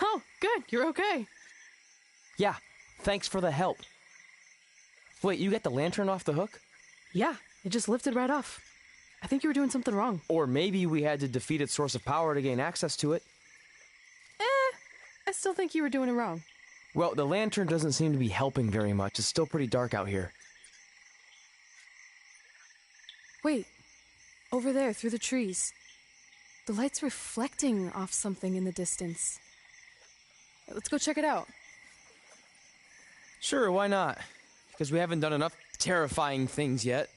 Oh, good. You're okay. Yeah, thanks for the help. Wait, you got the lantern off the hook? Yeah, it just lifted right off. I think you were doing something wrong. Or maybe we had to defeat its source of power to gain access to it. I still think you were doing it wrong. Well, the lantern doesn't seem to be helping very much. It's still pretty dark out here. Wait, over there, through the trees. The light's reflecting off something in the distance. Let's go check it out. Sure, why not? Because we haven't done enough terrifying things yet.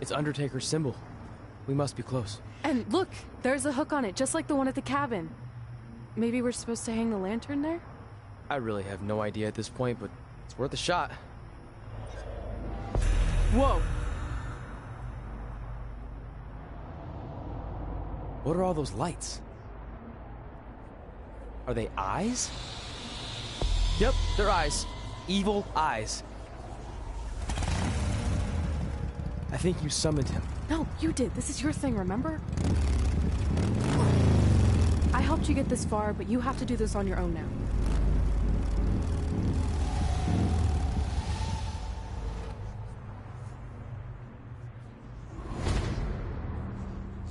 It's Undertaker's symbol. We must be close. And look, there's a hook on it, just like the one at the cabin. Maybe we're supposed to hang the lantern there? I really have no idea at this point, but it's worth a shot. Whoa! What are all those lights? Are they eyes? Yep, they're eyes. Evil eyes. I think you summoned him. No, you did. This is your thing, remember? I helped you get this far, but you have to do this on your own now.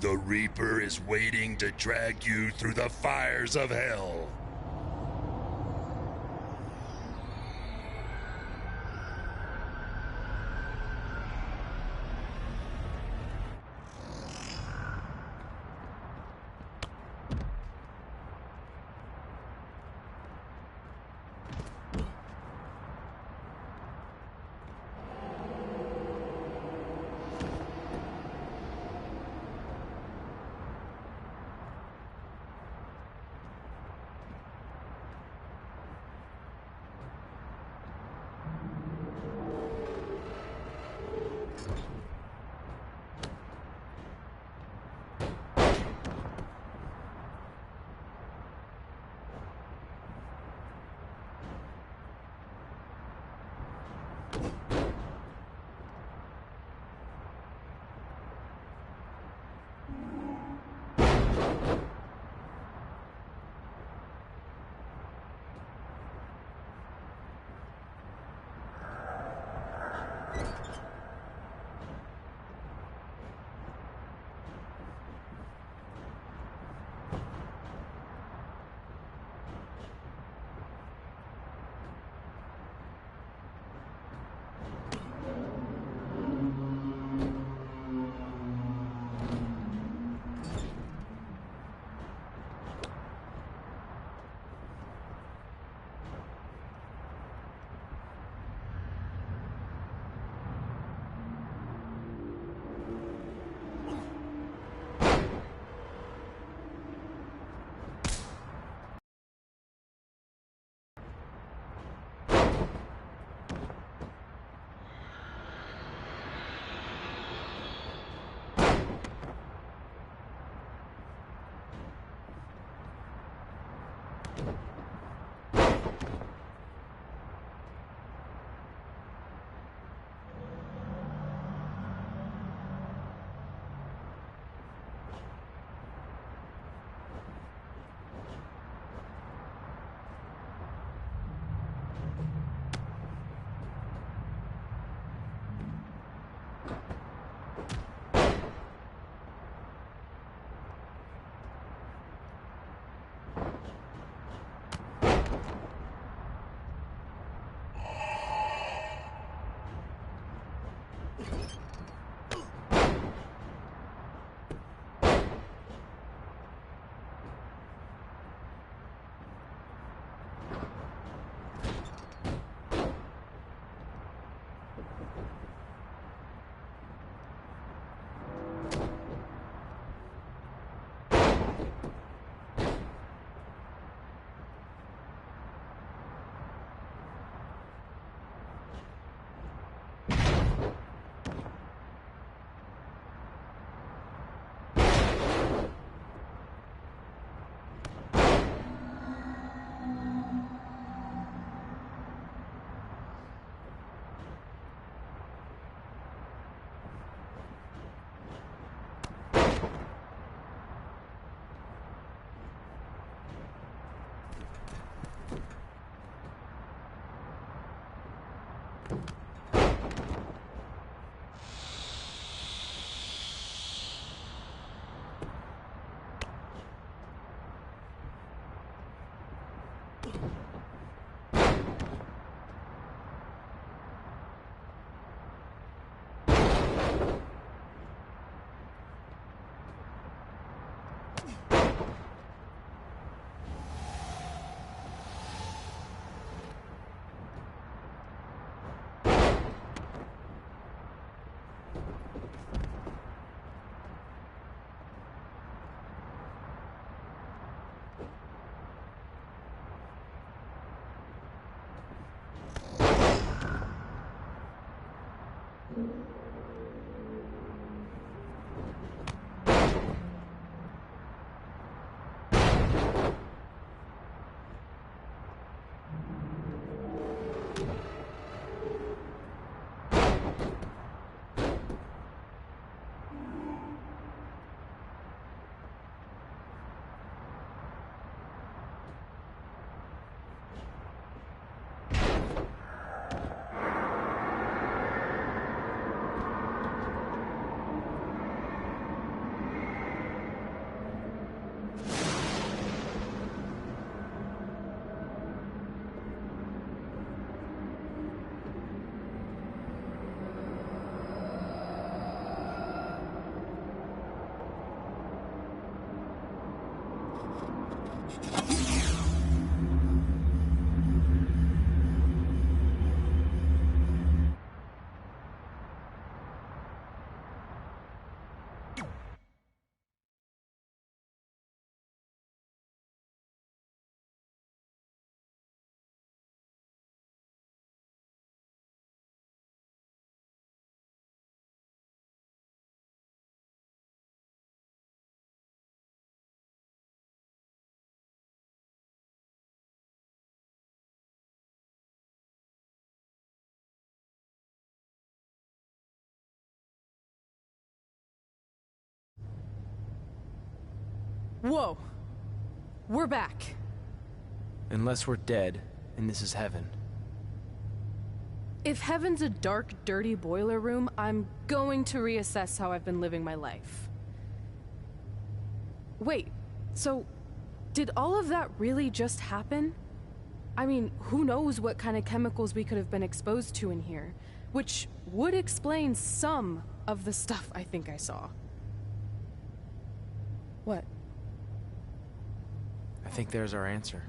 The Reaper is waiting to drag you through the fires of hell. Whoa! We're back. Unless we're dead, and this is heaven. If heaven's a dark, dirty boiler room, I'm going to reassess how I've been living my life. Wait, so did all of that really just happen? I mean, who knows what kind of chemicals we could have been exposed to in here, which would explain some of the stuff I think I saw. What? I think there's our answer.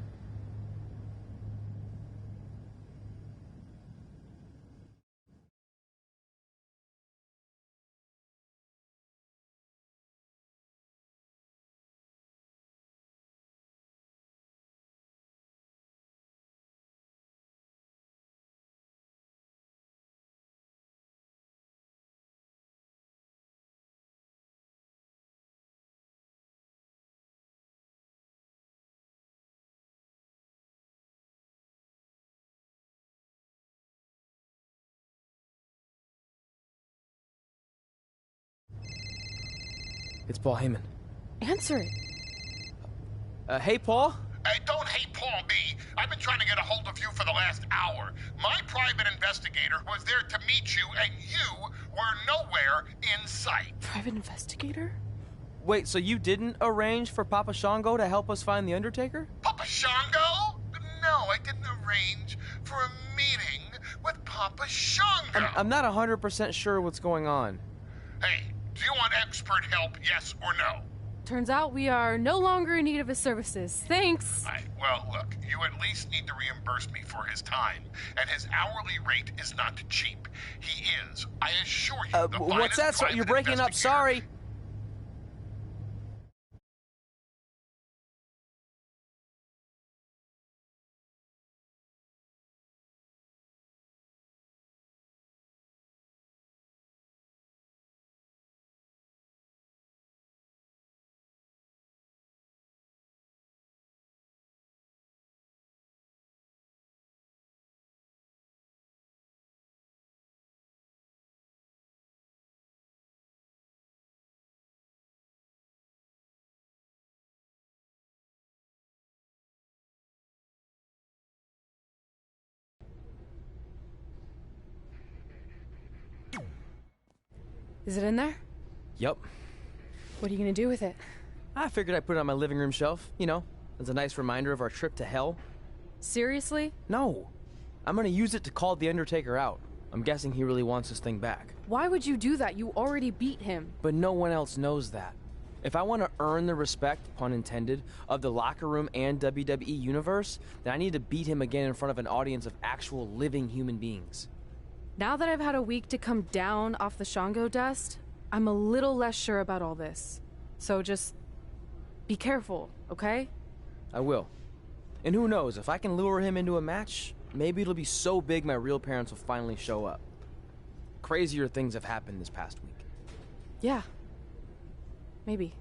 It's Paul Heyman. Answer it. Hey, Paul? Hey, don't hate Paul me. I've been trying to get a hold of you for the last hour. My private investigator was there to meet you, and you were nowhere in sight. Private investigator? Wait, so you didn't arrange for Papa Shango to help us find the Undertaker? Papa Shango? No, I didn't arrange for a meeting with Papa Shango. I'm not 100% sure what's going on. Hey, do you want expert help, yes or no? Turns out we are no longer in need of his services. Thanks. Well, look, you at least need to reimburse me for his time, and his hourly rate is not cheap. He is, I assure you, the what's that? finest You're breaking up, investigator. sorry. Is it in there? Yup. What are you gonna do with it? I figured I'd put it on my living room shelf, you know, as a nice reminder of our trip to hell. Seriously? No. I'm gonna use it to call the Undertaker out. I'm guessing he really wants this thing back. Why would you do that? You already beat him. But no one else knows that. If I want to earn the respect, pun intended, of the locker room and WWE universe, then I need to beat him again in front of an audience of actual living human beings. Now that I've had a week to come down off the Shango dust, I'm a little less sure about all this. So just be careful, okay? I will. And who knows, if I can lure him into a match, maybe it'll be so big my real parents will finally show up. Crazier things have happened this past week. Yeah. Maybe.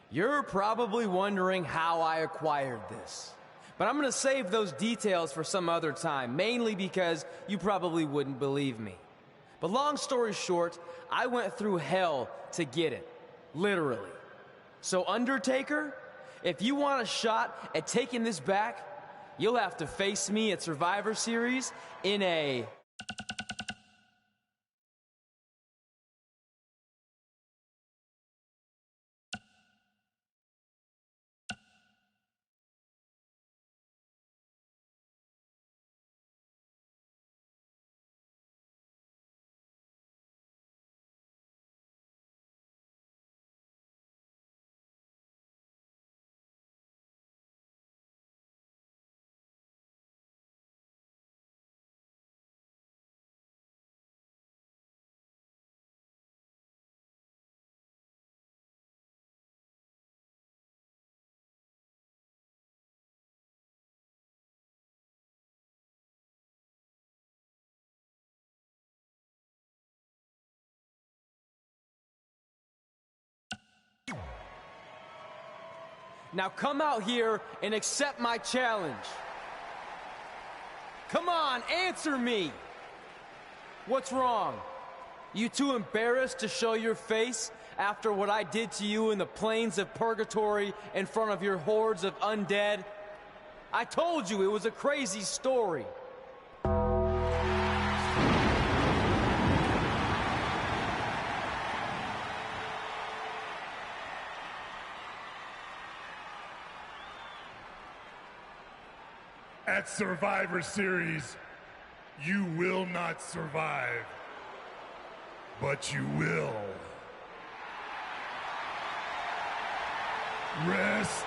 You're probably wondering how I acquired this. But I'm gonna save those details for some other time, mainly because you probably wouldn't believe me. But long story short, I went through hell to get it. Literally. So Undertaker, if you want a shot at taking this back, you'll have to face me at Survivor Series in a... Now come out here and accept my challenge. Come on, answer me. What's wrong? You too embarrassed to show your face after what I did to you in the plains of purgatory in front of your hordes of undead? I told you it was a crazy story. At Survivor Series, you will not survive, but you will. Rest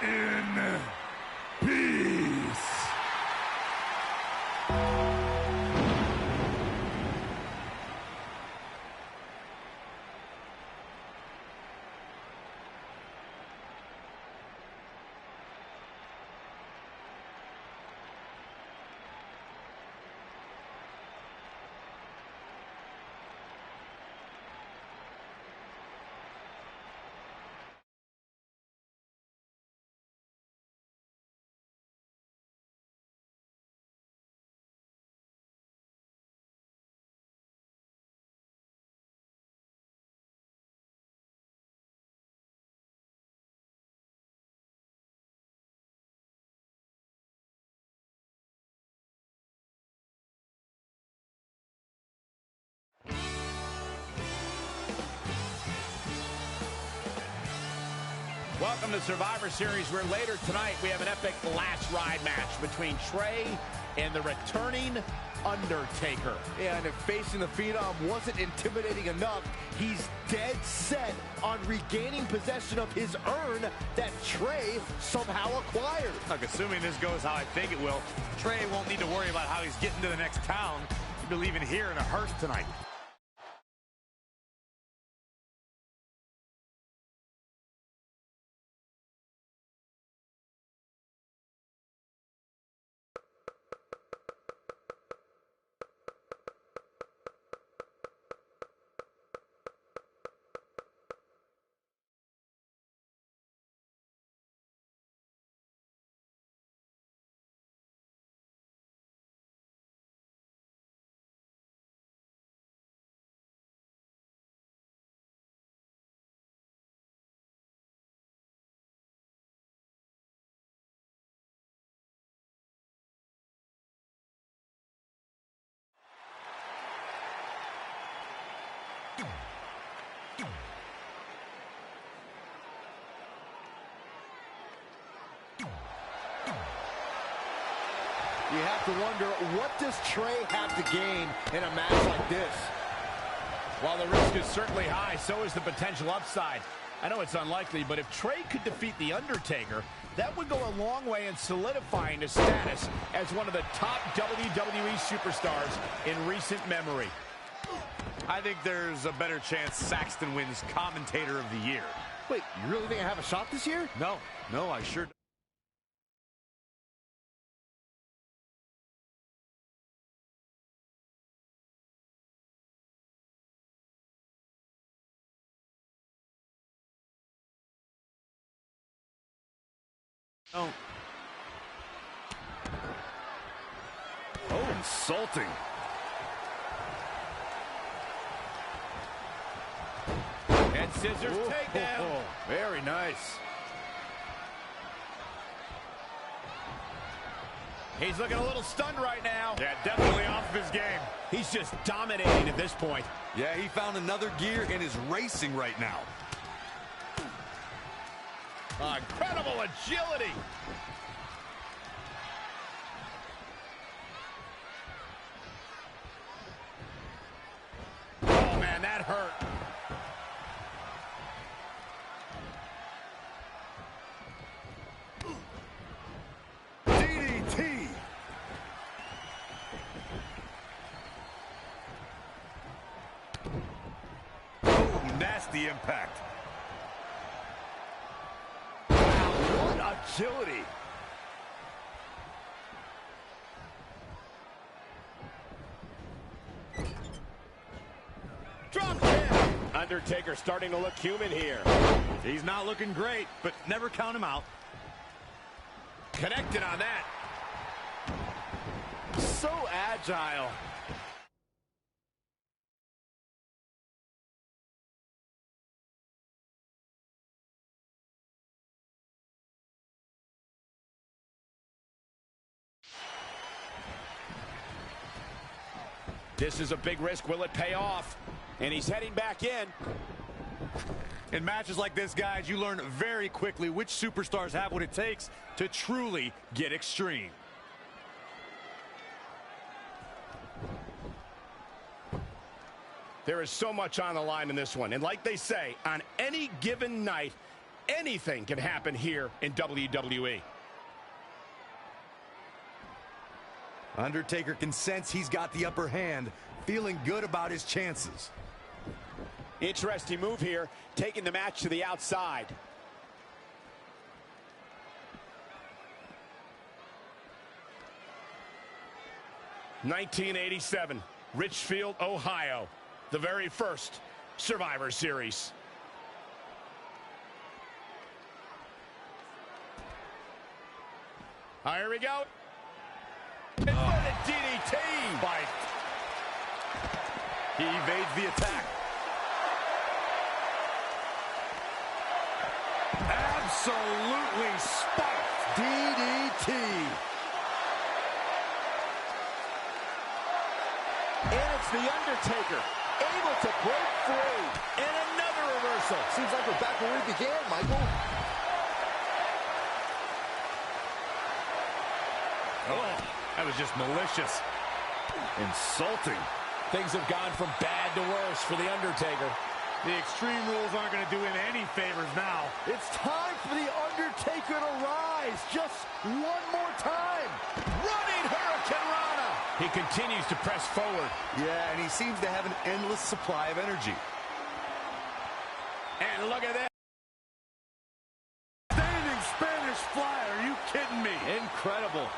in peace. Welcome to Survivor Series, where later tonight we have an epic last ride match between Trey and the returning Undertaker. Yeah, and if facing the Phenom wasn't intimidating enough, he's dead set on regaining possession of his urn that Trey somehow acquired. Look, assuming this goes how I think it will, Trey won't need to worry about how he's getting to the next town. He'll be leaving here in a hearse tonight. You have to wonder, what does Trey have to gain in a match like this? While the risk is certainly high, so is the potential upside. I know it's unlikely, but if Trey could defeat The Undertaker, that would go a long way in solidifying his status as one of the top WWE superstars in recent memory. I think there's a better chance Saxton wins Commentator of the Year. Wait, you really think I have a shot this year? No, I sure don't. Insulting. And scissors takedown. Very nice. He's looking a little stunned right now. Yeah, definitely off of his game. He's just dominating at this point. Yeah, he found another gear and is racing right now. Incredible agility. Oh, man, that hurt. DDT. Oh, nasty impact. What agility. Drop kick. Undertaker starting to look human here. He's not looking great, but never count him out. Connected on that. So agile. This is a big risk. Will it pay off? And he's heading back in. In matches like this, guys, you learn very quickly which superstars have what it takes to truly get extreme. There is so much on the line in this one. And like they say, on any given night, anything can happen here in WWE. Undertaker can sense he's got the upper hand, feeling good about his chances. Interesting move here, taking the match to the outside. (1987) Richfield, Ohio, the very first Survivor Series. Here we go. Inverted DDT. Fight. He evades the attack. Absolutely spiked. DDT. And it's the Undertaker, able to break free. And another reversal. Seems like we're back where we began, Michael. Oh, that was just malicious. Insulting. Things have gone from bad to worse for the Undertaker. The Extreme Rules aren't going to do him any favors now. It's time for the Undertaker to rise just one more time. Running Hurricane Rana. He continues to press forward. Yeah, and he seems to have an endless supply of energy. And look at that. Standing Spanish fly, are you kidding me? Incredible.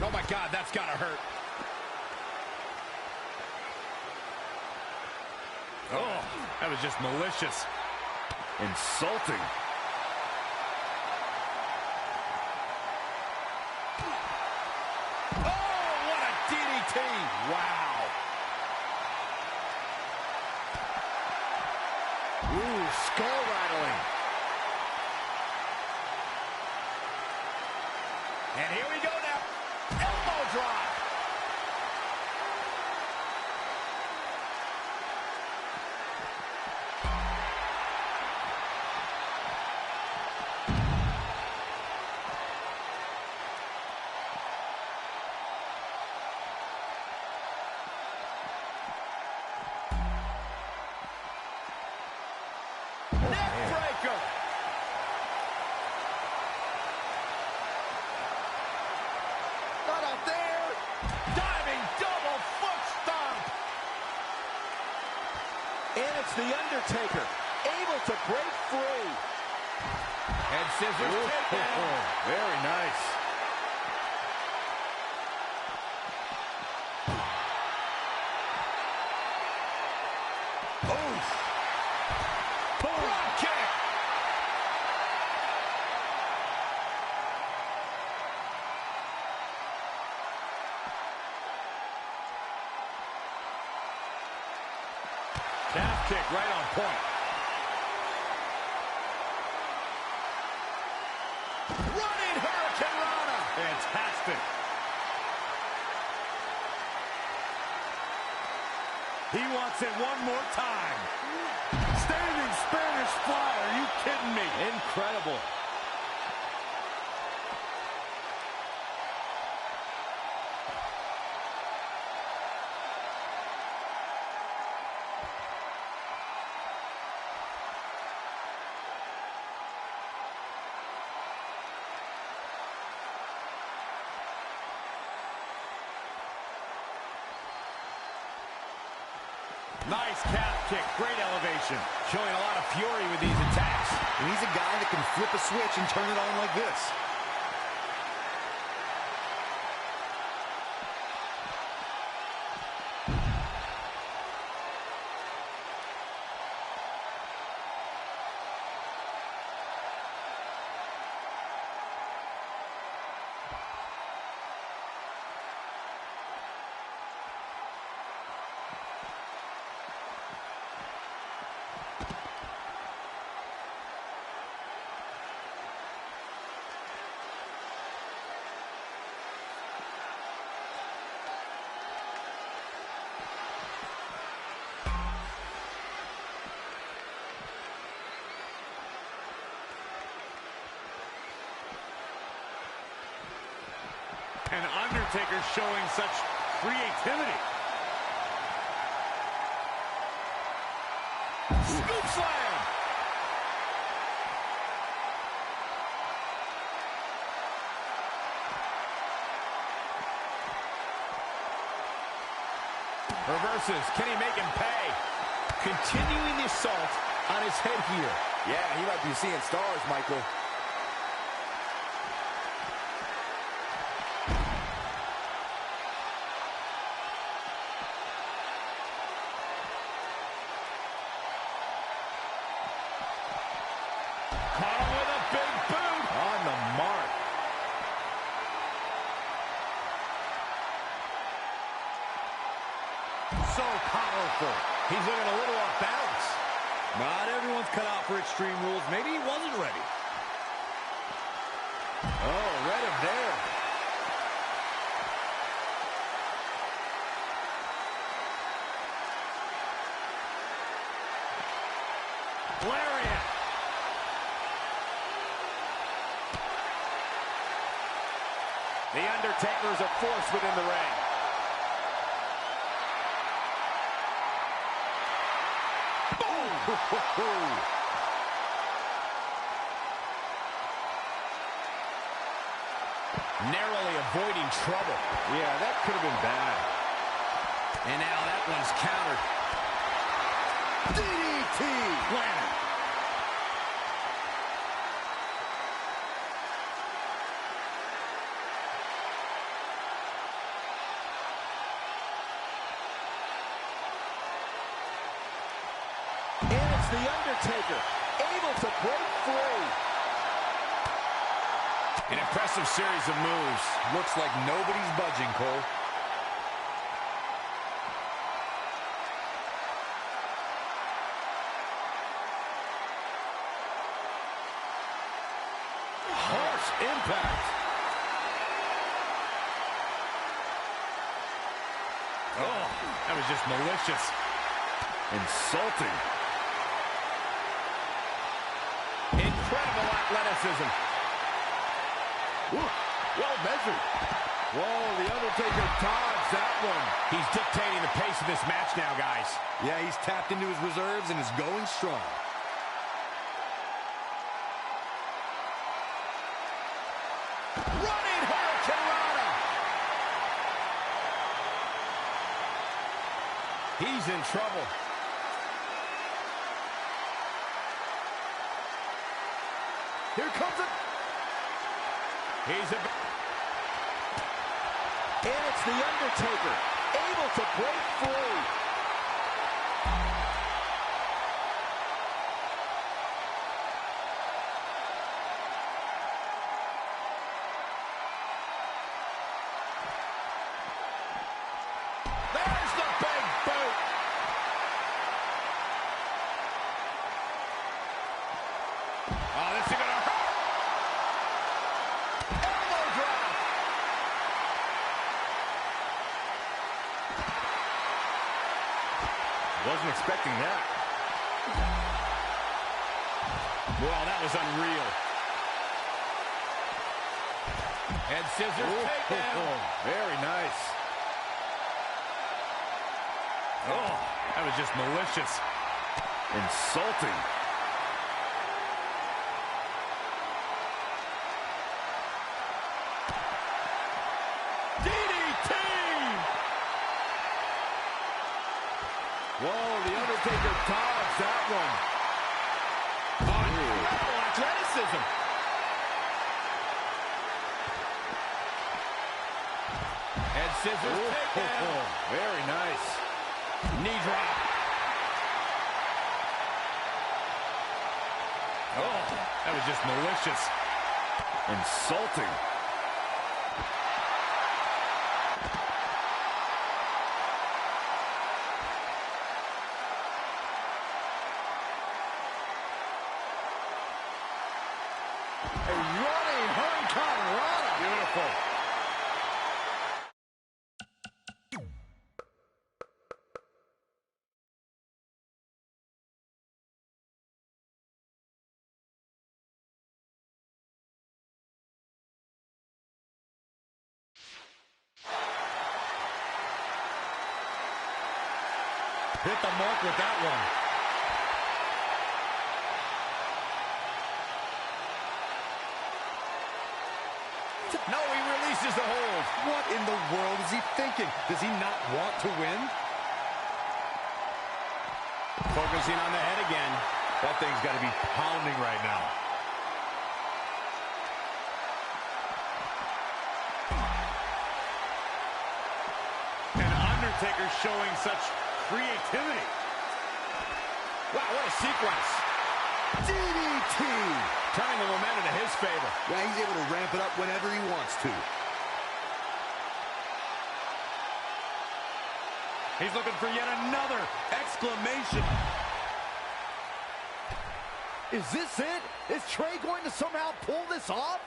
Oh, my God, that's got to hurt. Oh, that was just malicious. Insulting. Oh, what a DDT. Wow. Ooh, skull rattling. And here we go now. Elbow drop. Neck breaker. it's the Undertaker, able to break free. And scissors takedown. Very nice. Drop kick. Calf kick right on point. Running Hurricane Rana. Fantastic. He wants it one more time. Standing Spanish fly. Are you kidding me? Incredible. Nice calf kick. Great elevation. Showing a lot of fury with these attacks. And he's a guy that can flip a switch and turn it on like this. And Undertaker showing such creativity. Scoop slam. Reverses. Can he make him pay? Continuing the assault on his head here. Yeah, he might be seeing stars, Michael. Caught him with a big boot. On the mark. So powerful. He's looking a little off balance. Not everyone's cut out for Extreme Rules. Maybe he wasn't ready. Oh, read him there. Lariat. The Undertaker is a force within the ring. Boom! Narrowly avoiding trouble. Yeah, that could have been bad. And now that one's countered. DDT. Planet. And it's the Undertaker, able to break free. An impressive series of moves. Looks like nobody's budging, Cole. Harsh impact. Oh, that was just malicious. Insulting. Incredible athleticism. Ooh, well measured. Whoa, the Undertaker dodged that one. He's dictating the pace of this match now, guys. Yeah, he's tapped into his reserves and is going strong. Running Hurricane Rana. He's in trouble. Here comes it. And it's the Undertaker, able to break free. There's the big boot. Oh, this is gonna hurt. Elbow drop. Wasn't expecting that. Wow, that was unreal. Head scissors takedown. Very nice. Oh, that was just malicious. Insulting. DDT! Whoa, the Undertaker dodged that one. Incredible athleticism. Head scissors takedown. Very nice. Knee drop. Oh, that was just malicious. Insulting. A running Hurricane Rana. Beautiful. Hit the mark with that one. No, he releases the hold. What in the world is he thinking? Does he not want to win? Focusing on the head again. That thing's got to be pounding right now. And Undertaker showing such creativity. Wow, what a sequence. DDT. Turning the momentum to his favor. Yeah, he's able to ramp it up whenever he wants to. He's looking for yet another exclamation. Is this it? Is Trey going to somehow pull this off?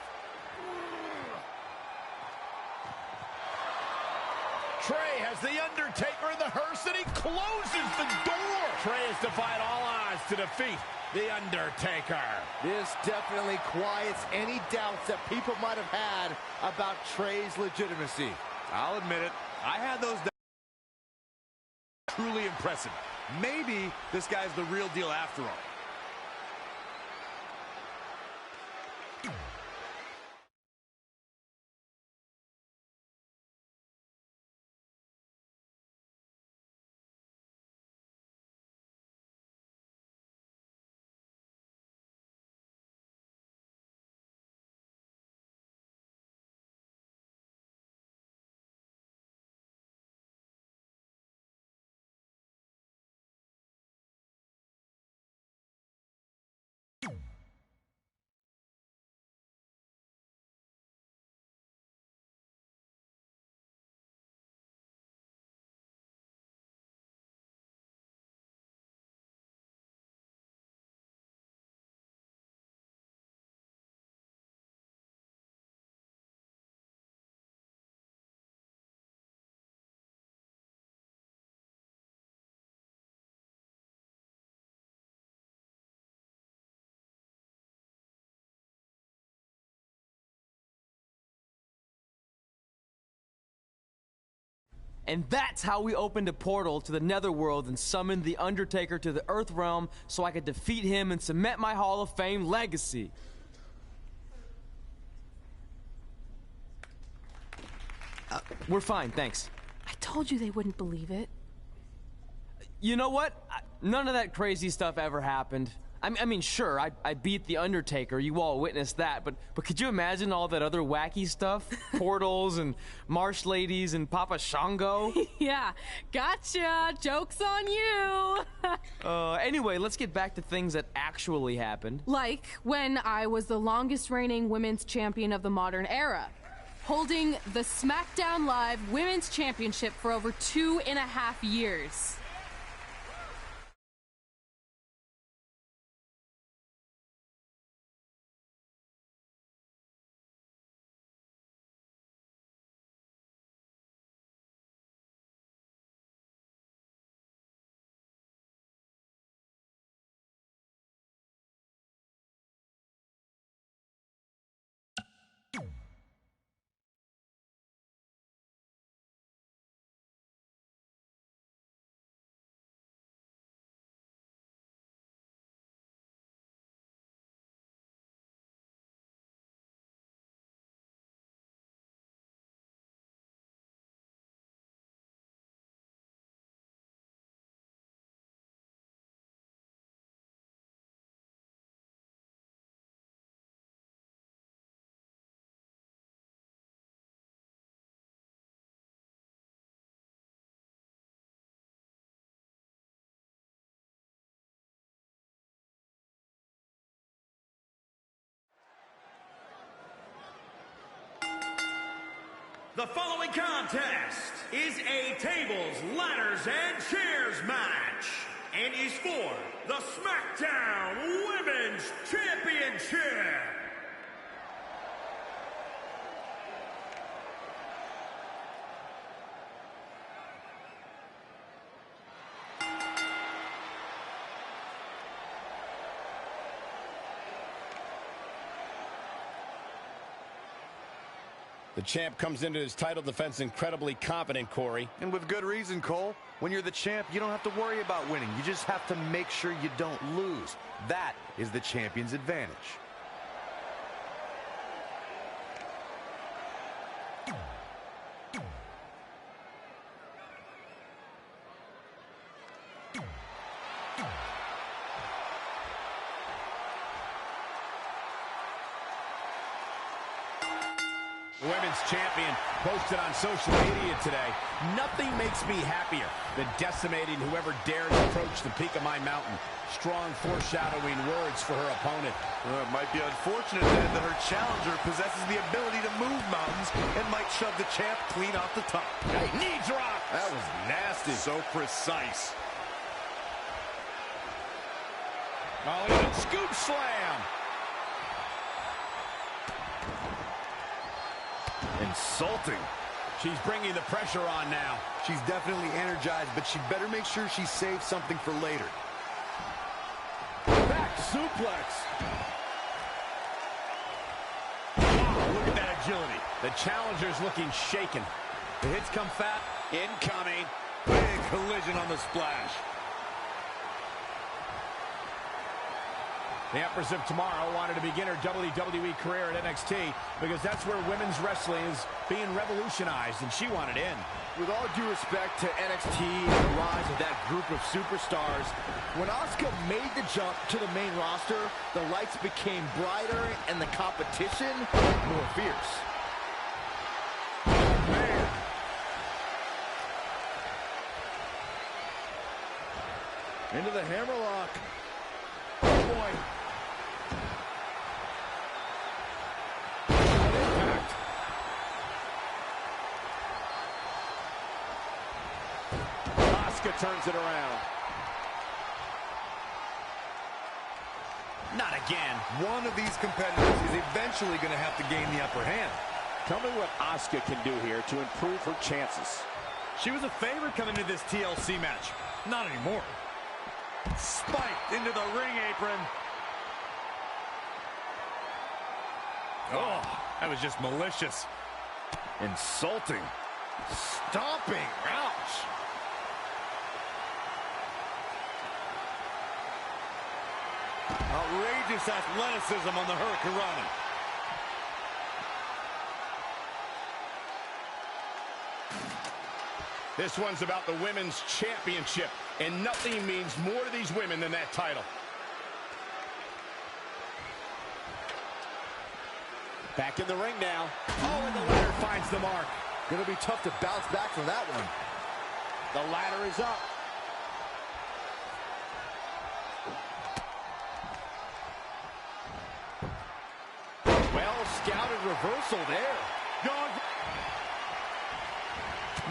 Trey has the Undertaker in the hearse, and he closes the door. Trey has defied all odds to defeat the Undertaker. This definitely quiets any doubts that people might have had about Trey's legitimacy. I'll admit it. I had those doubts. Truly impressive. Maybe this guy's the real deal after all. And that's how we opened a portal to the Netherworld and summoned the Undertaker to the Earth Realm so I could defeat him and cement my Hall of Fame legacy. We're fine, thanks. I told you they wouldn't believe it. You know what? None of that crazy stuff ever happened. I mean, sure, I beat the Undertaker. You all witnessed that, but could you imagine all that other wacky stuff? Portals and marsh ladies and Papa Shango? Yeah, gotcha. Joke's on you. Anyway, let's get back to things that actually happened. Like when I was the longest reigning women's champion of the modern era, holding the SmackDown Live Women's Championship for over 2.5 years. The following contest is a tables, ladders, and chairs match and is for the SmackDown Women's Championship. The champ comes into his title defense incredibly confident, Corey. And with good reason, Cole. When you're the champ, you don't have to worry about winning. You just have to make sure you don't lose. That is the champion's advantage. Women's champion posted on social media today. Nothing makes me happier than decimating whoever dares approach the peak of my mountain. Strong foreshadowing words for her opponent. Well, it might be unfortunate then that her challenger possesses the ability to move mountains and might shove the champ clean off the top. Hey, knee drop! That was nasty. So precise. Oh, look at scoop slam! Insulting. She's bringing the pressure on now. She's definitely energized, but she better make sure she saves something for later. Back suplex. Wow, look at that agility. The challenger's looking shaken. The hits come fat. Incoming. Big collision on the splash. The Empress of Tomorrow wanted to begin her WWE career at NXT because that's where women's wrestling is being revolutionized, and she wanted in. With all due respect to NXT and the rise of that group of superstars, when Asuka made the jump to the main roster, the lights became brighter and the competition more fierce. Man. Into the hammerlock. Oh boy. Asuka turns it around. Not again. One of these competitors is eventually going to have to gain the upper hand. Tell me what Asuka can do here to improve her chances. She was a favorite coming into this TLC match. Not anymore. Spiked into the ring apron. Oh, that was just malicious. Insulting. Stomping. Ouch. Outrageous athleticism on the Hurricanrana. This one's about the Women's Championship, and nothing means more to these women than that title. Back in the ring now. Oh, and the ladder finds the mark. Gonna be tough to bounce back from that one. The ladder is up. Well scouted reversal there. Going.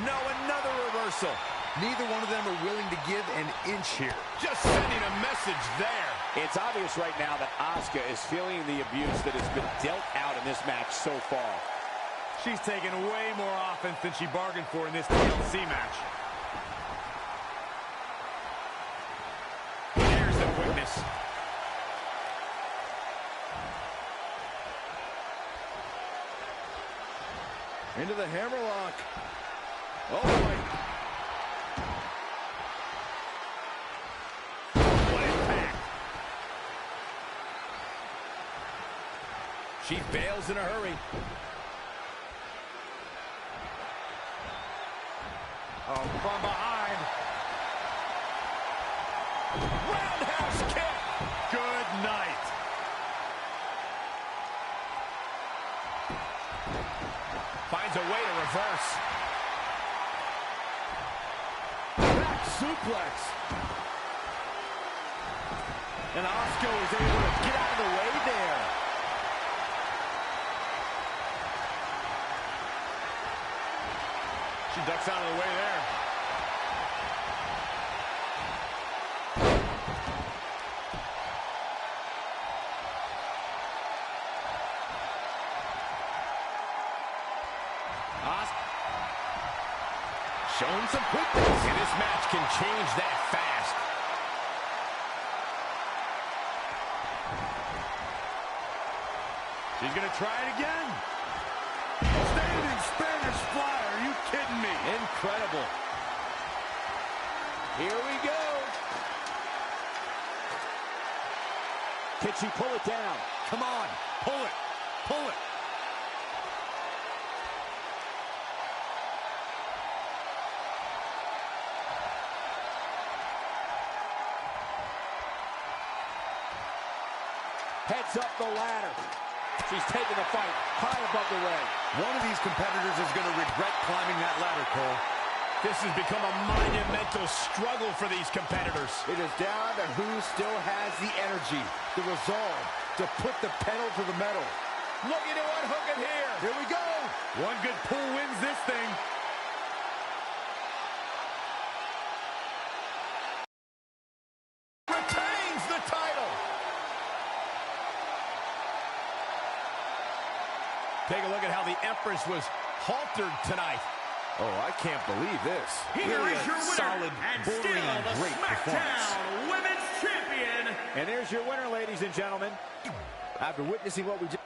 No, another reversal. Neither one of them are willing to give an inch here. Just sending a message there. It's obvious right now that Asuka is feeling the abuse that has been dealt out in this match so far. She's taken way more offense than she bargained for in this TLC match. There's the witness. Into the hammerlock. Oh, boy. What impact. She bails in a hurry. Oh, from behind. Roundhouse kick. Good night. Finds a way to reverse. Back suplex. And Asuka is able to get out of the way there. She ducks out of the way there. Showing some quickness. And this match can change that fast. She's going to try it again. Standing Spanish fly. Are you kidding me? Incredible. Here we go. Can she pull it down? Come on. Pull it. Pull it. Heads up the ladder. She's taking the fight high above the ring. One of these competitors is going to regret climbing that ladder, Cole. This has become a monumental struggle for these competitors. It is down to who still has the energy, the resolve to put the pedal to the metal. Looking to unhook it here. Here we go. One good pull wins this thing. Retains the title. Take a look at how the Empress was haltered tonight. Oh, I can't believe this. Here Really is your winner, solid, and bordering still on the great performance. SmackDown Women's Champion. And there's your winner, ladies and gentlemen. After witnessing what we just...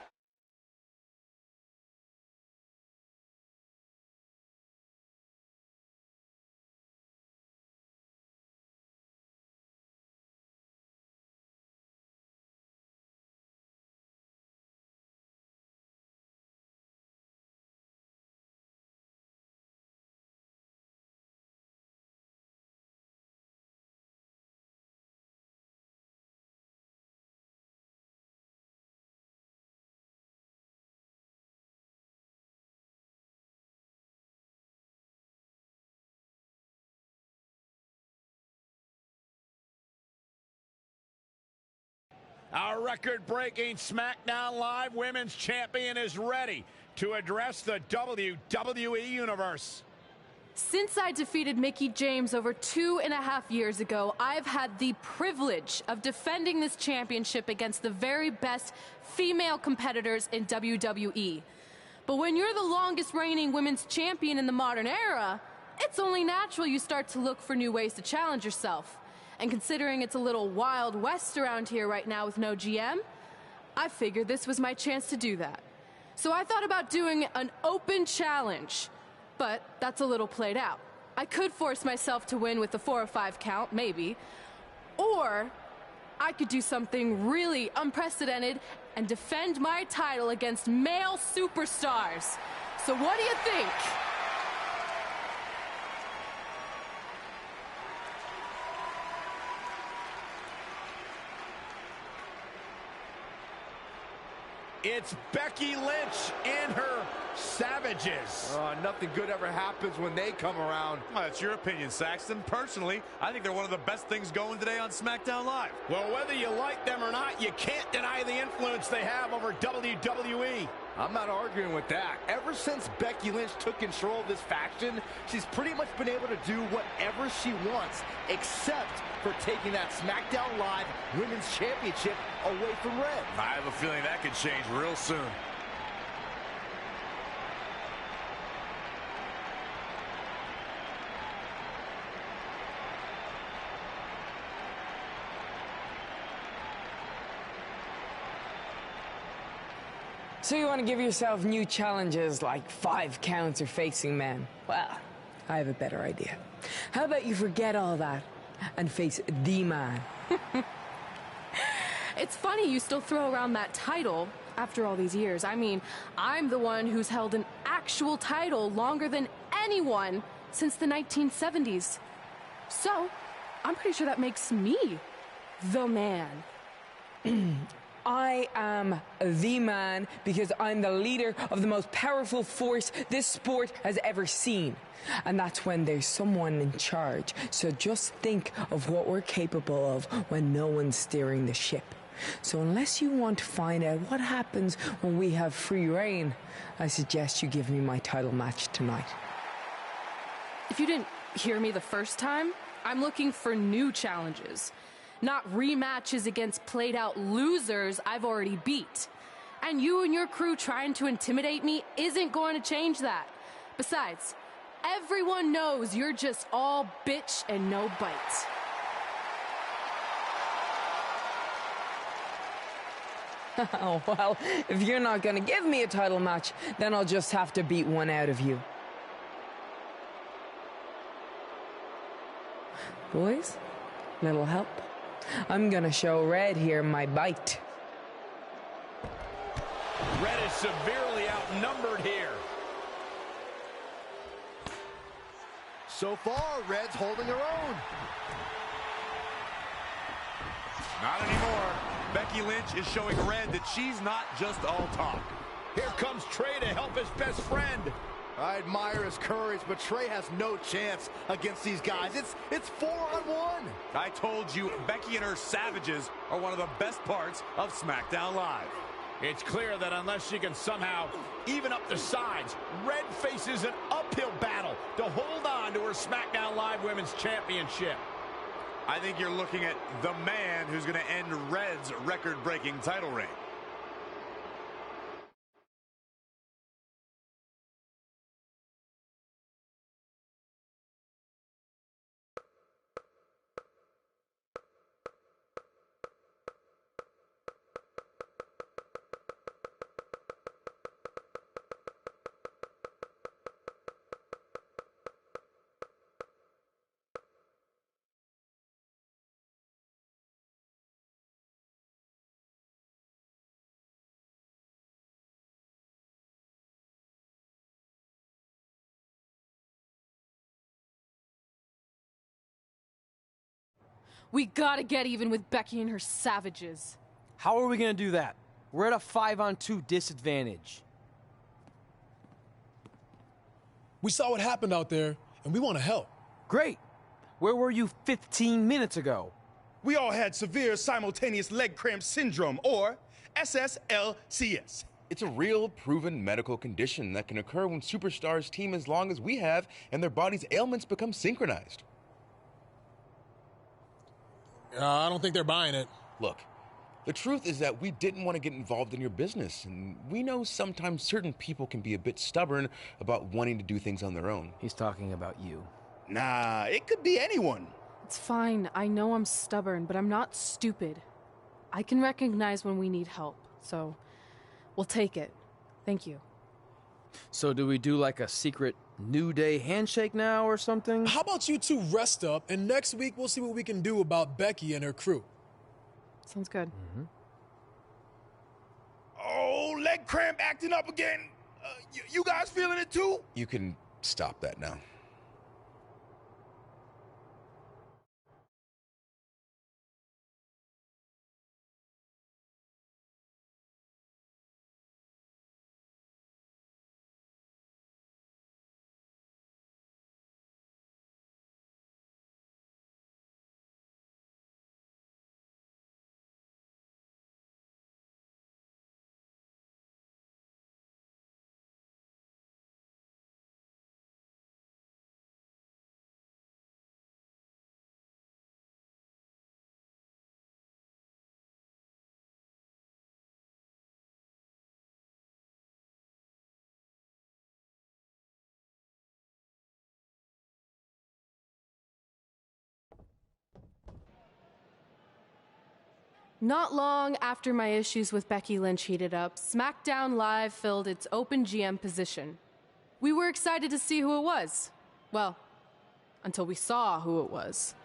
Our record-breaking SmackDown Live Women's Champion is ready to address the WWE Universe. Since I defeated Mickie James over 2.5 years ago, I've had the privilege of defending this championship against the very best female competitors in WWE. But when you're the longest reigning women's champion in the modern era, it's only natural you start to look for new ways to challenge yourself. And considering it's a little Wild West around here right now with no GM, I figured this was my chance to do that. So I thought about doing an open challenge, but that's a little played out. I could force myself to win with a 4 or 5 count, maybe, or I could do something really unprecedented and defend my title against male superstars. So what do you think? It's Becky Lynch and her Savages. Nothing good ever happens when they come around. Well, that's your opinion, Saxton. Personally, I think they're one of the best things going today on SmackDown Live. Well, whether you like them or not, you can't deny the influence they have over WWE. I'm not arguing with that. Ever since Becky Lynch took control of this faction, she's pretty much been able to do whatever she wants, except for taking that SmackDown Live Women's Championship away from Red. I have a feeling that could change real soon. So you want to give yourself new challenges like 5 counts or facing men? Well, I have a better idea. How about you forget all that and face the man? It's funny you still throw around that title after all these years. I mean, I'm the one who's held an actual title longer than anyone since the 1970s. So, I'm pretty sure that makes me the man. I am the man because I'm the leader of the most powerful force this sport has ever seen. And that's when there's someone in charge. So just think of what we're capable of when no one's steering the ship. So unless you want to find out what happens when we have free reign, I suggest you give me my title match tonight. If you didn't hear me the first time, I'm looking for new challenges. Not rematches against played-out losers I've already beat. And you and your crew trying to intimidate me isn't going to change that. Besides, everyone knows you're just all bitch and no bite. Oh, well, if you're not going to give me a title match, then I'll just have to beat one out of you. Boys, little help? I'm gonna show Red here my bite. Red is severely outnumbered here. So far, Red's holding her own. Not anymore. Becky Lynch is showing Red that she's not just all talk. Here comes Trey to help his best friend. I admire his courage, but Trey has no chance against these guys. It's 4-on-1. I told you, Becky and her Savages are one of the best parts of SmackDown Live. It's clear that unless she can somehow even up the sides, Red faces an uphill battle to hold on to her SmackDown Live Women's Championship. I think you're looking at the man who's going to end Red's record-breaking title reign. We gotta get even with Becky and her Savages. How are we gonna do that? We're at a 5-on-2 disadvantage. We saw what happened out there, and we want to help. Great. Where were you 15 minutes ago? We all had severe simultaneous leg cramp syndrome, or SSLCS. It's a real, proven medical condition that can occur when superstars team as long as we have and their body's ailments become synchronized. I don't think they're buying it. Look, the truth is that we didn't want to get involved in your business, and we know sometimes certain people can be a bit stubborn about wanting to do things on their own. He's talking about you. Nah, it could be anyone. It's fine. I know I'm stubborn, but I'm not stupid. I can recognize when we need help, so we'll take it. Thank you. So do we do like a secret New Day handshake now or something? How about you two rest up, and next week we'll see what we can do about Becky and her crew. Sounds good. Mm-hmm. Oh, leg cramp acting up again. You guys feeling it too? You can stop that now. Not long after my issues with Becky Lynch heated up, SmackDown Live filled its open GM position. We were excited to see who it was. Well, until we saw who it was.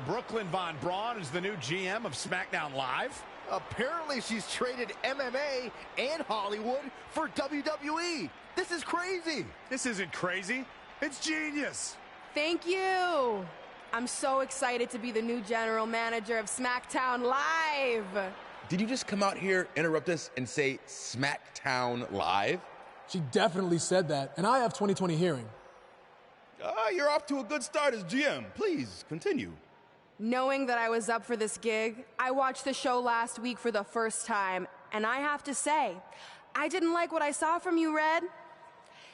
Brooklyn Von Braun is the new GM of SmackDown Live. Apparently she's traded MMA and Hollywood for WWE. This is crazy. This isn't crazy. It's genius. Thank you. I'm so excited to be the new general manager of SmackDown Live. Did you just come out here, interrupt us, and say SmackDown Live? She definitely said that, and I have 20/20 hearing. You're off to a good start as GM. Please, continue. Knowing that I was up for this gig, I watched the show last week for the first time, and I have to say, I didn't like what I saw from you, Red.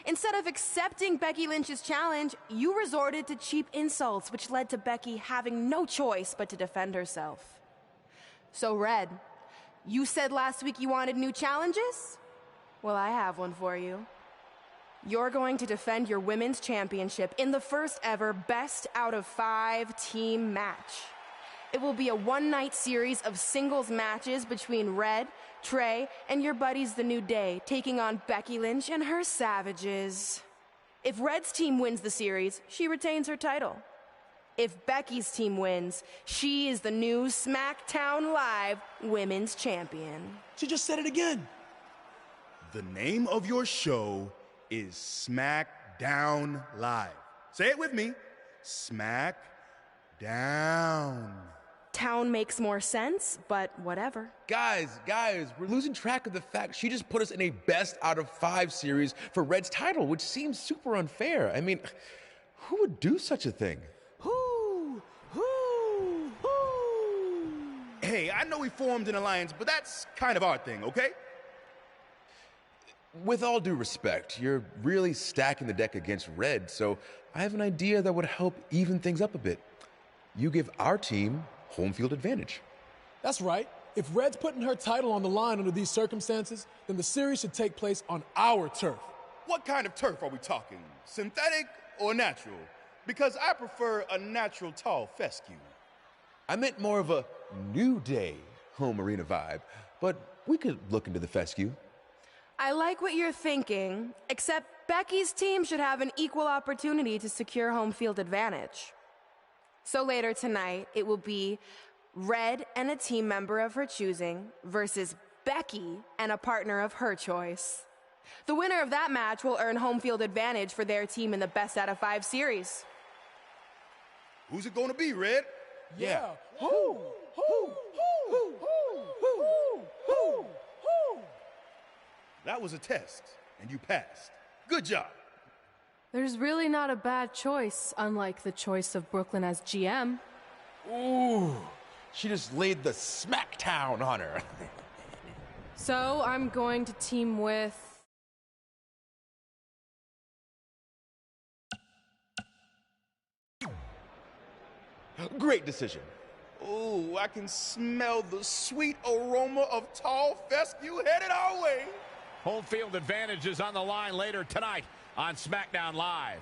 Instead of accepting Becky Lynch's challenge, you resorted to cheap insults, which led to Becky having no choice but to defend herself. So, Red, you said last week you wanted new challenges? Well, I have one for you. You're going to defend your women's championship in the first ever best out of 5 team match. It will be a one-night series of singles matches between Red, Trey, and your buddies The New Day, taking on Becky Lynch and her Savages. If Red's team wins the series, she retains her title. If Becky's team wins, she is the new SmackDown Live Women's Champion. She just said it again. The name of your show is SmackDown Live. Say it with me. SmackDown. Town makes more sense, but whatever. Guys, we're losing track of the fact she just put us in a best out of 5 series for Red's title, which seems super unfair. I mean, who would do such a thing? Hey, I know we formed an alliance, but that's kind of our thing, okay? With all due respect, you're really stacking the deck against Red, so I have an idea that would help even things up a bit. You give our team home field advantage. That's right. If Red's putting her title on the line under these circumstances, then the series should take place on our turf. What kind of turf are we talking? Synthetic or natural? Because I prefer a natural tall fescue. I meant more of a New Day home arena vibe, but we could look into the fescue. I like what you're thinking, except Becky's team should have an equal opportunity to secure home field advantage. So later tonight, it will be Red and a team member of her choosing versus Becky and a partner of her choice. The winner of that match will earn home field advantage for their team in the best out of 5 series. Who's it gonna be, Red? Yeah. That was a test, and you passed. Good job. There's really not a bad choice, unlike the choice of Brooklyn as GM. Ooh, she just laid the SmackDown on her. So I'm going to team with... Great decision. Ooh, I can smell the sweet aroma of tall fescue headed our way. Home field advantage is on the line later tonight on SmackDown Live.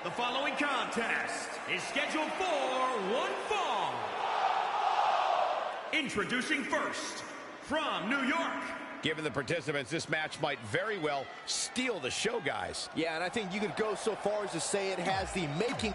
The following contest is scheduled for one fall. Introducing first, from New York. Given the participants, this match might very well steal the show, guys. Yeah, and I think you could go so far as to say it has the making.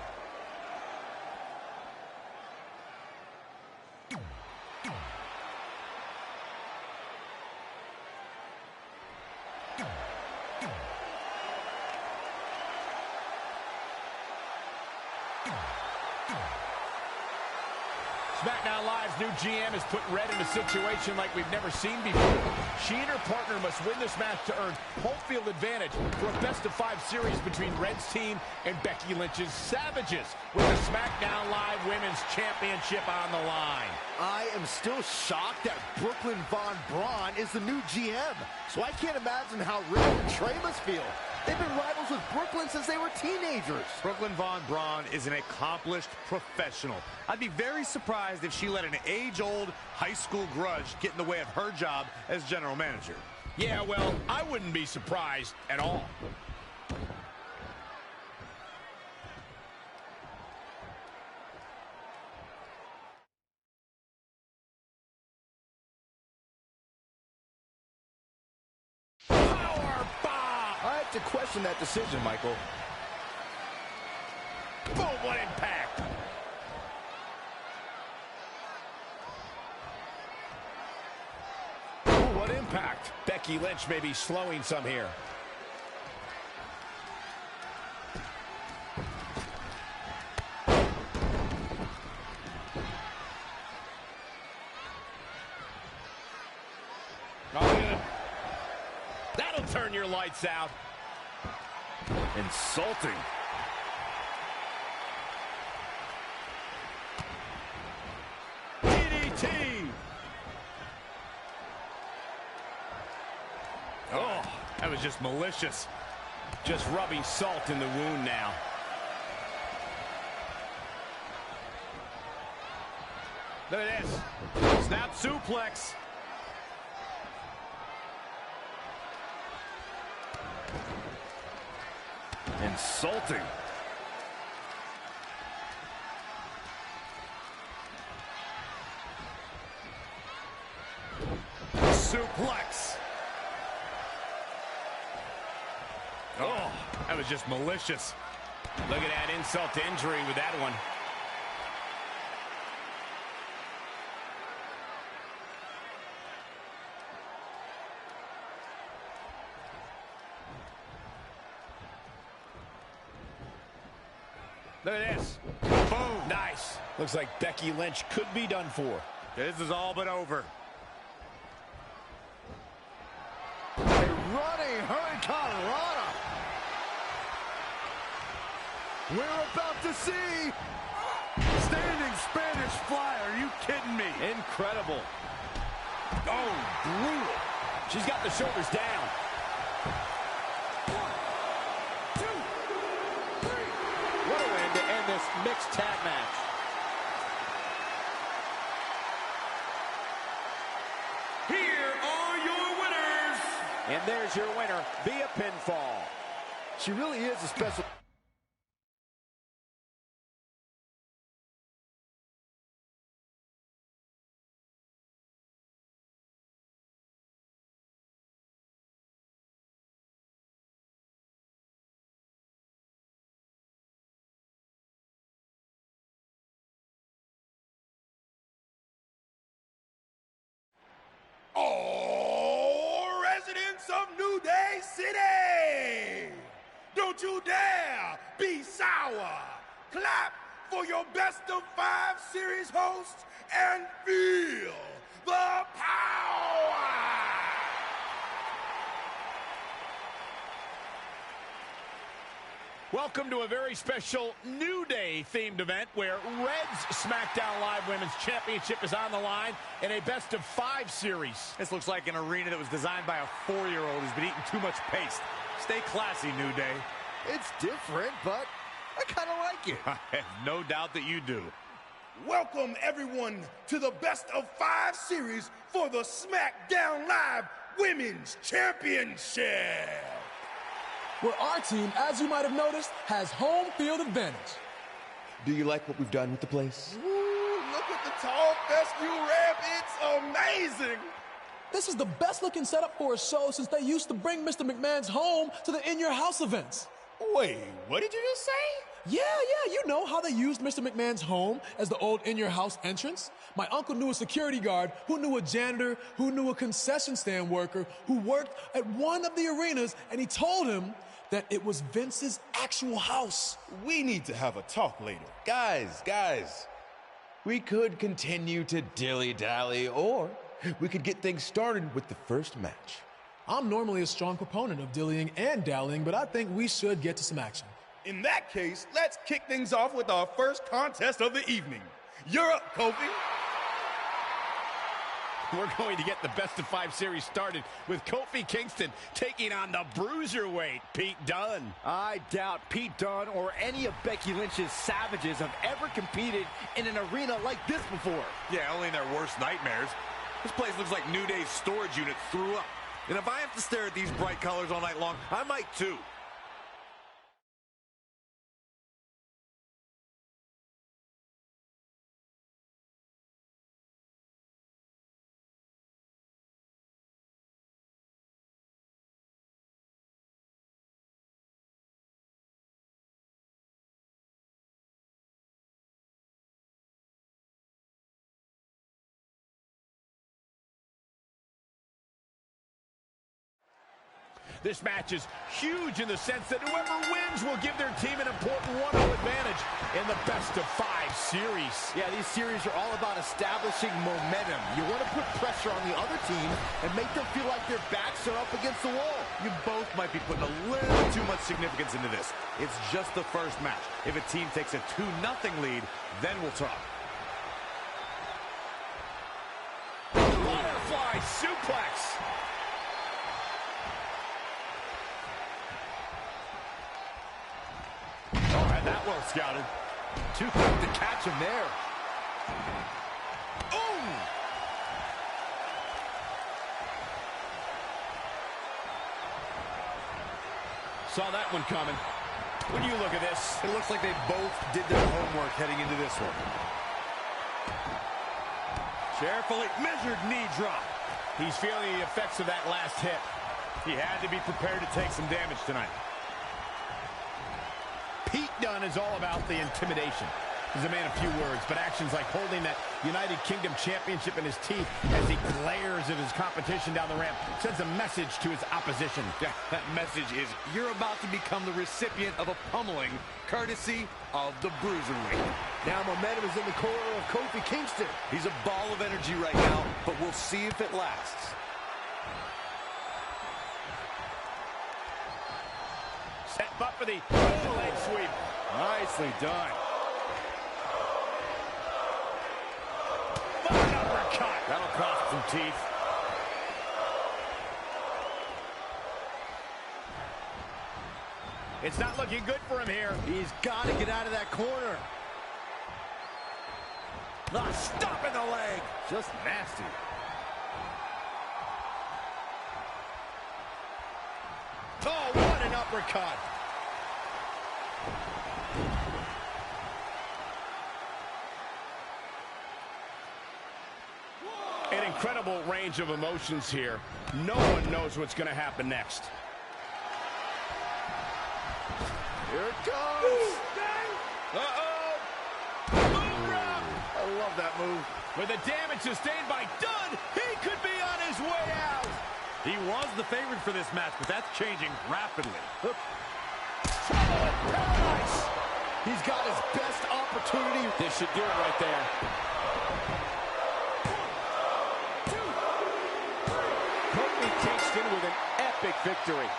SmackDown Live's new GM has put Red in a situation like we've never seen before. She and her partner must win this match to earn home field advantage for a best-of-5 series between Red's team and Becky Lynch's Savages, with the SmackDown Live Women's Championship on the line. I am still shocked that Brooklyn Von Braun is the new GM, so I can't imagine how Red and Trey must feel. They've been rivals with Brooklyn since they were teenagers. Brooklyn Von Braun is an accomplished professional. I'd be very surprised if she let an age-old high school grudge get in the way of her job as general manager. Yeah, well, I wouldn't be surprised at all. I have to question that decision, Michael. Boom, what impact! Ooh, what impact! Becky Lynch may be slowing some here. That'll turn your lights out. Insulting. DDT! Oh, that was just malicious. Just rubbing salt in the wound now. Look at this. Snap suplex. Insulting. Suplex. Oh, that was just malicious. Look at that insult to injury with that one. Look at this. Boom. Nice. Looks like Becky Lynch could be done for. This is all but over. A running Hurricane Rana. We're about to see Standing Spanish Fly. Are you kidding me? Incredible. Oh, brutal. She's got the shoulders down. this mixed tag match. Here are your winners. And there's your winner via pinfall. She really is a special... All residents of New Day City, don't you dare be sour. Clap for your best of 5 series hosts and feel the power. Welcome to a very special New Day themed event where Red's SmackDown Live Women's Championship is on the line in a best of 5 series. This looks like an arena that was designed by a 4-year-old who's been eating too much paste. Stay classy, New Day. It's different, but I kind of like it. I have no doubt that you do. Welcome, everyone, to the best of 5 series for the SmackDown Live Women's Championship. where our team, as you might have noticed, has home field advantage. Do you like what we've done with the place? Ooh, look at the tall fescue ramp. It's amazing. This is the best looking setup for a show since they used to bring Mr. McMahon's home to the In Your House events. Wait, what did you just say? Yeah, you know how they used Mr. McMahon's home as the old In Your House entrance? My uncle knew a security guard, who knew a janitor, who knew a concession stand worker, who worked at one of the arenas, and he told him that it was Vince's actual house. We need to have a talk later. Guys, we could continue to dilly-dally, or we could get things started with the first match. I'm normally a strong proponent of dillying and dallying, but I think we should get to some action. In that case, let's kick things off with our first contest of the evening. You're up, Kofi. We're going to get the best-of-5 series started with Kofi Kingston taking on the bruiserweight, Pete Dunne. I doubt Pete Dunne or any of Becky Lynch's savages have ever competed in an arena like this before. Yeah, only in their worst nightmares. This place looks like New Day's storage unit threw up. And if I have to stare at these bright colors all night long, I might too. This match is huge in the sense that whoever wins will give their team an important 1-0 advantage in the best-of-5 series. Yeah, these series are all about establishing momentum. You want to put pressure on the other team and make them feel like their backs are up against the wall. You both might be putting a little too much significance into this. It's just the first match. If a team takes a 2-0 lead, then we'll talk. Butterfly suplex. That well scouted. Too quick to catch him there. Ooh! Saw that one coming. When you look at this, it looks like they both did their homework heading into this one. Carefully measured knee drop. He's feeling the effects of that last hit. He had to be prepared to take some damage tonight. Pete Dunne is all about the intimidation. He's a man of few words, but actions like holding that United Kingdom Championship in his teeth as he glares at his competition down the ramp sends a message to his opposition. Yeah, that message is you're about to become the recipient of a pummeling courtesy of the Bruiserweight. Now momentum is in the corner of Kofi Kingston. He's a ball of energy right now, but we'll see if it lasts. Set up for the leg sweep. Nicely done. An uppercut. That'll cost some teeth. It's not looking good for him here. He's got to get out of that corner. Stop in the leg. Just nasty. Oh, what an uppercut. An incredible range of emotions here. No one knows what's going to happen next. Here it comes. Uh-oh. Moonrock. I love that move. With the damage sustained by Dunne, he could be on his way out. He was the favorite for this match, but that's changing rapidly. Trouble in paradise. He's got his best opportunity. This should do it right there. 1, 2, 3. Kofi Kingston with an epic victory.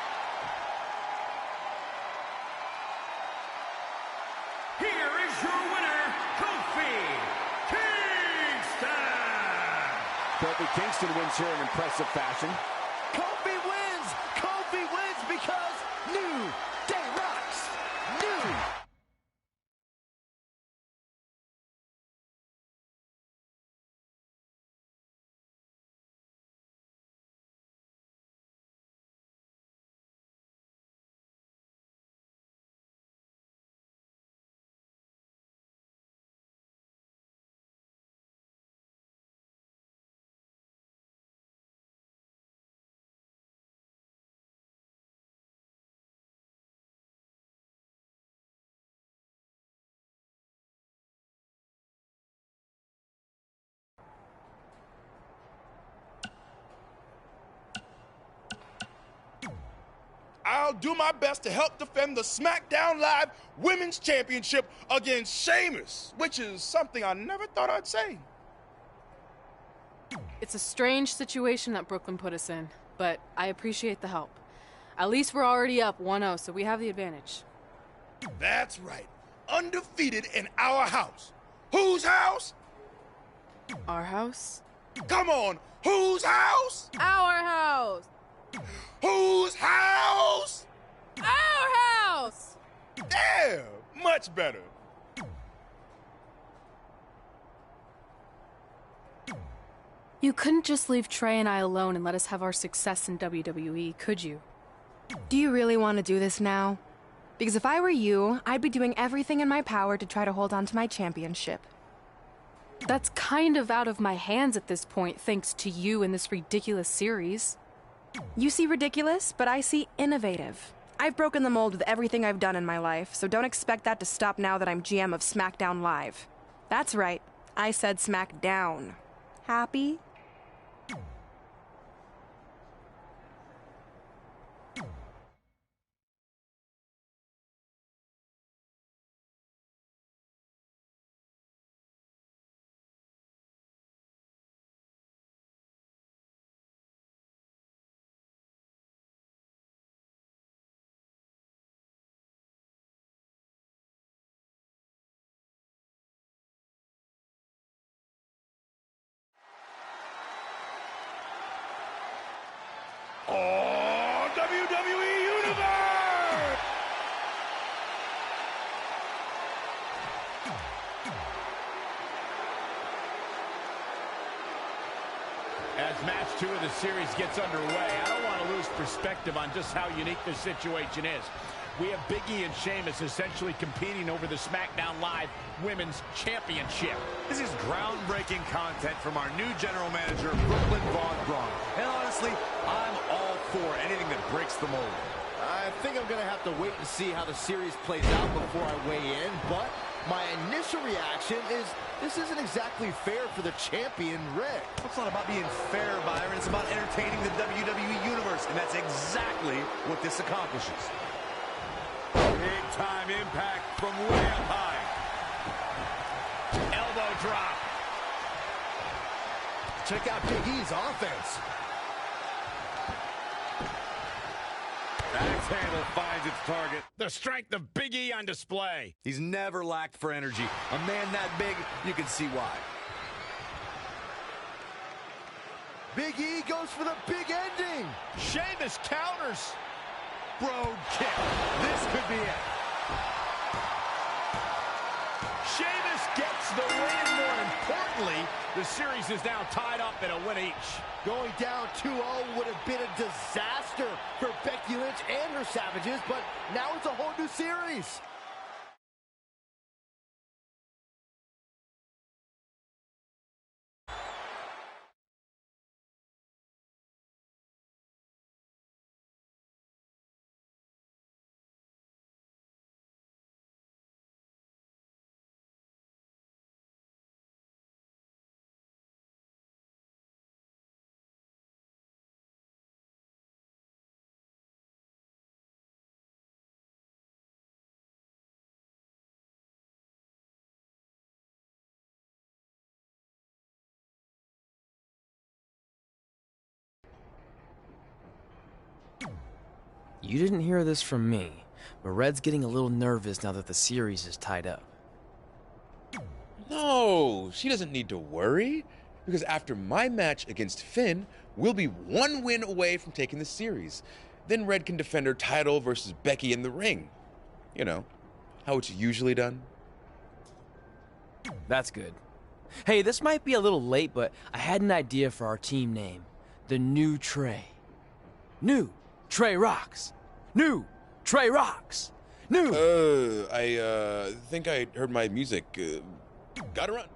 Here is your winner, Kofi Kingston. Kofi Kingston wins here in impressive fashion. Kofi wins! Kofi wins because New Day rocks! New I'll do my best to help defend the SmackDown Live Women's Championship against Sheamus, which is something I never thought I'd say. It's a strange situation that Brooklyn put us in, but I appreciate the help. At least we're already up 1-0, so we have the advantage. That's right. Undefeated in our house. Whose house? Our house? Come on, whose house? Our house! Whose house? Our house! There, much better. You couldn't just leave Trey and I alone and let us have our success in WWE, could you? Do you really want to do this now? Because if I were you, I'd be doing everything in my power to try to hold on to my championship. That's kind of out of my hands at this point, thanks to you and this ridiculous series. You see ridiculous, but I see innovative. I've broken the mold with everything I've done in my life, so don't expect that to stop now that I'm GM of SmackDown Live. That's right, I said SmackDown. Happy? Oh, WWE Universe! As match 2 of the series gets underway, I don't want to lose perspective on just how unique this situation is. We have Big E and Sheamus essentially competing over the SmackDown Live Women's Championship. This is groundbreaking content from our new general manager, Brooklyn Von Braun. And honestly, I'm all for anything that breaks the mold. I think I'm going to have to wait and see how the series plays out before I weigh in, but my initial reaction is this isn't exactly fair for the champion, Red. It's not about being fair, Byron. It's about entertaining the WWE Universe, and that's exactly what this accomplishes. Big-time impact from way up high. Elbow drop. Check out Big E's offense. Axe handle finds its target. The strength of Big E on display. He's never lacked for energy. A man that big, you can see why. Big E goes for the big ending. Sheamus counters. Broad kick. This could be it. Sheamus gets the win. More importantly, the series is now tied up at a win each. Going down 2-0 would have been a disaster for Becky Lynch and her Savages, but now it's a whole new series. You didn't hear this from me, but Red's getting a little nervous now that the series is tied up. No, she doesn't need to worry, because after my match against Finn, we'll be 1 win away from taking the series. Then Red can defend her title versus Becky in the ring. You know, how it's usually done. That's good. Hey, this might be a little late, but I had an idea for our team name. The New Trey. New Trey Rocks. New Trey Rocks. New. I think I heard my music. Gotta run.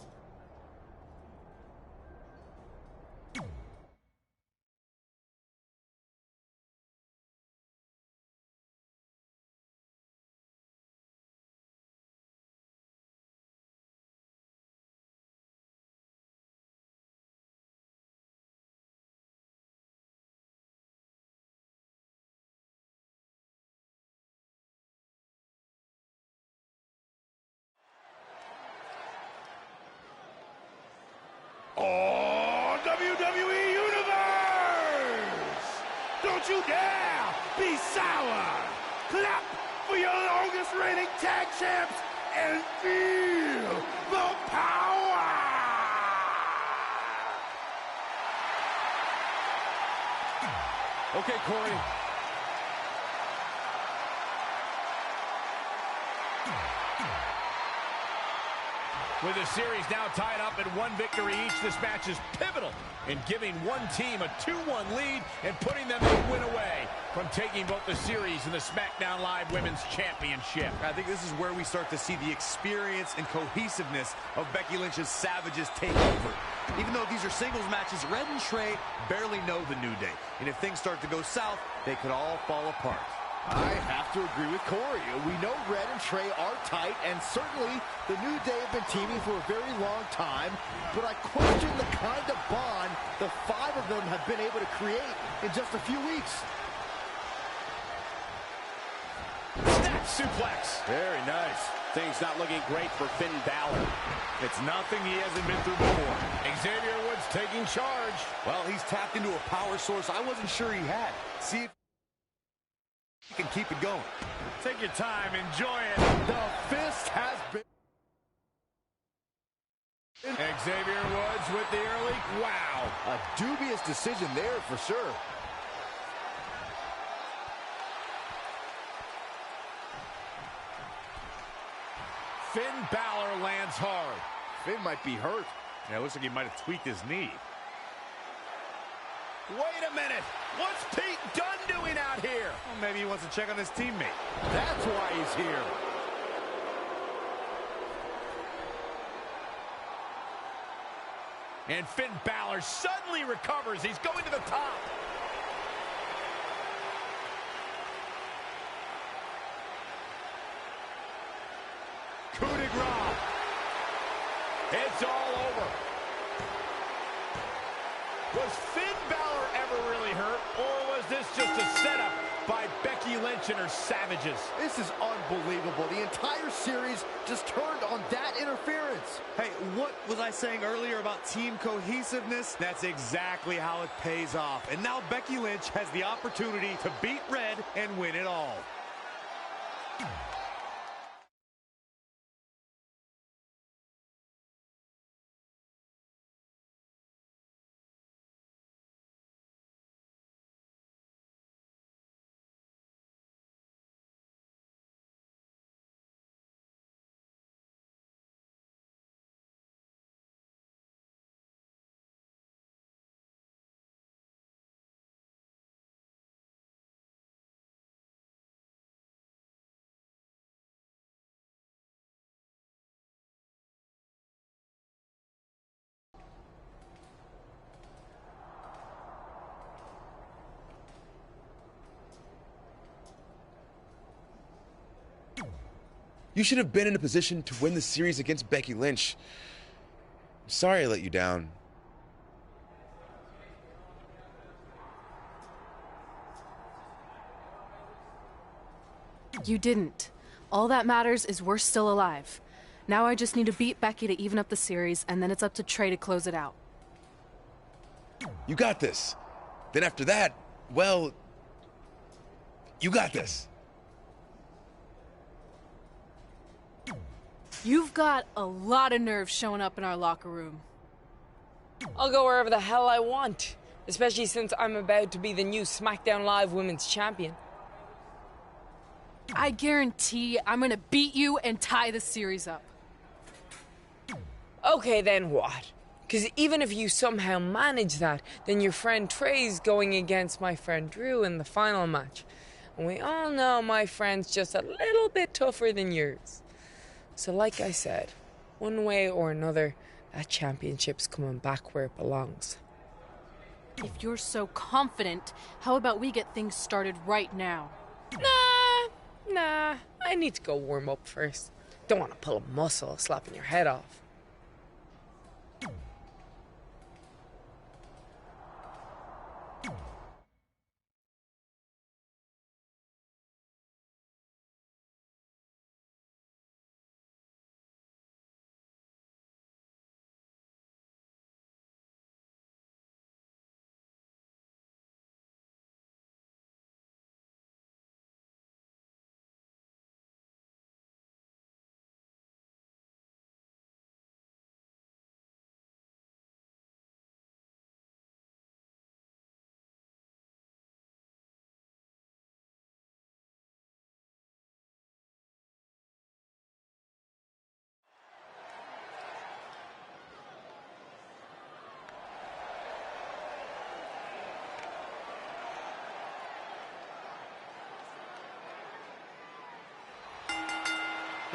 or WWE Universe. Don't you dare be sour. Clap for your longest reigning tag champs and feel the power. Okay, Corey. With the series now tied up at 1 victory each, this match is pivotal in giving one team a 2-1 lead and putting them a win away from taking both the series and the SmackDown Live Women's Championship. I think this is where we start to see the experience and cohesiveness of Becky Lynch's Savages take over. Even though these are singles matches, Red and Trey barely know the New Day. And if things start to go south, they could all fall apart. I have to agree with Corey. We know Red and Trey are tight, and certainly the New Day have been teaming for a very long time, but I question the kind of bond the 5 of them have been able to create in just a few weeks. Snap suplex. Very nice. Things not looking great for Finn Balor. It's nothing he hasn't been through before. Xavier Woods taking charge. Well, he's tapped into a power source I wasn't sure he had. See if he can keep it going. Take your time, enjoy it. The fist has been... Xavier Woods with the early... Wow. A dubious decision there for sure. Finn Balor lands hard. Finn might be hurt. Yeah, it looks like he might have tweaked his knee. Wait a minute. What's Pete Dunne doing out here? Well, maybe he wants to check on his teammate. That's why he's here. And Finn Balor suddenly recovers. He's going to the top. Coup de grace. It's all over. Was Finn Balor ever really hurt, or was this just a setup by Becky Lynch and her Savages? This is unbelievable. The entire series just turned on that interference. Hey, what was I saying earlier about team cohesiveness? That's exactly how it pays off. And now Becky Lynch has the opportunity to beat Red and win it all. You should have been in a position to win the series against Becky Lynch. I'm sorry I let you down. You didn't. All that matters is we're still alive. Now I just need to beat Becky to even up the series, and then it's up to Trey to close it out. You got this. Then after that, well, you got this. You've got a lot of nerve showing up in our locker room. I'll go wherever the hell I want, especially since I'm about to be the new SmackDown Live Women's Champion. I guarantee I'm gonna beat you and tie the series up. Okay, then what? Because even if you somehow manage that, then your friend Trey's going against my friend Drew in the final match. And we all know my friend's just a little bit tougher than yours. So like I said, one way or another, that championship's coming back where it belongs. If you're so confident, how about we get things started right now? Nah, I need to go warm up first. Don't want to pull a muscle slapping your head off.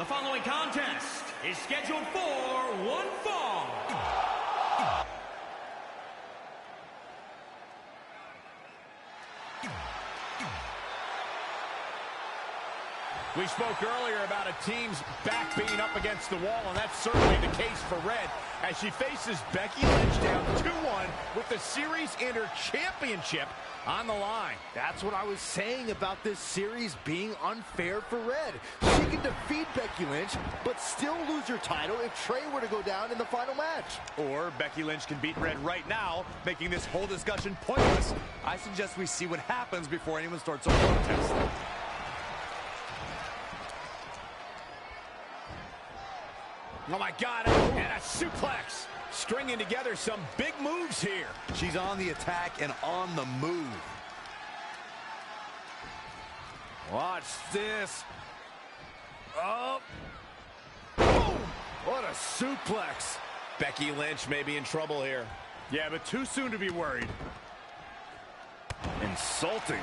The following contest is scheduled for one fall. We spoke earlier about a team's back being up against the wall, and that's certainly the case for Red as she faces Becky Lynch down 2-1 with the series and her championship on the line. That's what I was saying about this series being unfair for Red. She can defeat Becky Lynch, but still lose her title if Trey were to go down in the final match. Or Becky Lynch can beat Red right now, making this whole discussion pointless. I suggest we see what happens before anyone starts a protest. Oh my God, and a suplex. Stringing together some big moves here. She's on the attack and on the move. Watch this. Oh. Boom! What a suplex. Becky Lynch may be in trouble here. Yeah, but too soon to be worried. Insulting.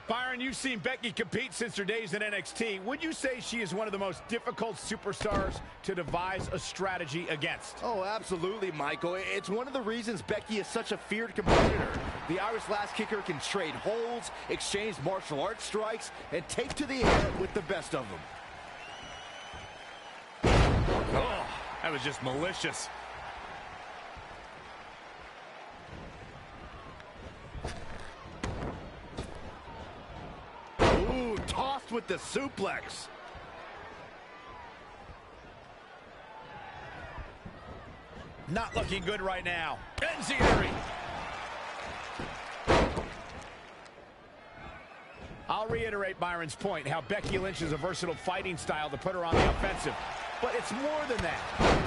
Byron, you've seen Becky compete since her days in NXT. Would you say she is one of the most difficult superstars to devise a strategy against? Oh, absolutely, Michael. It's one of the reasons Becky is such a feared competitor. The Irish Last Kicker can trade holds, exchange martial arts strikes, and take to the air with the best of them. Oh, that was just malicious. Tossed with the suplex. Not looking good right now. Enziguri. I'll reiterate Byron's point, how Becky Lynch is a versatile fighting style to put her on the offensive. But it's more than that.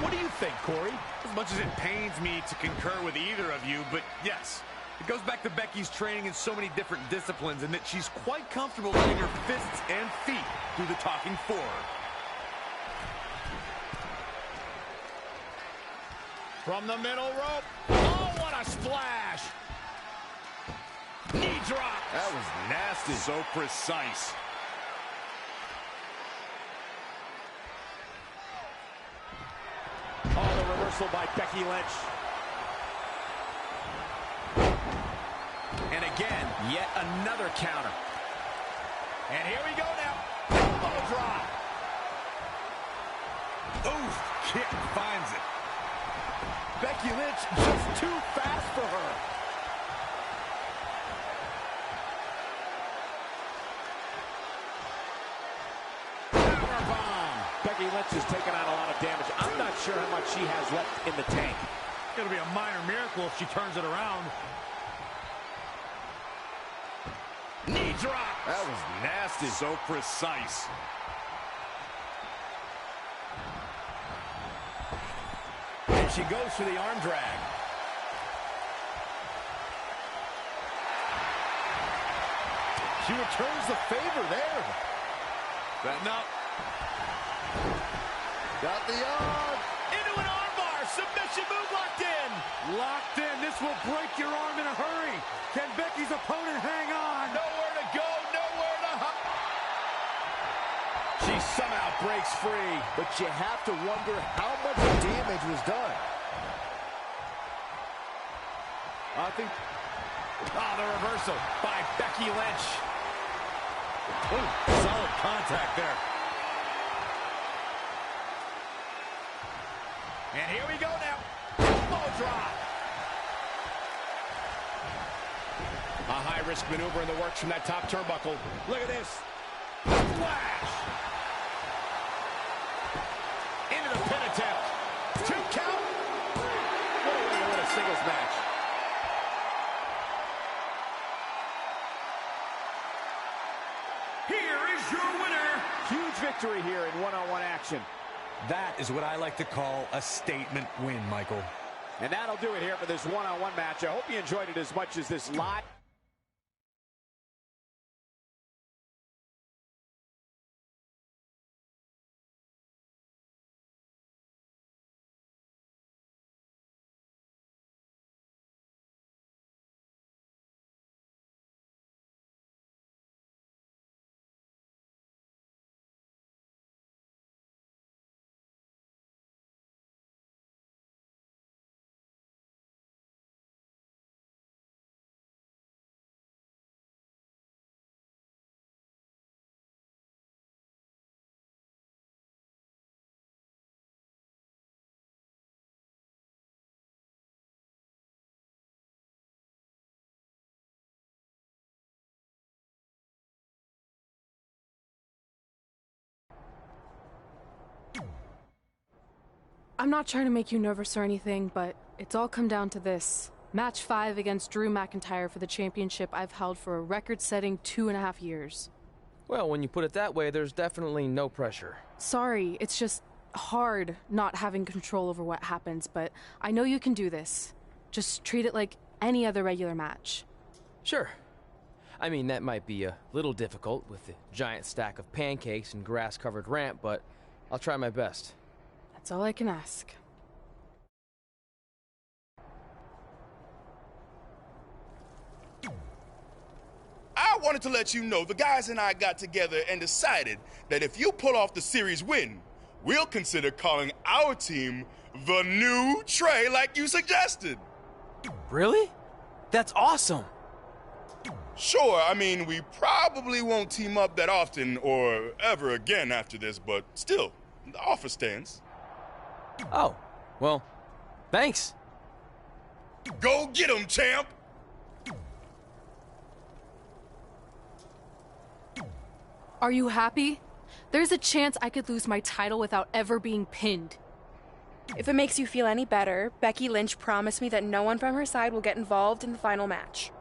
What do you think, Corey? As much as it pains me to concur with either of you, but yes. It goes back to Becky's training in so many different disciplines and that she's quite comfortable letting her fists and feet do the talking for her. From the middle rope. Oh, what a splash. Knee drop. That was nasty. So precise. Oh, the reversal by Becky Lynch. And again, yet another counter. And here we go now. Elbow drop. Oh, kick finds it. Becky Lynch just too fast for her. Powerbomb. Becky Lynch has taken on a lot of damage. I'm not sure how much she has left in the tank. It'll be a minor miracle if she turns it around. Knee drop. That was nasty. So precise. And she goes for the arm drag. She returns the favor there. Setting up. Got the arm. Into an armbar. Submission move locked in. Locked in. This will break your arm in a hurry. Can Becky's opponent hang on? Nowhere to go. Nowhere to hide. She somehow breaks free. But you have to wonder how much damage was done. I think... Oh, the reversal by Becky Lynch. Ooh, solid contact there. And here we go now. Elbow drop. A high-risk maneuver in the works from that top turnbuckle. Look at this. Flash. Into the pin attempt. 2 count. What a way to win a singles match. Here is your winner. Huge victory here in one-on-one action. That is what I like to call a statement win, Michael. And that'll do it here for this one-on-one match. I hope you enjoyed it as much as this live. I'm not trying to make you nervous or anything, but it's all come down to this. Match 5 against Drew McIntyre for the championship I've held for a record-setting 2.5 years. Well, when you put it that way, there's definitely no pressure. Sorry, it's just hard not having control over what happens, but I know you can do this. Just treat it like any other regular match. Sure. I mean, that might be a little difficult with the giant stack of pancakes and grass-covered ramp, but I'll try my best. That's all I can ask. I wanted to let you know the guys and I got together and decided that if you pull off the series win, we'll consider calling our team the New Trey like you suggested. Really? That's awesome! Sure, I mean, we probably won't team up that often or ever again after this, but still, the offer stands. Oh, well, thanks. Go get 'em, champ! Are you happy? There's a chance I could lose my title without ever being pinned. If it makes you feel any better, Becky Lynch promised me that no one from her side will get involved in the final match.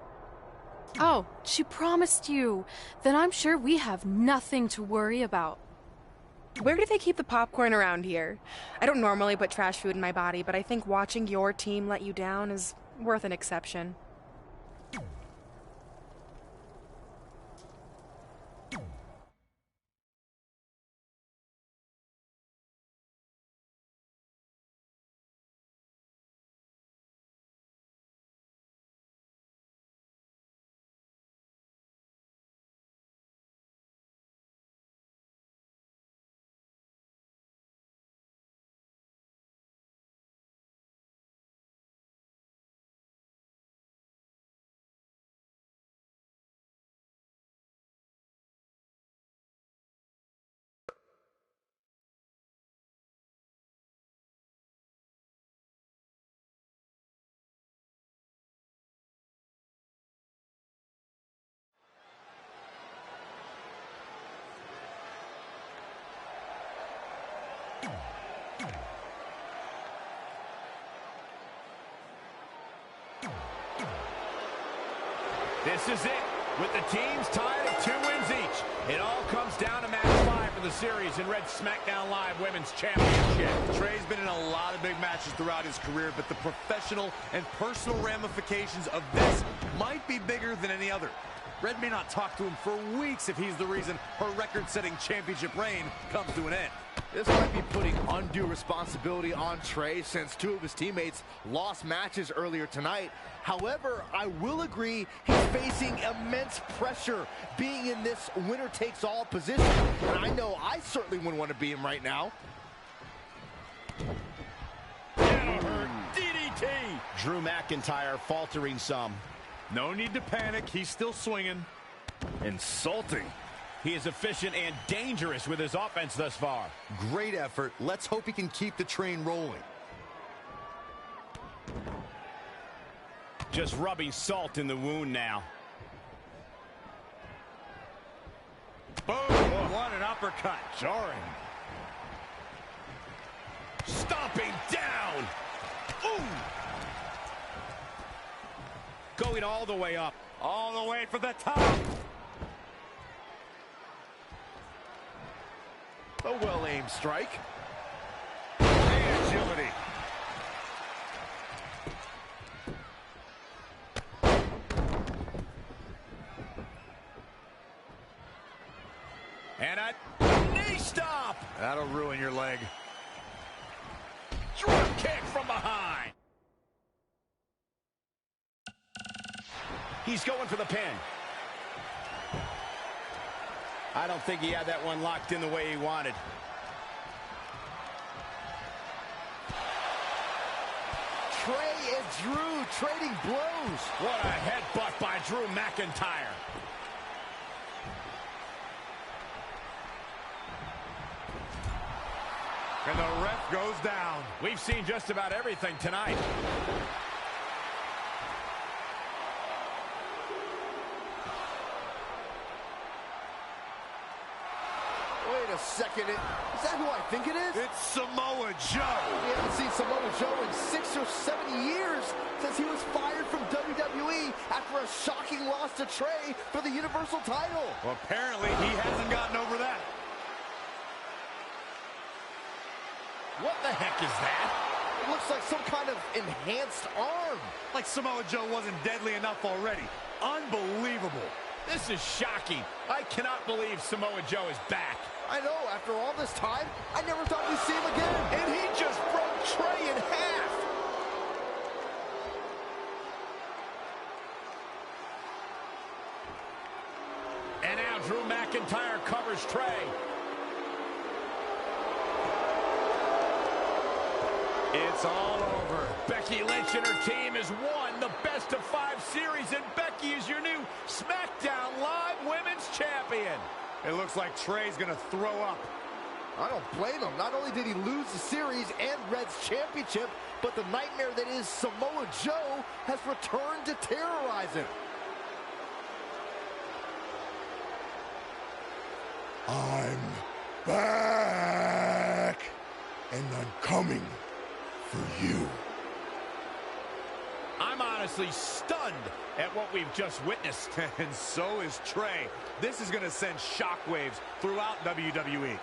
Oh, she promised you. Then I'm sure we have nothing to worry about. Where do they keep the popcorn around here? I don't normally put trash food in my body, but I think watching your team let you down is worth an exception. This is it, with the teams tied at 2 wins each. It all comes down to match 5 for the series in Red's SmackDown Live Women's Championship. Trey's been in a lot of big matches throughout his career, but the professional and personal ramifications of this might be bigger than any other. Red may not talk to him for weeks if he's the reason her record-setting championship reign comes to an end. This might be putting undue responsibility on Trey since 2 of his teammates lost matches earlier tonight. However, I will agree he's facing immense pressure being in this winner-takes-all position. And I know I certainly wouldn't want to be him right now. That'll hurt. DDT. Drew McIntyre faltering some. No need to panic. He's still swinging. Insulting. He is efficient and dangerous with his offense thus far. Great effort. Let's hope he can keep the train rolling. Just rubbing salt in the wound now. Boom! What an uppercut. Jarring. Stomping down. Ooh! Going all the way up. All the way for the top. A well-aimed strike. And agility. And a knee stop. That'll ruin your leg. Drop kick from behind. He's going for the pin. I don't think he had that one locked in the way he wanted. Trey and Drew trading blows. What a headbutt by Drew McIntyre. And the ref goes down. We've seen just about everything tonight. Wait a second. Is that who I think it is? It's Samoa Joe. We haven't show 7 years since he was fired from WWE after a shocking loss to Trey for the Universal title. Well, apparently he hasn't gotten over that. What the heck is that? It looks like some kind of enhanced arm. Like Samoa Joe wasn't deadly enough already. Unbelievable. This is shocking. I cannot believe Samoa Joe is back. I know, after all this time, I never thought we'd see him again. And he just broke Trey in half. And now Drew McIntyre covers Trey. It's all over. Becky Lynch and her team has won the Best of 5 series, and Becky is your new SmackDown Live Women's Champion. It looks like Trey's gonna throw up. I don't blame him. Not only did he lose the series and Red's championship, but the nightmare that is Samoa Joe has returned to terrorize him. I'm back, and I'm coming for you. I'm honestly stunned at what we've just witnessed. And so is Trey. This is gonna send shockwaves throughout WWE.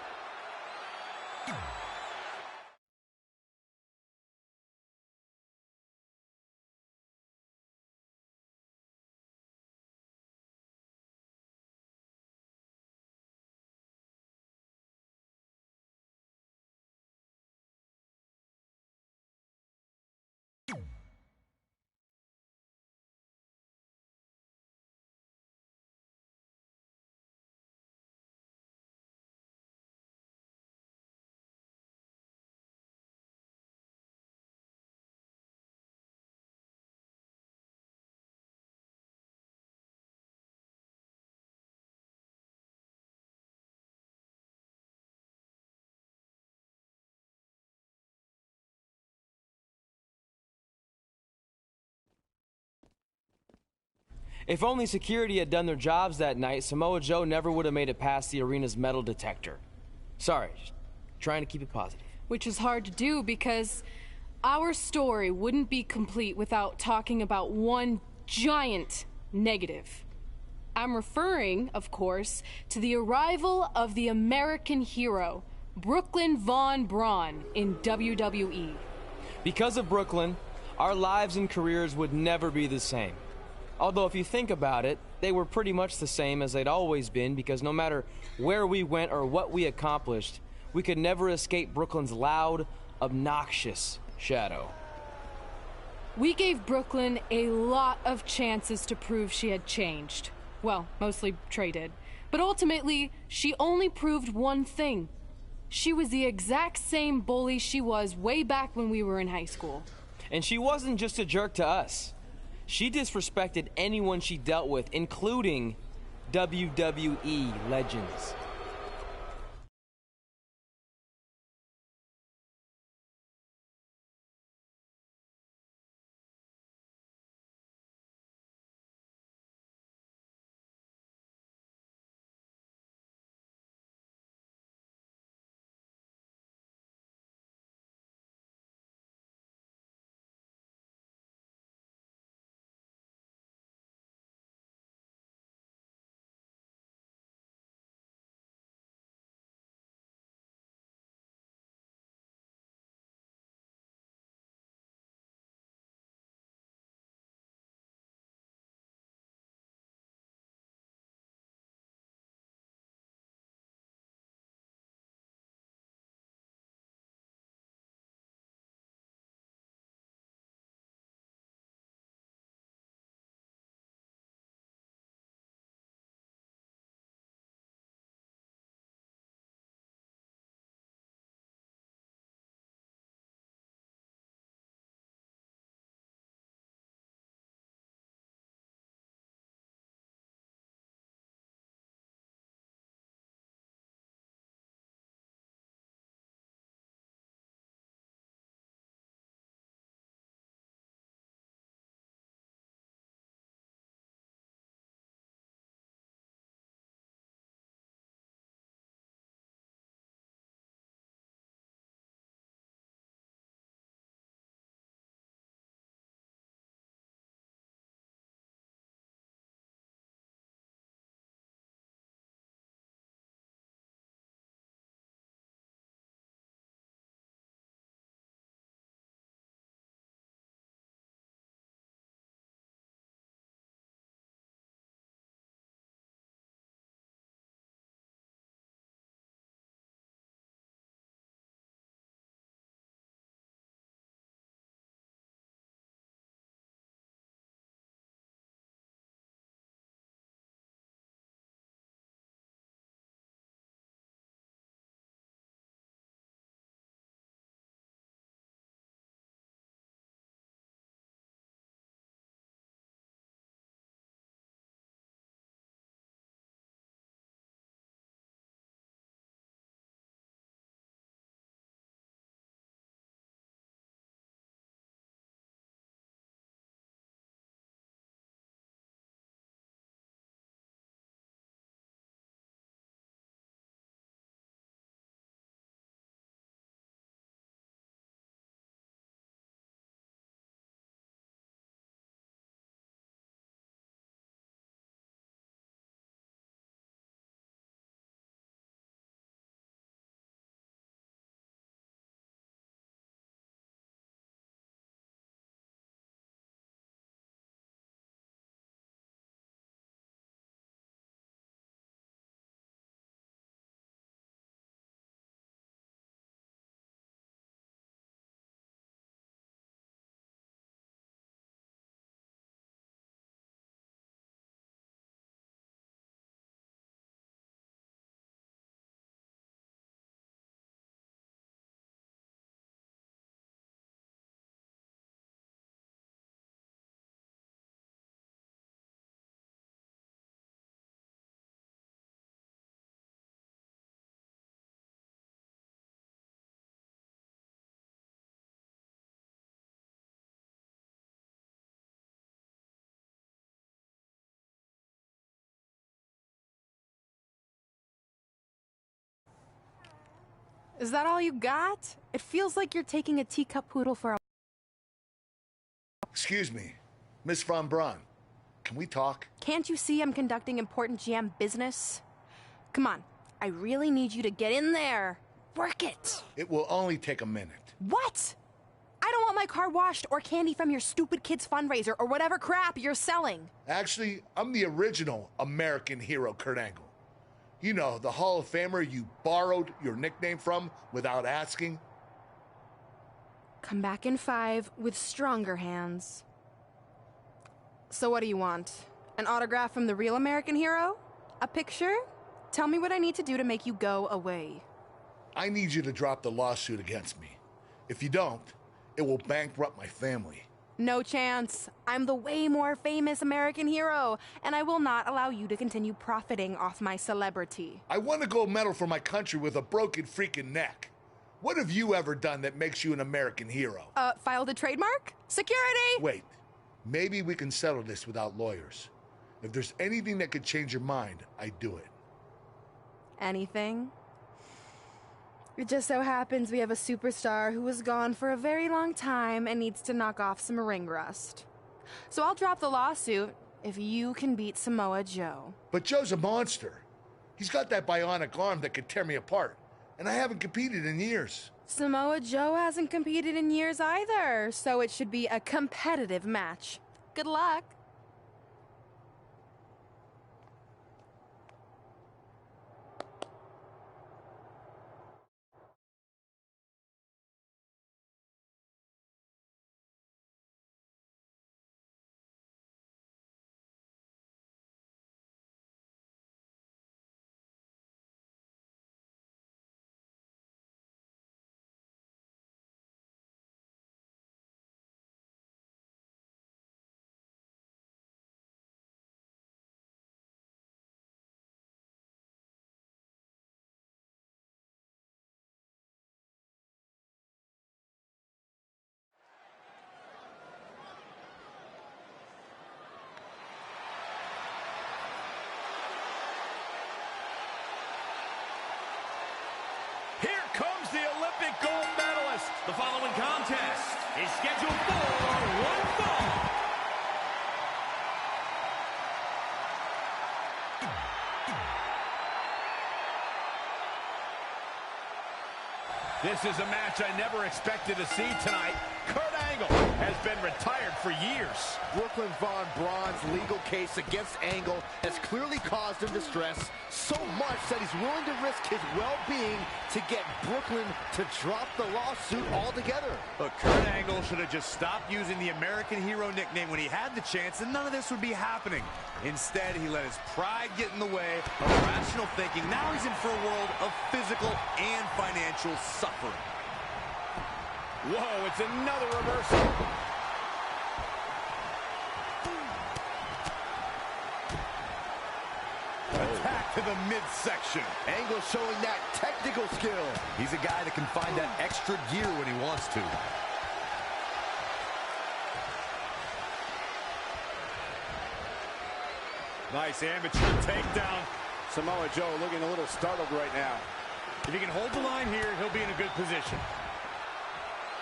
If only security had done their jobs that night, Samoa Joe never would have made it past the arena's metal detector. Sorry, just trying to keep it positive. Which is hard to do because our story wouldn't be complete without talking about one giant negative. I'm referring, of course, to the arrival of the American hero, Brooklyn Von Braun, in WWE. Because of Brooklyn, our lives and careers would never be the same. Although if you think about it, they were pretty much the same as they'd always been, because no matter where we went or what we accomplished, we could never escape Brooklyn's loud, obnoxious shadow. We gave Brooklyn a lot of chances to prove she had changed. Well, mostly Trey did. But ultimately, she only proved one thing. She was the exact same bully she was way back when we were in high school. And she wasn't just a jerk to us. She disrespected anyone she dealt with, including WWE legends. Is that all you got? It feels like you're taking a teacup poodle for a... Excuse me, Miss Von Braun. Can we talk? Can't you see I'm conducting important GM business? Come on, I really need you to get in there. Work it. It will only take a minute. What? I don't want my car washed or candy from your stupid kids fundraiser or whatever crap you're selling. Actually, I'm the original American hero, Kurt Angle. You know, the Hall of Famer you borrowed your nickname from without asking. Come back in 5 with stronger hands. So what do you want? An autograph from the real American hero? A picture? Tell me what I need to do to make you go away. I need you to drop the lawsuit against me. If you don't, it will bankrupt my family. No chance. I'm the way more famous American hero, and I will not allow you to continue profiting off my celebrity. I won a gold medal for my country with a broken freaking neck. What have you ever done that makes you an American hero? Filed a trademark? Security! Wait, maybe we can settle this without lawyers. If there's anything that could change your mind, I'd do it. Anything? It just so happens we have a superstar who was gone for a very long time and needs to knock off some ring rust. So I'll drop the lawsuit if you can beat Samoa Joe. But Joe's a monster. He's got that bionic arm that could tear me apart, and I haven't competed in years. Samoa Joe hasn't competed in years either, so it should be a competitive match. Good luck. Here comes the Olympic gold medalist. The following contest is scheduled for one fall. This is a match I never expected to see tonight. Kurt Angle has been retired for years. Brooklyn Von Braun's legal case against Angle has clearly caused him distress, so much that he's willing to risk his well-being to get Brooklyn to drop the lawsuit altogether. Look, Kurt Angle should have just stopped using the American hero nickname when he had the chance, and none of this would be happening. Instead, he let his pride get in the way of rational thinking. Now he's in for a world of physical and financial suffering. Whoa, it's another reversal. Attack to the midsection. Angle showing that technical skill. He's a guy that can find that extra gear when he wants to. Nice amateur takedown. Samoa Joe looking a little startled right now. If he can hold the line here, he'll be in a good position.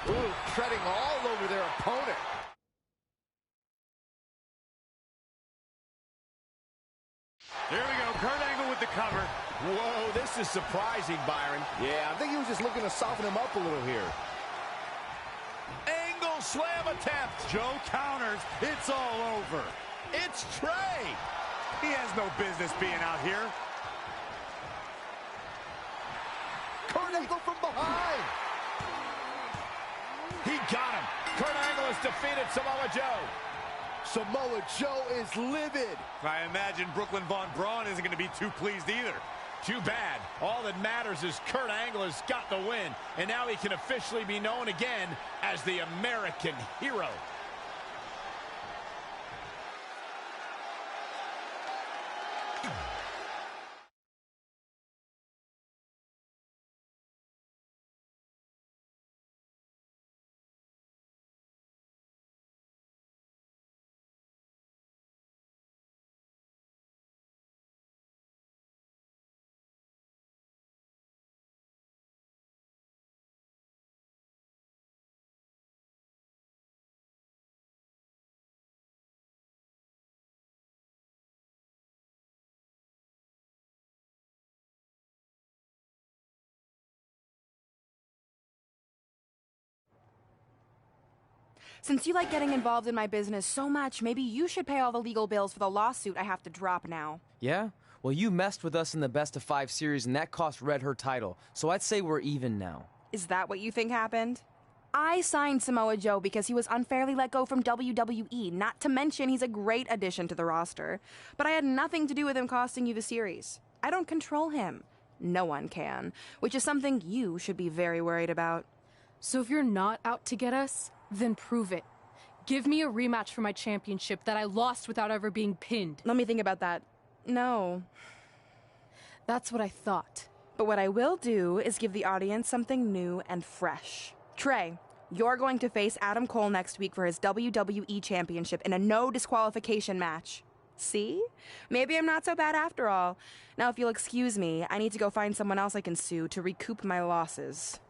Ooh, treading all over their opponent. Here we go, Kurt Angle with the cover. Whoa, this is surprising, Byron. Yeah, I think he was just looking to soften him up a little here. Angle slam attempt. Joe counters. It's all over. It's Trey. He has no business being out here. Kurt Angle from behind. He got him. Kurt Angle has defeated Samoa Joe. Samoa Joe is livid. I imagine Brooklyn Von Braun isn't going to be too pleased either. Too bad. All that matters is Kurt Angle has got the win, and now he can officially be known again as the American hero. Since you like getting involved in my business so much, maybe you should pay all the legal bills for the lawsuit I have to drop now. Yeah? Well, you messed with us in the best-of-5 series, and that cost Red her title. So I'd say we're even now. Is that what you think happened? I signed Samoa Joe because he was unfairly let go from WWE, not to mention he's a great addition to the roster. But I had nothing to do with him costing you the series. I don't control him. No one can, which is something you should be very worried about. So if you're not out to get us, then prove it. Give me a rematch for my championship that I lost without ever being pinned. Let me think about that. No. That's what I thought. But what I will do is give the audience something new and fresh. Trey, you're going to face Adam Cole next week for his WWE Championship in a no disqualification match. See? Maybe I'm not so bad after all. Now, if you'll excuse me, I need to go find someone else I can sue to recoup my losses.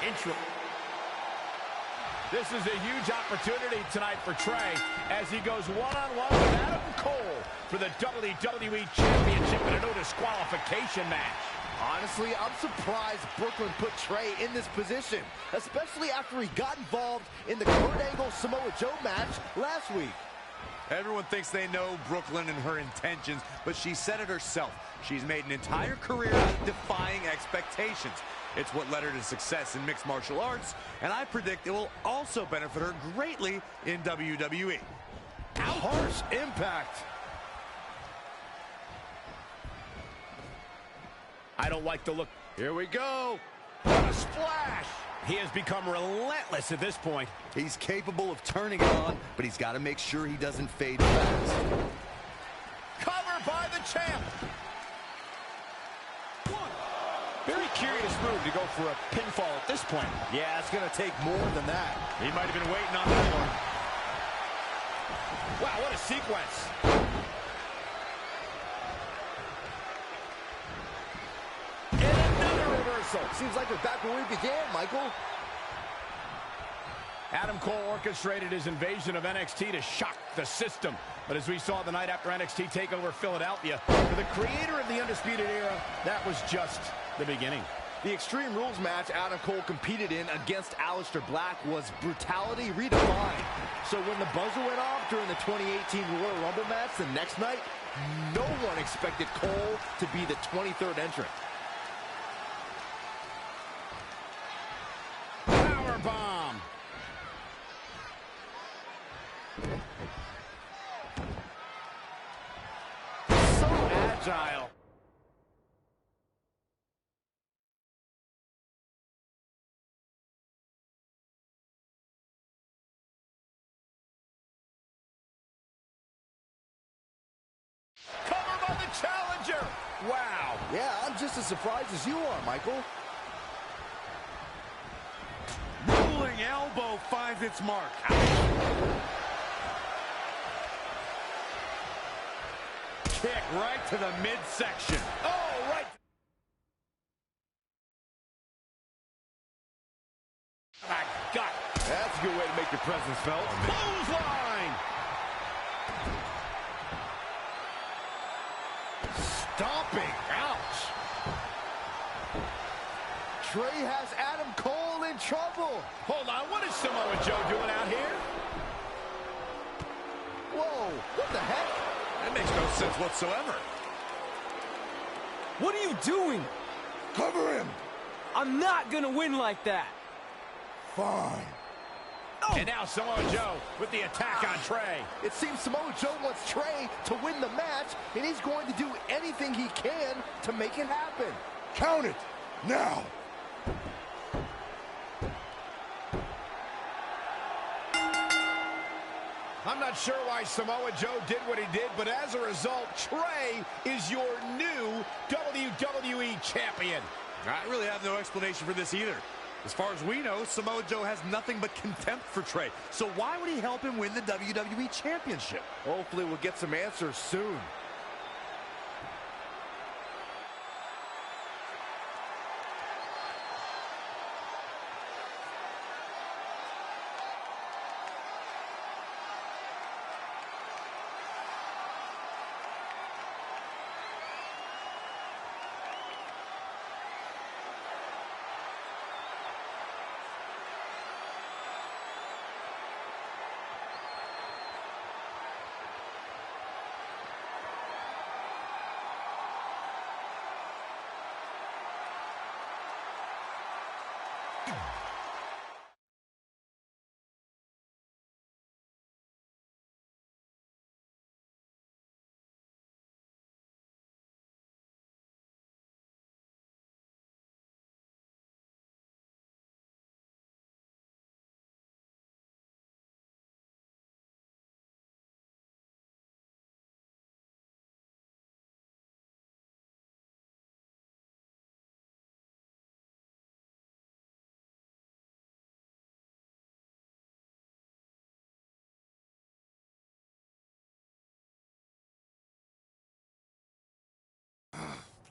Intro. This is a huge opportunity tonight for Trey as he goes one-on-one with Adam Cole for the WWE Championship in a no disqualification match. Honestly, I'm surprised Brooklyn put Trey in this position, especially after he got involved in the Kurt Angle Samoa Joe match last week. Everyone thinks they know Brooklyn and her intentions, but she said it herself. She's made an entire career out of defying expectations. It's what led her to success in mixed martial arts, and I predict it will also benefit her greatly in WWE. Harsh impact. I don't like the look. Here we go. What a splash! He has become relentless at this point. He's capable of turning it on, but he's got to make sure he doesn't fade fast. Covered by the champ. Very curious move to go for a pinfall at this point. Yeah, it's going to take more than that. He might have been waiting on that one. Wow, what a sequence. And another reversal. Seems like we're back where we began, Michael. Adam Cole orchestrated his invasion of NXT to shock the system. But as we saw the night after NXT TakeOver Philadelphia, for the creator of the Undisputed Era, that was just the beginning. The Extreme Rules match Adam Cole competed in against Aleister Black was brutality redefined. So when the buzzer went off during the 2018 Royal Rumble match the next night, no one expected Cole to be the 23rd entrant. Powerbomb. So agile. Covered by the challenger. Wow. Yeah, I'm just as surprised as you are, Michael. Rolling elbow finds its mark. Kick right to the midsection. Oh, right. My God. That's a good way to make your presence felt. Clothesline. Stomping. Ouch. Trey has Adam Cole in trouble. Hold on, what is Samoa Joe doing out here? Whoa, what the heck? That makes no sense whatsoever. What are you doing? Cover him. I'm not gonna win like that. Fine. And now Samoa Joe with the attack on Trey. It seems Samoa Joe wants Trey to win the match, and he's going to do anything he can to make it happen. Count it now. I'm not sure why Samoa Joe did what he did, but as a result, Trey is your new WWE champion. I really have no explanation for this either. As far as we know, Samoa Joe has nothing but contempt for Trey. So why would he help him win the WWE Championship? Hopefully we'll get some answers soon.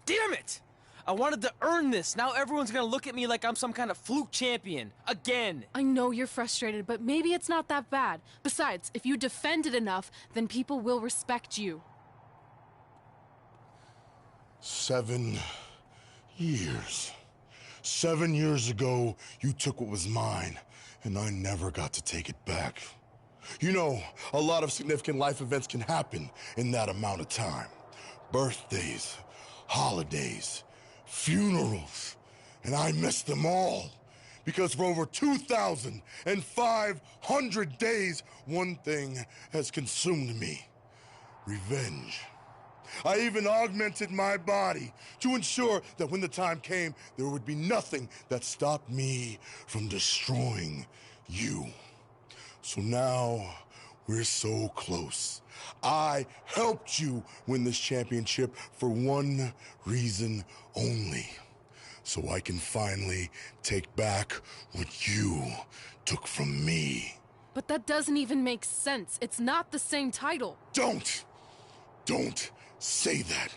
Damn it! I wanted to earn this. Now everyone's gonna look at me like I'm some kind of fluke champion. Again. I know you're frustrated, but maybe it's not that bad. Besides, if you defend it enough, then people will respect you. 7 years. 7 years ago, you took what was mine, and I never got to take it back. You know, a lot of significant life events can happen in that amount of time. Birthdays, holidays, funerals, and I missed them all. Because for over 2,500 days, one thing has consumed me: revenge. I even augmented my body to ensure that when the time came, there would be nothing that stopped me from destroying you. So now, we're so close. I helped you win this championship for one reason only: so I can finally take back what you took from me. But that doesn't even make sense. It's not the same title. Don't say that.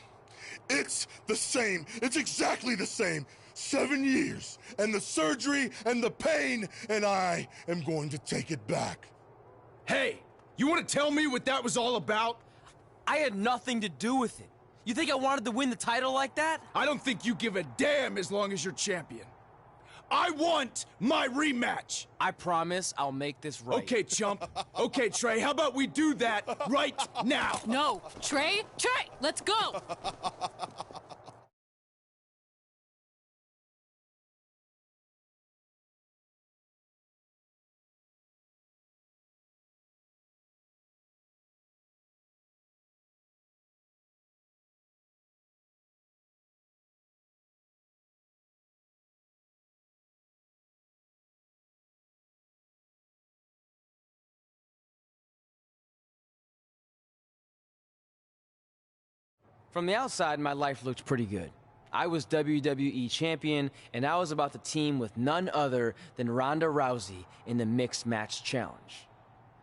It's the same. It's exactly the same. 7 years, and the surgery, and the pain, and I am going to take it back. Hey, you want to tell me what that was all about? I had nothing to do with it. You think I wanted to win the title like that? I don't think you give a damn as long as you're champion. I want my rematch. I promise I'll make this right. Okay, chump. Okay, Trey, how about we do that right now? No, Trey, let's go. From the outside, my life looked pretty good. I was WWE champion, and I was about to team with none other than Ronda Rousey in the Mixed Match Challenge.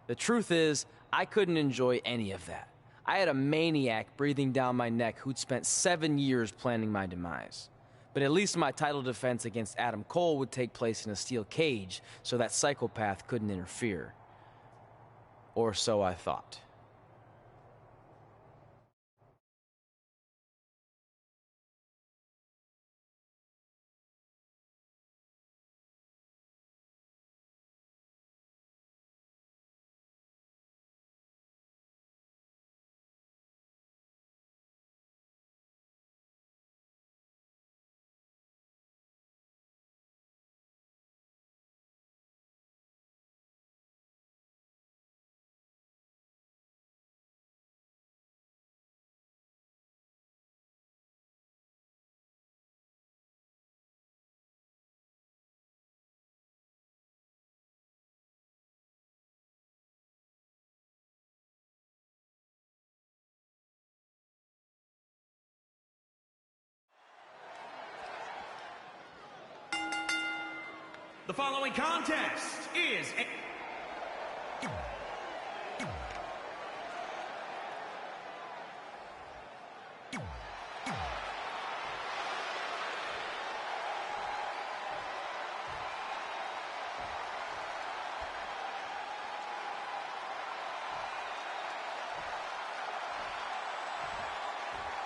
The truth is, I couldn't enjoy any of that. I had a maniac breathing down my neck who'd spent 7 years planning my demise. But at least my title defense against Adam Cole would take place in a steel cage, so that psychopath couldn't interfere. Or so I thought. The following contest is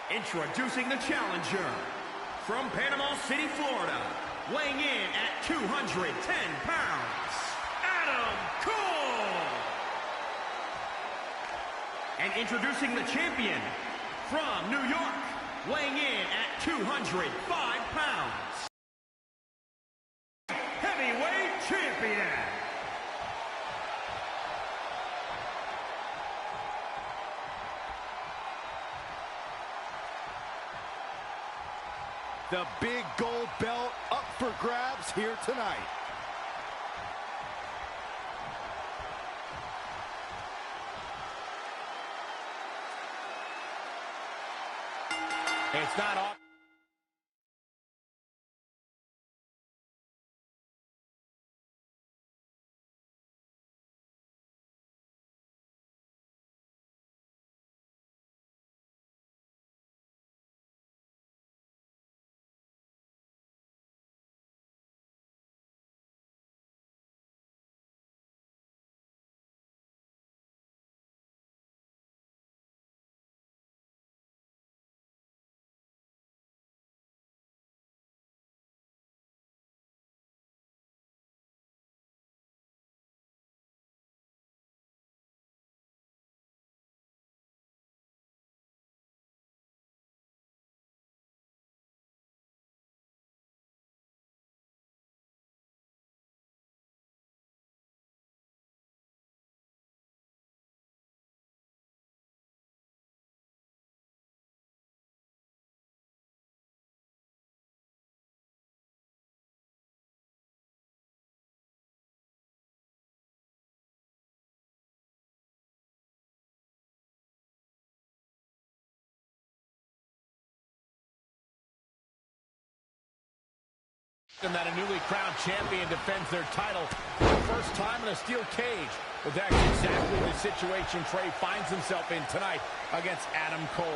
introducing the challenger from Panama City, Florida, weighing in at 210 pounds, Adam Cole. And introducing the champion from New York, weighing in at 205 pounds, heavyweight champion, the big gold belt up for grabs here tonight. It's not off. And that a newly crowned champion defends their title for the first time in a steel cage. But that's exactly the situation Trey finds himself in tonight against Adam Cole.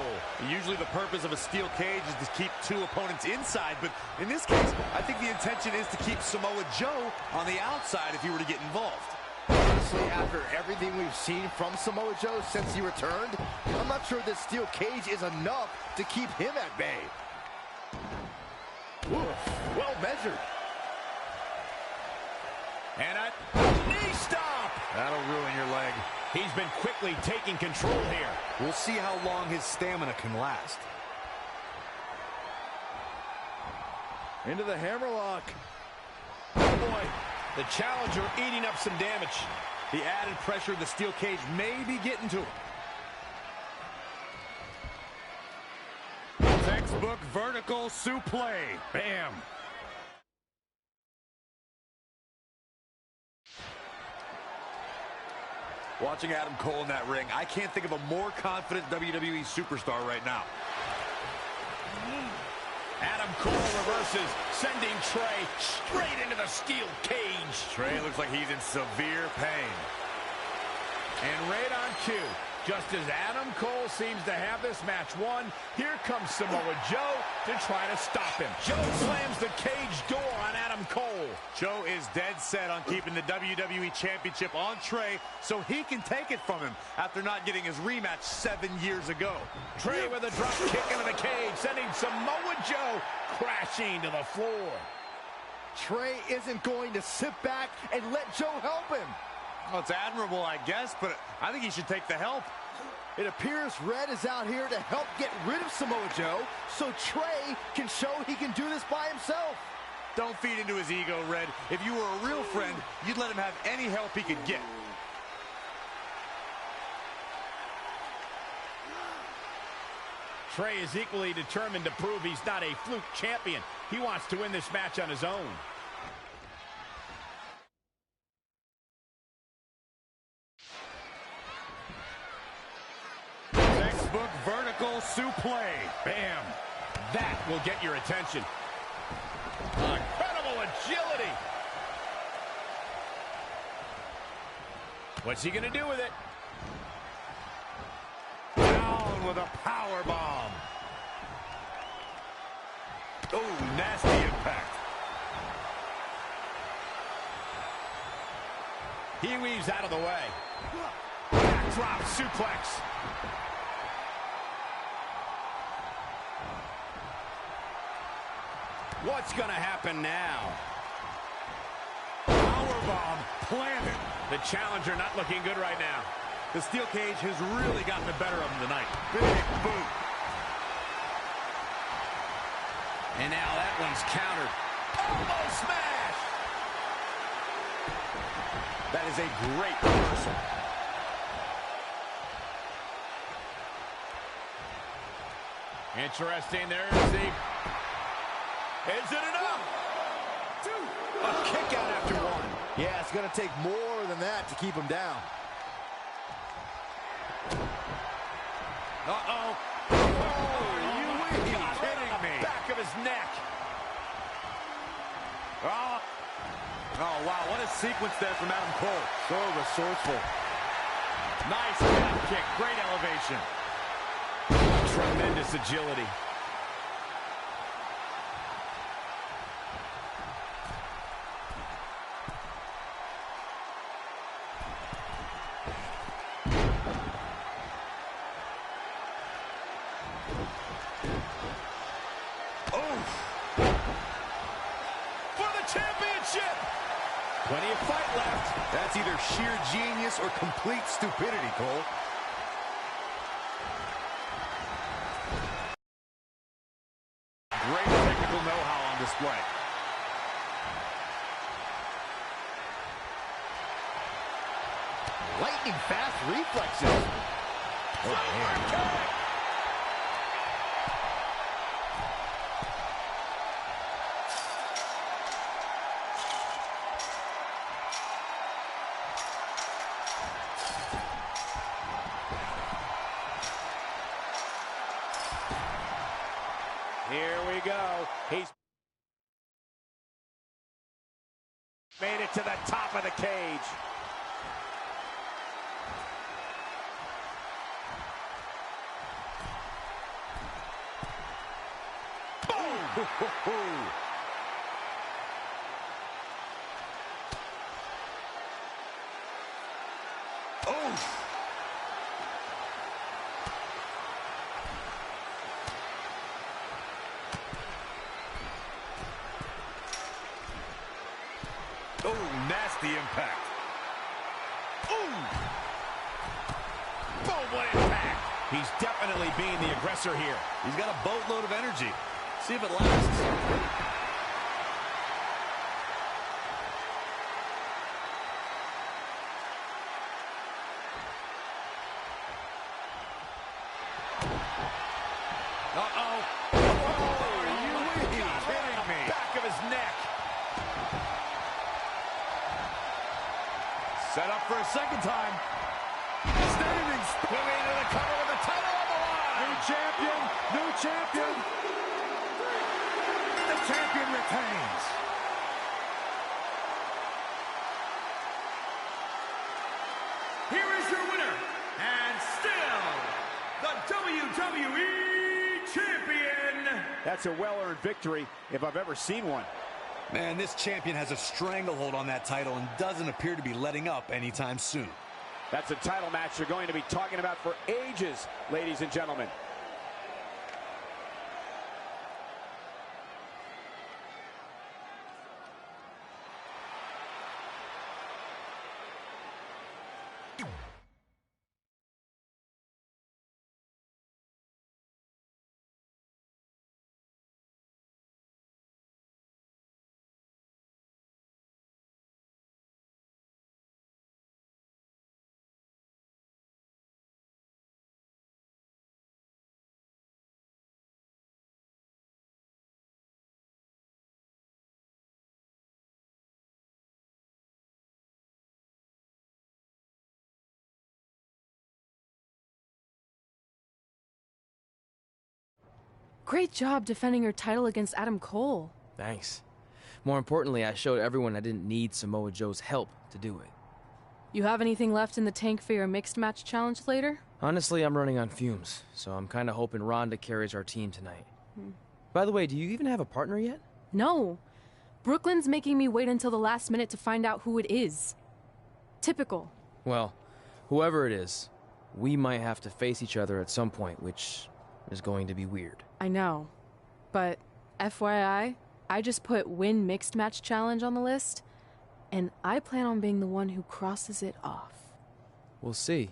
Usually the purpose of a steel cage is to keep two opponents inside, but in this case, I think the intention is to keep Samoa Joe on the outside if he were to get involved. Honestly, after everything we've seen from Samoa Joe since he returned, I'm not sure this steel cage is enough to keep him at bay. Oof, well measured. And a knee stop. That'll ruin your leg. He's been quickly taking control here. We'll see how long his stamina can last. Into the hammerlock. Oh boy, the challenger eating up some damage. The added pressure of the steel cage may be getting to him. Textbook vertical suplex. Bam. Watching Adam Cole in that ring, I can't think of a more confident WWE superstar right now. Adam Cole reverses, sending Trey straight into the steel cage. Trey looks like he's in severe pain. And right on cue, just as Adam Cole seems to have this match won, here comes Samoa Joe to try to stop him. Joe slams the cage door on Adam Cole. Joe is dead set on keeping the WWE Championship on Trey so he can take it from him after not getting his rematch 7 years ago. Trey with a drop kick into the cage, sending Samoa Joe crashing to the floor. Trey isn't going to sit back and let Joe help him. Well, it's admirable, I guess, but I think he should take the help. It appears Red is out here to help get rid of Samoa Joe so Trey can show he can do this by himself. Don't feed into his ego, Red. If you were a real friend, you'd let him have any help he could get. Trey is equally determined to prove he's not a fluke champion. He wants to win this match on his own. Textbook vertical suplex. Bam. That will get your attention. Incredible agility. What's he gonna do with it? Down with a power bomb. Oh, nasty impact. He weaves out of the way. Backdrop suplex. What's gonna happen now? Powerbomb planted. The challenger not looking good right now. The steel cage has really gotten the better of him tonight. Big boot. And now that one's countered. Elbow smash! That is a great reversal. Interesting. There's the... Is it enough? A kick out after one. Yeah, it's going to take more than that to keep him down. Uh-oh. Are you kidding me? Back of his neck. Oh, wow. What a sequence there from Adam Cole. So resourceful. Nice calf kick. Great elevation. Tremendous agility. Plenty of fight left. That's either sheer genius or complete stupidity, Cole. Great technical know-how on display. Lightning fast reflexes. Oh, man. Here we go. He's made it to the top of the cage. Boom! Oh! Oh, nasty impact. Ooh! Boom, what impact! He's definitely being the aggressor here. He's got a boatload of energy. See if it lasts. Uh-oh. Oh, are you kidding me? Back of his neck. Set up for a second time. Standing, moving into the cover with the title on the line. New champion, new champion. The champion retains. Here is your winner, and still the WWE Champion. That's a well-earned victory if I've ever seen one. Man, this champion has a stranglehold on that title and doesn't appear to be letting up anytime soon. That's a title match you're going to be talking about for ages, ladies and gentlemen. Great job defending your title against Adam Cole. Thanks. More importantly, I showed everyone I didn't need Samoa Joe's help to do it. You have anything left in the tank for your mixed match challenge later? Honestly, I'm running on fumes, so I'm kind of hoping Rhonda carries our team tonight. By the way, do you even have a partner yet? No. Brooklyn's making me wait until the last minute to find out who it is. Typical. Well, whoever it is, we might have to face each other at some point, which is going to be weird. I know. But FYI, I just put win mixed match challenge on the list, and I plan on being the one who crosses it off. We'll see.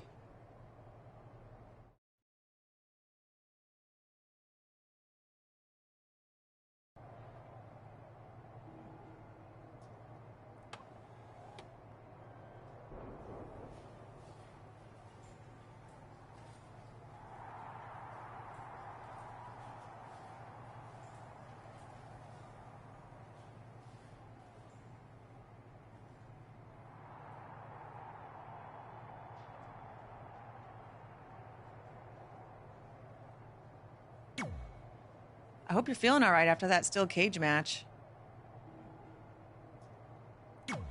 I hope you're feeling all right after that steel cage match.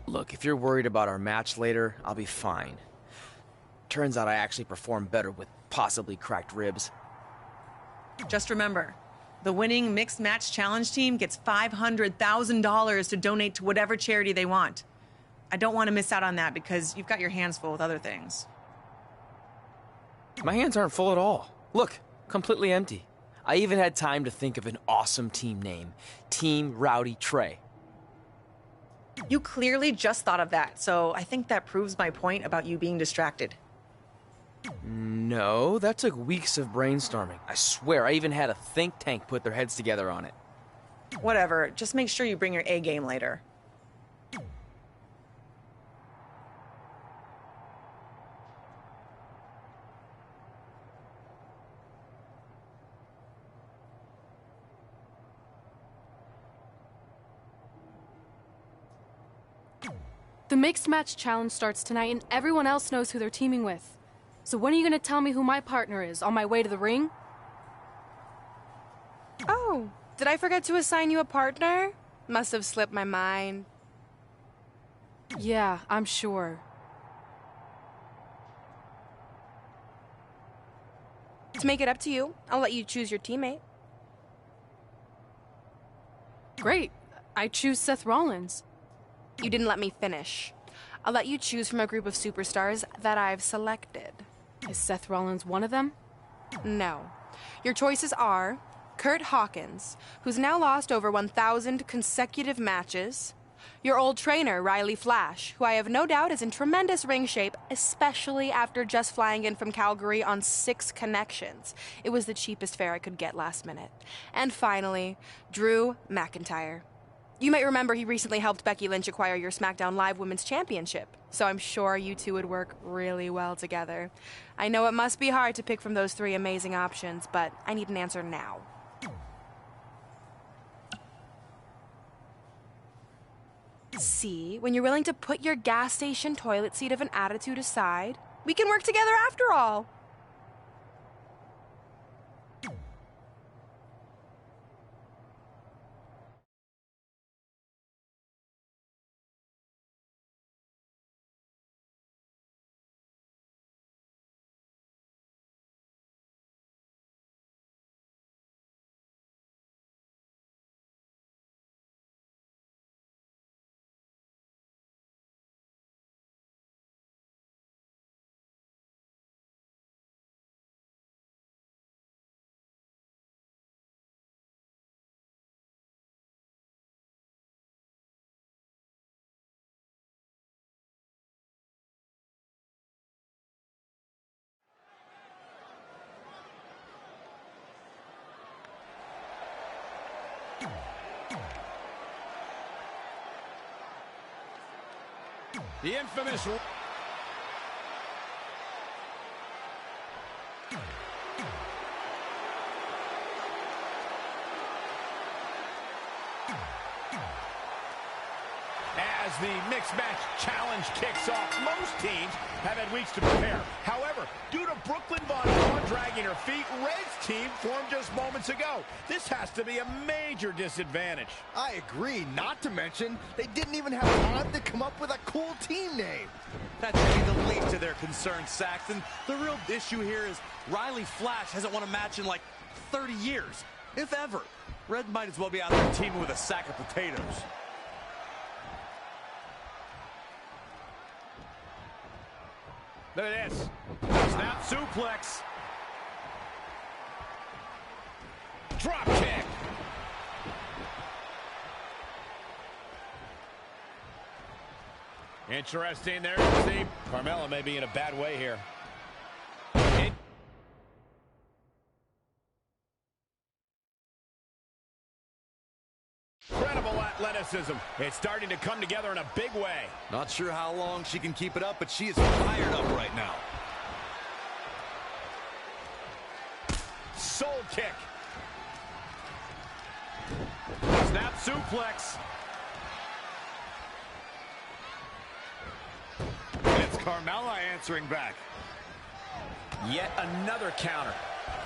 Look, if you're worried about our match later, I'll be fine. Turns out I actually perform better with possibly cracked ribs. Just remember, the winning mixed match challenge team gets $500,000 to donate to whatever charity they want. I don't want to miss out on that because you've got your hands full with other things. My hands aren't full at all. Look, completely empty. I even had time to think of an awesome team name. Team Rowdy Trey. You clearly just thought of that, so I think that proves my point about you being distracted. No, that took weeks of brainstorming. I swear, I even had a think tank put their heads together on it. Whatever, just make sure you bring your A game later. The mixed match challenge starts tonight and everyone else knows who they're teaming with. So when are you gonna tell me who my partner is, on my way to the ring? Oh, did I forget to assign you a partner? Must have slipped my mind. Yeah, I'm sure. To make it up to you, I'll let you choose your teammate. Great. I choose Seth Rollins. You didn't let me finish. I'll let you choose from a group of superstars that I've selected. Is Seth Rollins one of them? No. Your choices are Kurt Hawkins, who's now lost over 1,000 consecutive matches, your old trainer, Riley Flash, who I have no doubt is in tremendous ring shape, especially after just flying in from Calgary on 6 connections. It was the cheapest fare I could get last minute. And finally, Drew McIntyre. You might remember he recently helped Becky Lynch acquire your SmackDown Live Women's Championship, so I'm sure you two would work really well together. I know it must be hard to pick from those 3 amazing options, but I need an answer now. See, when you're willing to put your gas station toilet seat of an attitude aside, we can work together after all. The infamous... As the mixed match challenge kicks off, most teams have had weeks to prepare. However, due to Brooklyn Von Braun dragging her feet, Red's team formed just moments ago. This has to be a major disadvantage. I agree, not to mention, they didn't even have time to come up with a cool team name. That should be the least of their concerns, Saxton. The real issue here is Riley Flash hasn't won a match in like 30 years, if ever. Red might as well be out there teaming with a sack of potatoes. Look at this. Snap suplex. Drop kick. Interesting. There's the... Carmella may be in a bad way here. Incredible athleticism. It's starting to come together in a big way. Not sure how long she can keep it up, but she is fired up right now. Soul kick. Snap suplex. It's Carmella answering back. Yet another counter.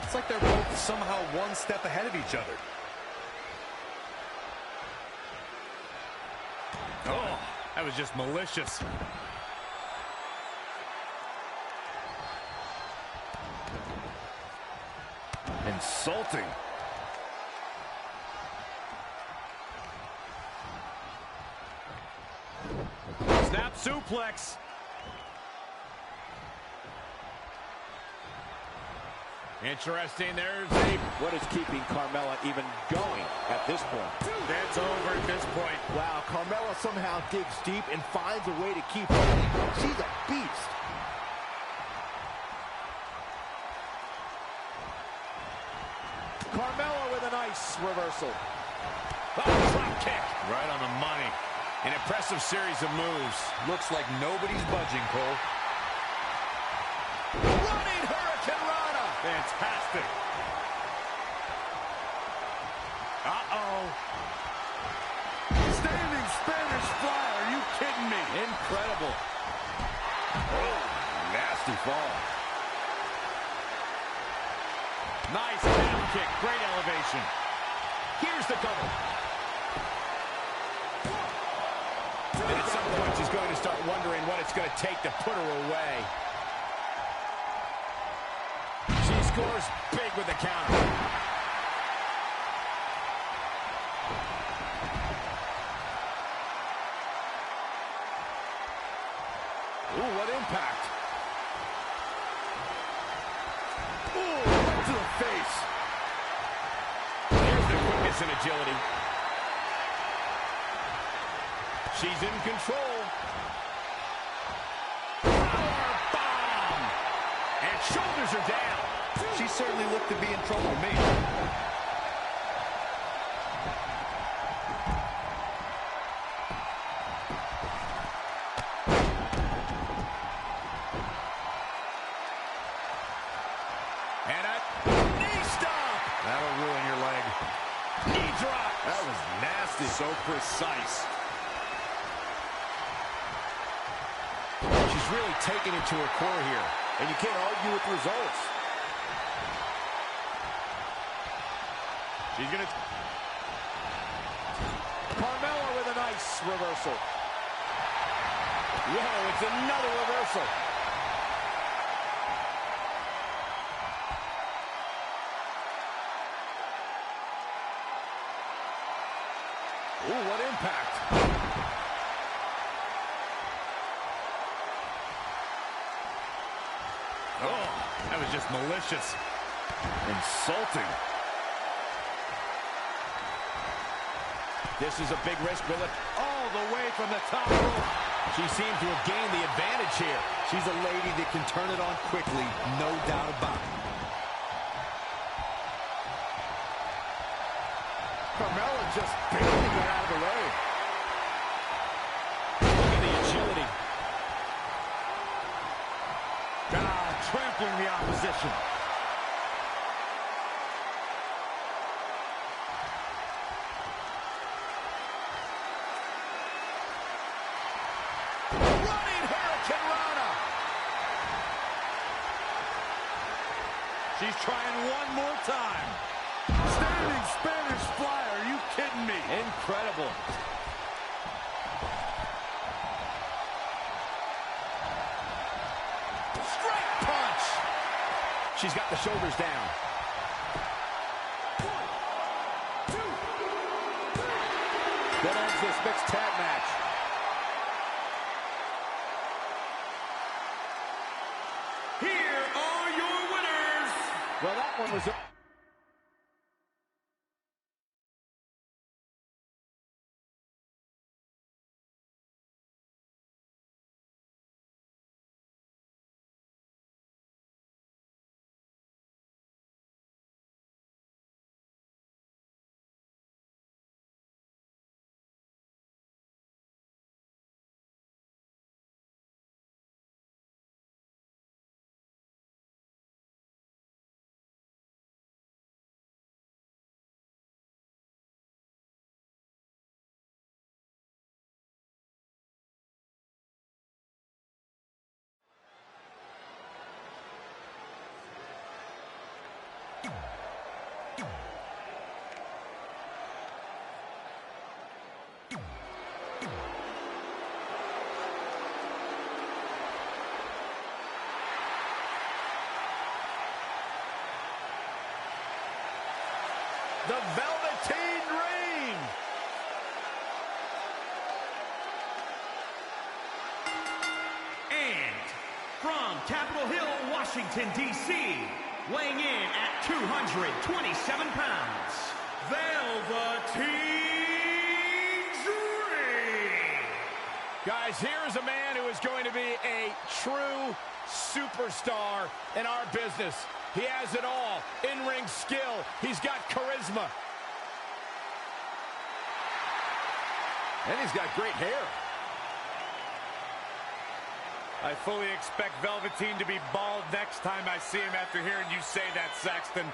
It's like they're both somehow one step ahead of each other. Oh, that was just malicious. Insulting. Snap suplex. Interesting. There's a... What is keeping Carmella even going at this point? It's over at this point. Wow, Carmella somehow digs deep and finds a way to keep holding. She's a beast. Carmella with a nice reversal. Oh, drop kick. Right on the money. An impressive series of moves. Looks like nobody's budging, Cole. Running Hurricane Rana. Fantastic. Uh-oh. Standing Spanish fly. Are you kidding me? Incredible. Oh, nasty fall. Nice calf kick. Great elevation. Here's the cover. And at some point, she's going to start wondering what it's going to take to put her away. She scores big with the counter. Ooh, what impact. Ooh, right to the face. Here's the quickness and agility. She's in control. Power bomb. And shoulders are down. She certainly looked to be in trouble to me. And a knee stop. That'll ruin your leg. Knee drop. That was nasty. So precise. She's really taken it to her core here. And you can't argue with results. She's going to... Carmella with a nice reversal. Whoa, it's another reversal. Ooh, what impact. Oh, that was just malicious. Insulting. This is a big risk, will it? All the way from the top rope. She seems to have gained the advantage here. She's a lady that can turn it on quickly, no doubt about it. Carmella just barely got out of the way. Look at the agility. Trampling the opposition. Running Hurricane Rana. She's trying one more time. Standing Spanish fly. Are you kidding me? Incredible. She's got the shoulders down. That ends this mixed tag match. Here are your winners. Well, that one was... The Velveteen Dream. And from Capitol Hill, Washington, D.C., weighing in at 227 pounds, Velveteen Dream. Guys, here's a man who is going to be a true superstar in our business. He has it all. In-ring skill. He's got charisma. And he's got great hair. I fully expect Velveteen to be bald next time I see him after hearing you say that, Saxton.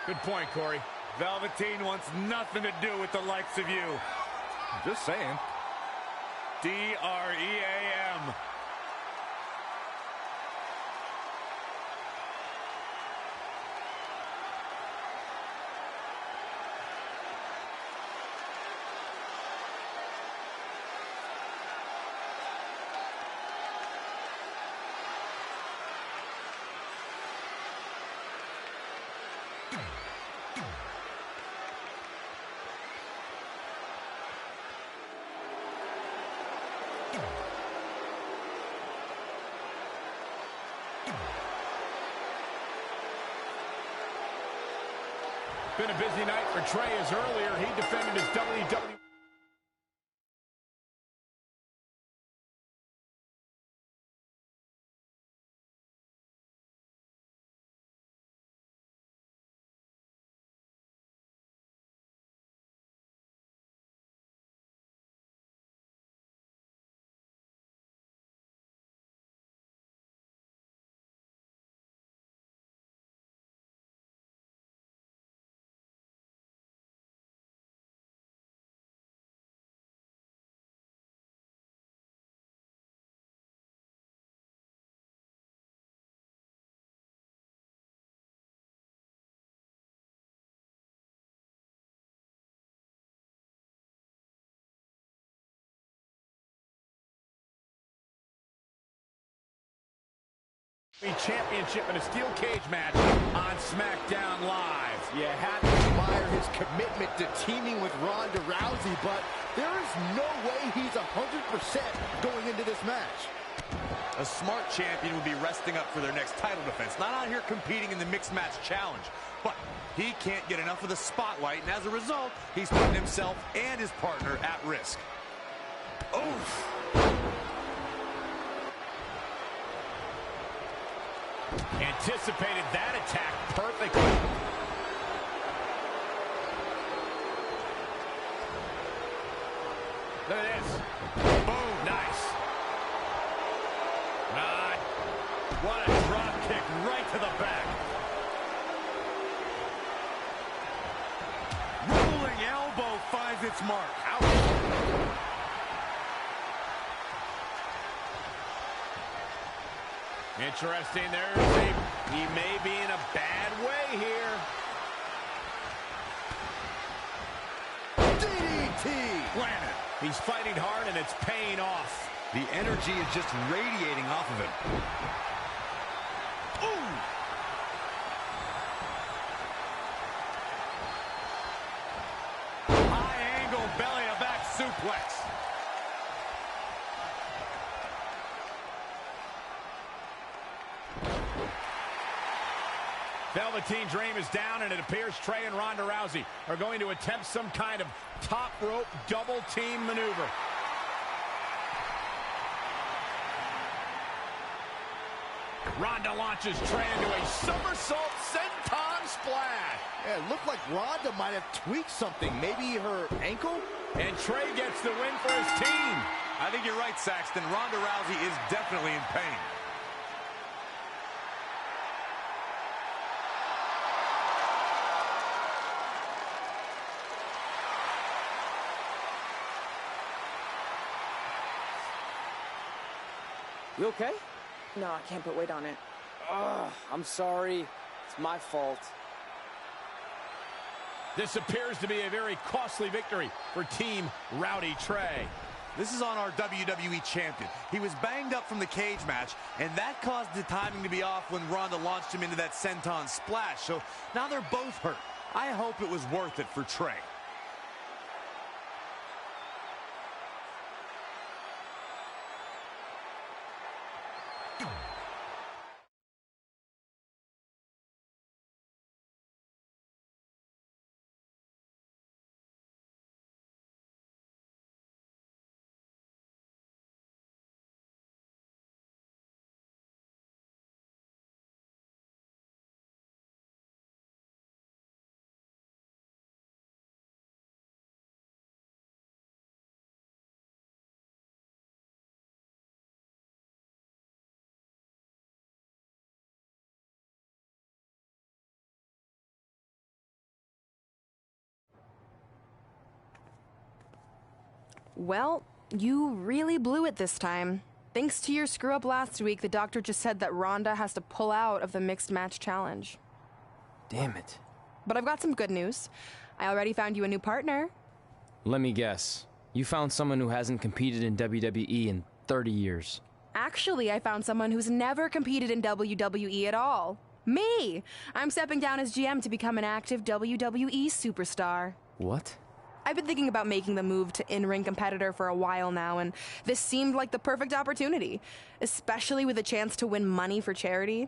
Good point, Corey. Velveteen wants nothing to do with the likes of you. Just saying. D-R-E-A-M. Been a busy night for Trey, as earlier he defended his WWE. Championship in a steel cage match on SmackDown Live. You have to admire his commitment to teaming with Ronda Rousey, but there is no way he's 100% going into this match. A smart champion would be resting up for their next title defense, not out here competing in the mixed match challenge. But he can't get enough of the spotlight, and as a result, he's putting himself and his partner at risk. Oof. Anticipated that attack perfectly. Look at this. Boom, nice. What a drop kick right to the back. Rolling elbow finds its mark. Ouch. Interesting. He may be in a bad way here. DDT planted. He's fighting hard and it's paying off. The energy is just radiating off of him. Ooh! suplex. Velveteen Dream is down, and it appears Trey and Ronda Rousey are going to attempt some kind of top rope double team maneuver. Ronda launches Trey into a somersault senton splash. Yeah, it looked like Ronda might have tweaked something, maybe her ankle? And Trey gets the win for his team. I think you're right, Saxton. Ronda Rousey is definitely in pain. You okay? No, I can't put weight on it. Ugh, I'm sorry. It's my fault. This appears to be a very costly victory for Team Rowdy Trey. This is on our WWE champion. He was banged up from the cage match, and that caused the timing to be off when Ronda launched him into that senton splash. So now they're both hurt. I hope it was worth it for Trey. Well, you really blew it this time. Thanks to your screw-up last week, the doctor just said that Ronda has to pull out of the mixed match challenge. Damn it. But I've got some good news. I already found you a new partner. Let me guess. You found someone who hasn't competed in WWE in 30 years. Actually, I found someone who's never competed in WWE at all. Me! I'm stepping down as GM to become an active WWE superstar. What? I've been thinking about making the move to in-ring competitor for a while now, and this seemed like the perfect opportunity, especially with a chance to win money for charity.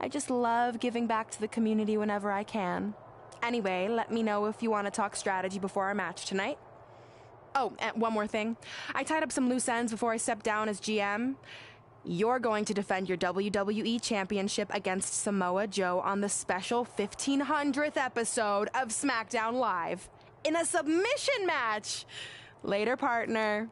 I just love giving back to the community whenever I can. Anyway, let me know if you want to talk strategy before our match tonight. Oh, and one more thing. I tied up some loose ends before I stepped down as GM. You're going to defend your WWE Championship against Samoa Joe on the special 1500th episode of SmackDown Live. In a submission match. Later, partner.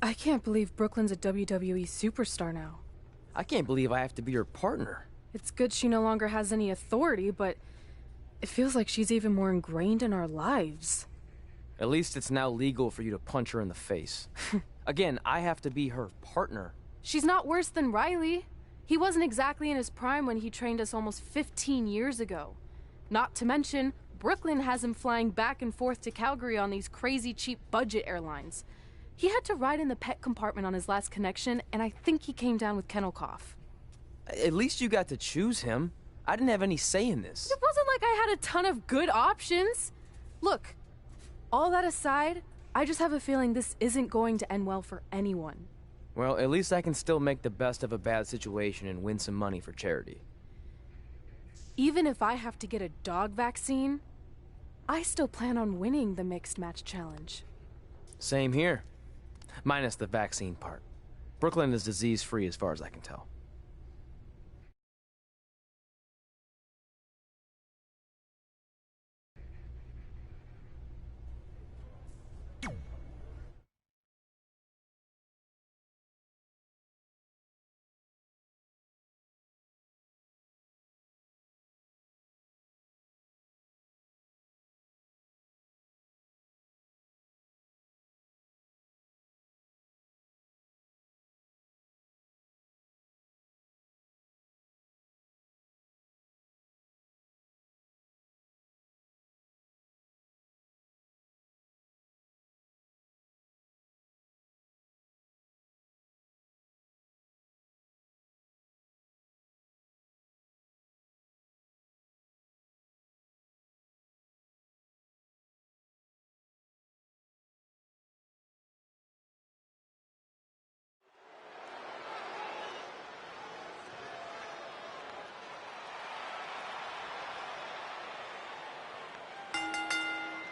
I can't believe Brooklyn's a WWE superstar now. I can't believe I have to be her partner. It's good she no longer has any authority, but it feels like she's even more ingrained in our lives. At least it's now legal for you to punch her in the face. Again, I have to be her partner. She's not worse than Riley. He wasn't exactly in his prime when he trained us almost 15 years ago. Not to mention, Brooklyn has him flying back and forth to Calgary on these crazy cheap budget airlines. He had to ride in the pet compartment on his last connection, and I think he came down with kennel cough. At least you got to choose him. I didn't have any say in this. It wasn't like I had a ton of good options. Look, all that aside, I just have a feeling this isn't going to end well for anyone. Well, at least I can still make the best of a bad situation and win some money for charity. Even if I have to get a dog vaccine, I still plan on winning the mixed match challenge. Same here. Minus the vaccine part. Brooklyn is disease-free as far as I can tell.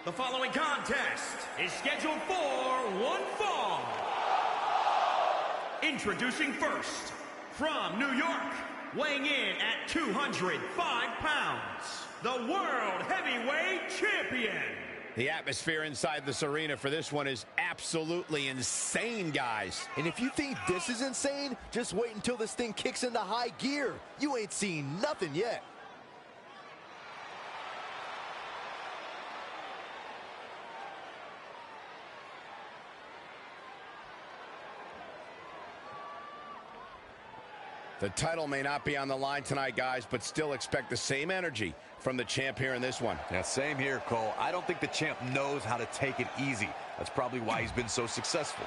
The following contest is scheduled for one fall. Introducing first, from New York, weighing in at 205 pounds, the World Heavyweight Champion. The atmosphere inside this arena for this one is absolutely insane, guys. And if you think this is insane, just wait until this thing kicks into high gear. You ain't seen nothing yet. The title may not be on the line tonight, guys, but still expect the same energy from the champ here in this one. Yeah, same here, Cole. I don't think the champ knows how to take it easy. That's probably why he's been so successful.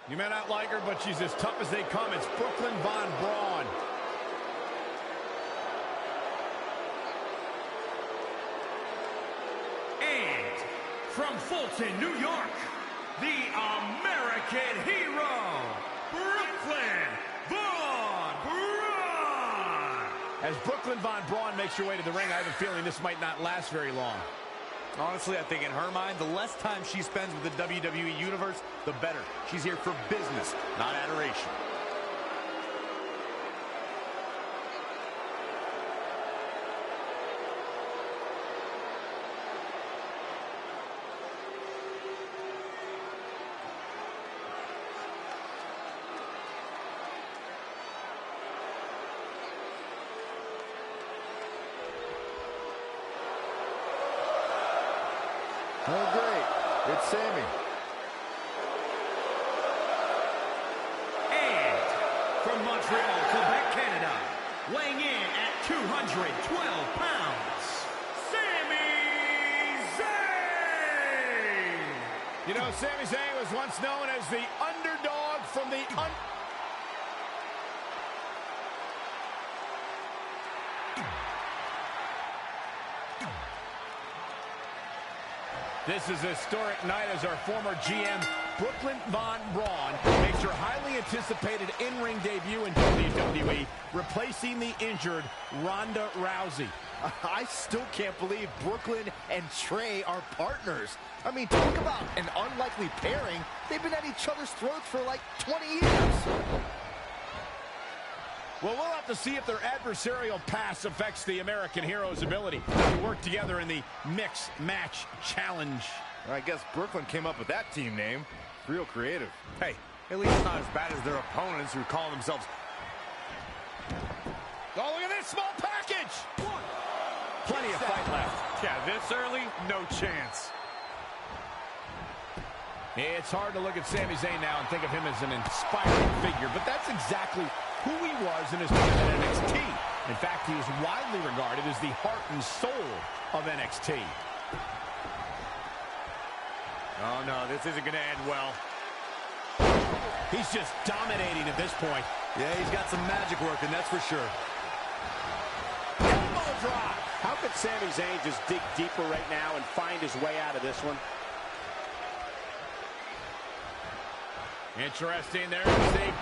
You may not like her, but she's as tough as they come. It's Brooklyn Von Braun. From Fulton, New York, the American hero, Brooklyn Von Braun. As Brooklyn Von Braun makes her way to the ring, I have a feeling this might not last very long. Honestly, I think in her mind, the less time she spends with the WWE Universe, the better. She's here for business, not adoration. Oh, great. It's Sammy. And from Montreal, Quebec, Canada, weighing in at 212 pounds, Sami Zayn! You know, Sami Zayn was once known as the underdog from the This is a historic night as our former GM, Brooklyn Von Braun, makes her highly anticipated in-ring debut in WWE, replacing the injured Ronda Rousey. I still can't believe Brooklyn and Trey are partners. I mean, talk about an unlikely pairing. They've been at each other's throats for like 20 years. Well, we'll have to see if their adversarial past affects the American Hero's ability to work together in the Mixed Match Challenge. I guess Brooklyn came up with that team name. Real creative. Hey, at least it's not as bad as their opponents who call themselves... Oh, look at this small package! Plenty of fight left. Yeah, this early, no chance. It's hard to look at Sami Zayn now and think of him as an inspiring figure, but that's exactly who he was in his time at NXT. In fact, he is widely regarded as the heart and soul of NXT. Oh, no, this isn't going to end well. He's just dominating at this point. Yeah, he's got some magic working, that's for sure. Elbow drop. How could Sami Zayn just dig deeper right now and find his way out of this one? Interesting. There's the...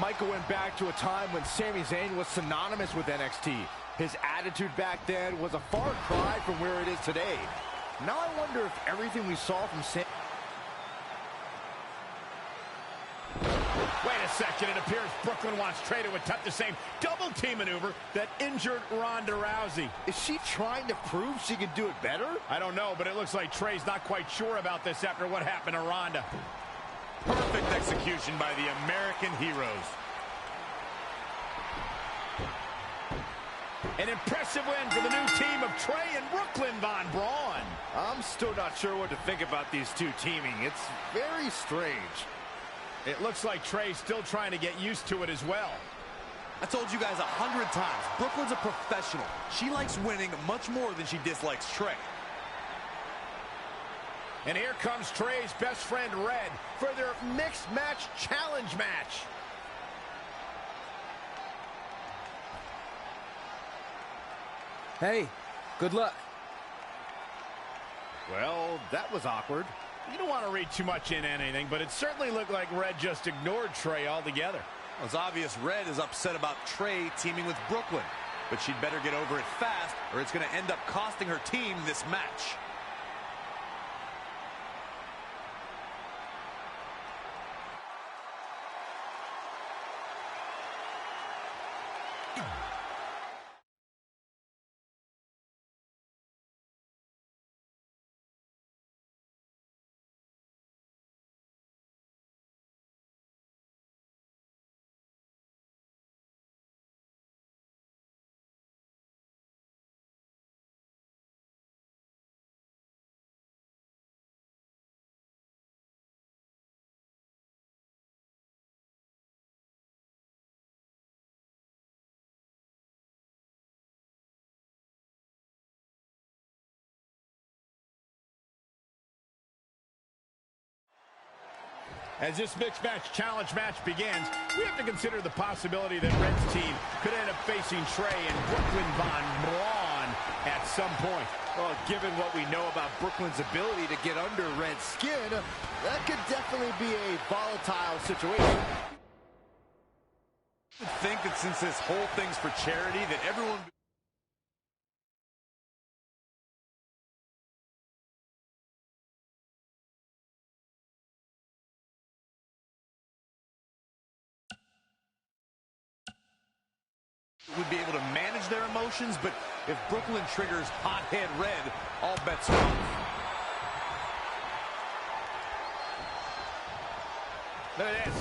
Michael went back to a time when Sami Zayn was synonymous with NXT. His attitude back then was a far cry from where it is today. Now I wonder if everything we saw from Sami... Wait a second, it appears Brooklyn wants Trey to attempt the same double team maneuver that injured Ronda Rousey. Is she trying to prove she can do it better? I don't know, but it looks like Trey's not quite sure about this after what happened to Ronda. Perfect execution by the American heroes. An impressive win for the new team of Trey and Brooklyn Von Braun. I'm still not sure what to think about these two teaming. It's very strange. It looks like Trey's still trying to get used to it as well. I told you guys 100 times, Brooklyn's a professional. She likes winning much more than she dislikes Trey. And here comes Trey's best friend, Red, for their Mixed Match Challenge match. Hey, good luck. Well, that was awkward. You don't want to read too much into anything, but it certainly looked like Red just ignored Trey altogether. Well, it's obvious Red is upset about Trey teaming with Brooklyn, but she'd better get over it fast or it's going to end up costing her team this match. As this mixed match challenge match begins, we have to consider the possibility that Red's team could end up facing Trey and Brooklyn Von Braun at some point. Well, given what we know about Brooklyn's ability to get under Red's skin, that could definitely be a volatile situation. I think that since this whole thing's for charity, that everyone... would be able to manage their emotions, but if Brooklyn triggers hothead Red, all bets are off. There it is.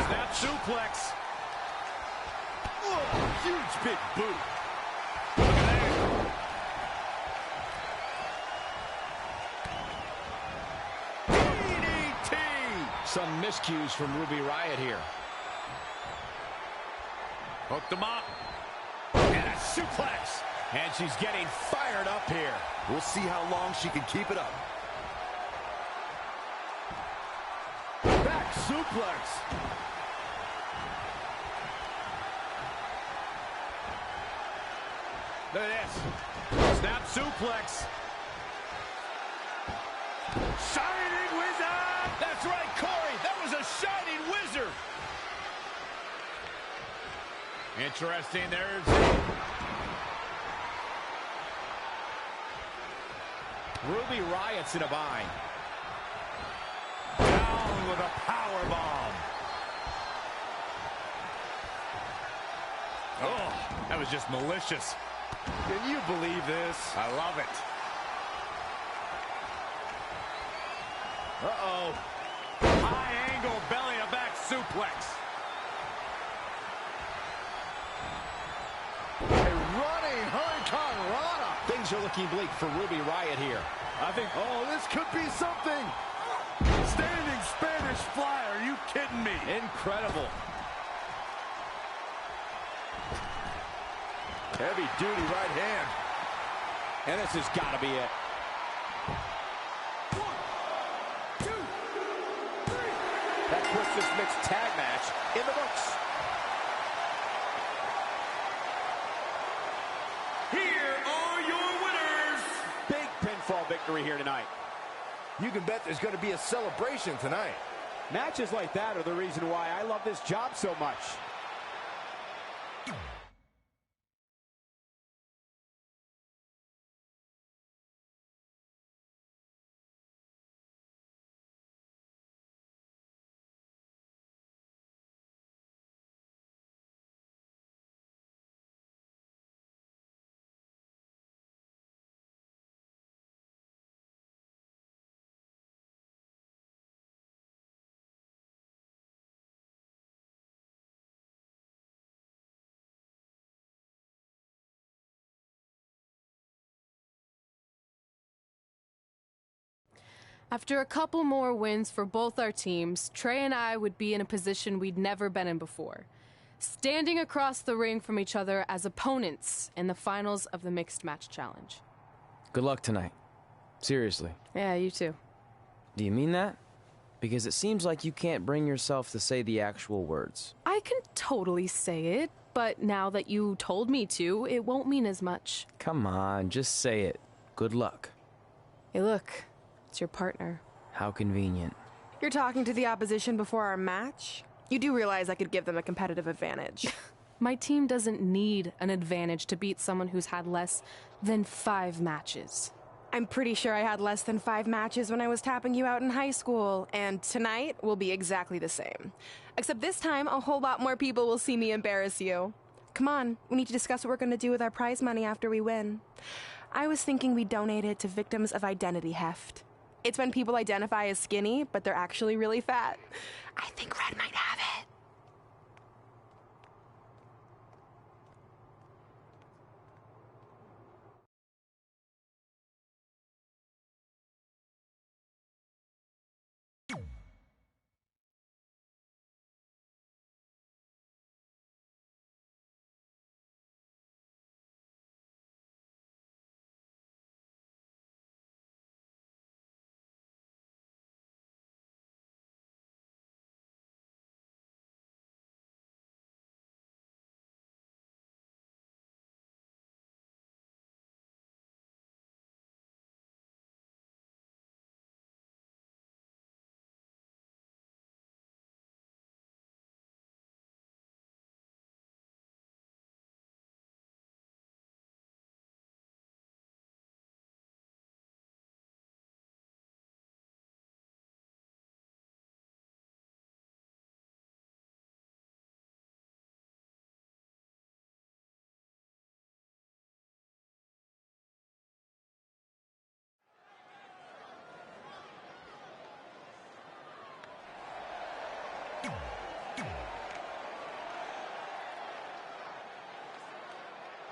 Snap suplex. Oh, huge big boot. Look at that. DDT. Some miscues from Ruby Riott here. Hooked him up. And a suplex. And she's getting fired up here. We'll see how long she can keep it up. Back suplex. There it is. Snap suplex. Shining Wizard. That's right, Corey. That was a Shining Wizard. Interesting. There's Ruby Riott's in a bind. Down with a power bomb. Oh, that was just malicious. Can you believe this? I love it. Uh-oh. High angle belly to back suplex. Running Hurricane Rana. Things are looking bleak for Ruby Riott here. I think, oh, this could be something. Standing Spanish fly, are you kidding me? Incredible. Heavy duty right hand. And this has got to be it. 1, 2, 3. That puts this mixed tag match in the books. Here are your winners. Big pinfall victory here tonight. You can bet there's going to be a celebration tonight. Matches like that are the reason why I love this job so much. After a couple more wins for both our teams, Trey and I would be in a position we'd never been in before, standing across the ring from each other as opponents in the finals of the Mixed Match Challenge. Good luck tonight. Seriously. Yeah, you too. Do you mean that? Because it seems like you can't bring yourself to say the actual words. I can totally say it. But now that you told me to, it won't mean as much. Come on, just say it. Good luck. Hey, look. It's your partner. How convenient. You're talking to the opposition before our match? You do realize I could give them a competitive advantage. My team doesn't need an advantage to beat someone who's had less than 5 matches. I'm pretty sure I had less than 5 matches when I was tapping you out in high school, and tonight will be exactly the same. Except this time, a whole lot more people will see me embarrass you. Come on, we need to discuss what we're going to do with our prize money after we win. I was thinking we donate it to victims of identity heft. It's when people identify as skinny, but they're actually really fat. I think Red might have it.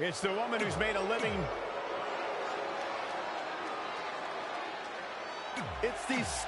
It's the woman who's made a living. It's these.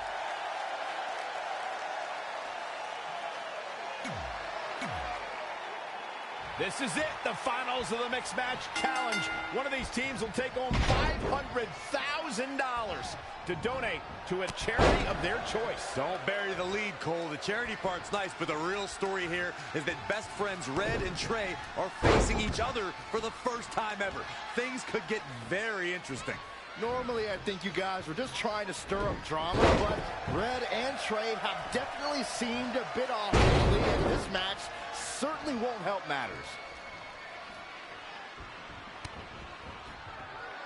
This is it, the finals of the Mixed Match Challenge. One of these teams will take home $500,000 to donate to a charity of their choice. Don't bury the lead, Cole. The charity part's nice, but the real story here is that best friends Red and Trey are facing each other for the first time ever. Things could get very interesting. Normally, I think you guys were just trying to stir up drama, but Red and Trey have definitely seemed a bit off lately, and this match certainly won't help matters.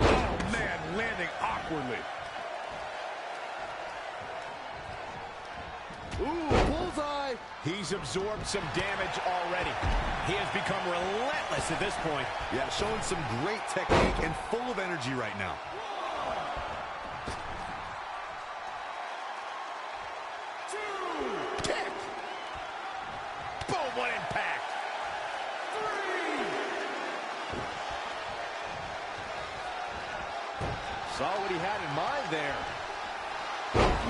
Oh, man, landing awkwardly. Ooh, bullseye! He's absorbed some damage already. He has become relentless at this point. Yeah, showing some great technique and full of energy right now. What impact! 3! Saw what he had in mind there.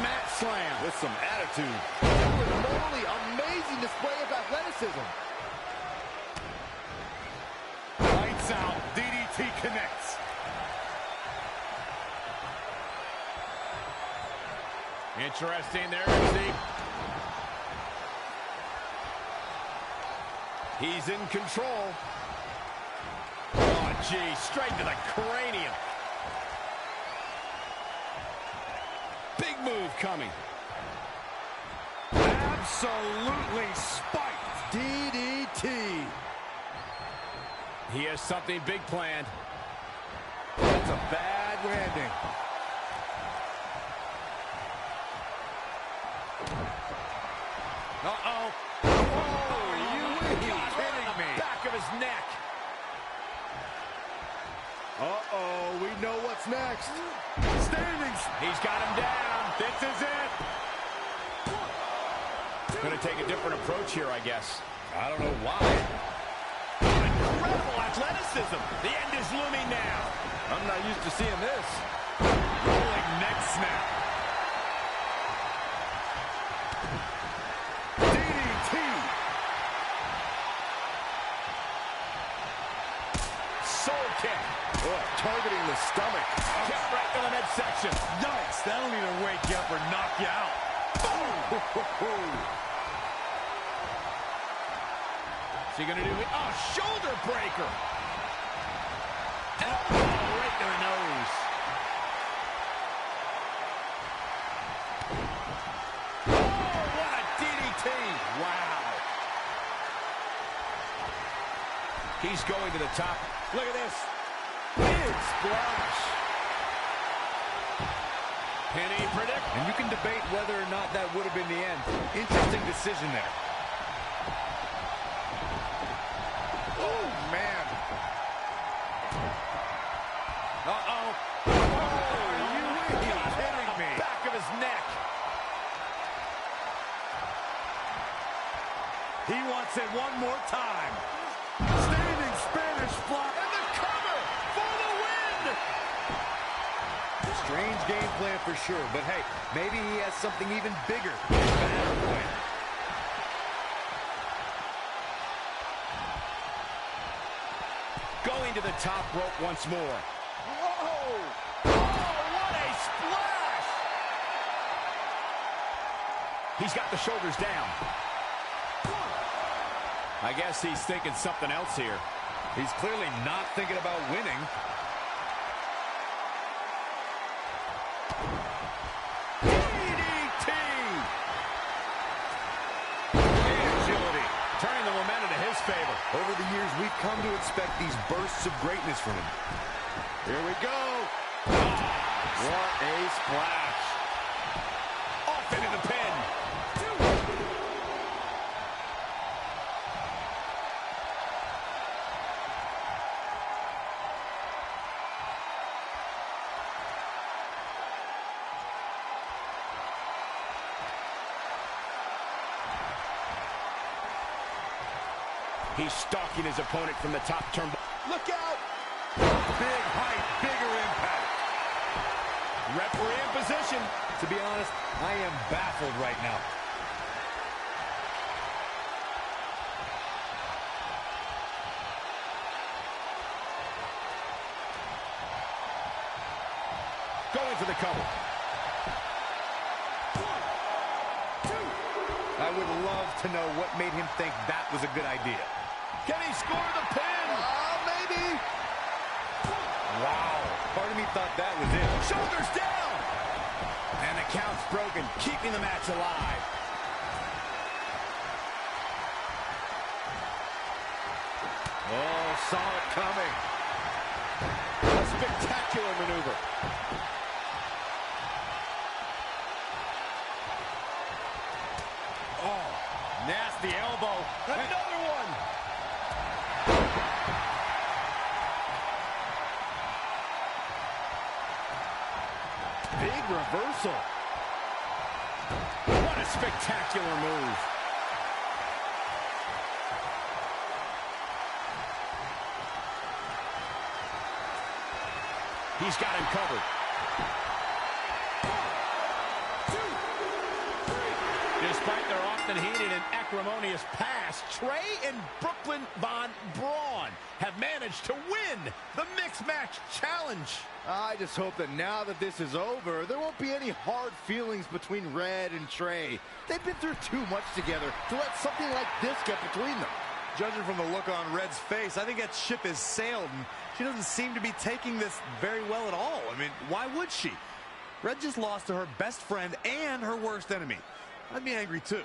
Mat slam with some attitude. Totally amazing display of athleticism. Lights out. DDT connects. Interesting there, see. He's in control. Oh, gee, straight to the cranium. Big move coming. Absolutely spiked. DDT. He has something big planned. That's a bad landing. Uh-oh. Back of his neck. Uh-oh, we know what's next. Standings. He's got him down. This is it. Going to take a different approach here, I guess. I don't know why. Incredible athleticism. The end is looming now. I'm not used to seeing this. Rolling neck snap. Targeting the stomach. Kick right to the midsection. Yikes, that'll either wake you up or knock you out. he going to do? Oh, shoulder breaker. Elbow right to the nose. Oh, what a DDT. Wow. He's going to the top. Look at this. Big splash. Penny predict. And you can debate whether or not that would have been the end. Interesting decision there. Oh, man. Uh-oh. Oh, are you kidding me? Back of his neck. He wants it one more time. Standing Spanish fly. And the cover for the win. Strange game plan for sure, but hey, maybe he has something even bigger and better planned. Going to the top rope once more. Whoa! Oh, what a splash! He's got the shoulders down. I guess he's thinking something else here. He's clearly not thinking about winning. DDT! Great agility. Turning the momentum to his favor. Over the years, we've come to expect these bursts of greatness from him. Here we go. Oh, what a splash. Off into the pin. He's stalking his opponent from the top turn. Look out! Big height, bigger impact. Referee in position. To be honest, I am baffled right now. Going for the cover. I would love to know what made him think that was a good idea. Can he score the pin? Maybe. Wow. Part of me thought that was it. Shoulders down. And the count's broken, keeping the match alive. Oh, saw it coming. A spectacular maneuver. Oh, nasty elbow. Another one. Big reversal. What a spectacular move. He's got him covered. 1, 2, 3. Despite their often heated and acrimonious past, Trey and Brooklyn Von Braun have managed to win the Mixed Match Challenge. I just hope that now that this is over, there won't be any hard feelings between Red and Trey. They've been through too much together to let something like this get between them. Judging from the look on Red's face, I think that ship has sailed, and she doesn't seem to be taking this very well at all. I mean, why would she? Red just lost to her best friend and her worst enemy. I'd be angry too.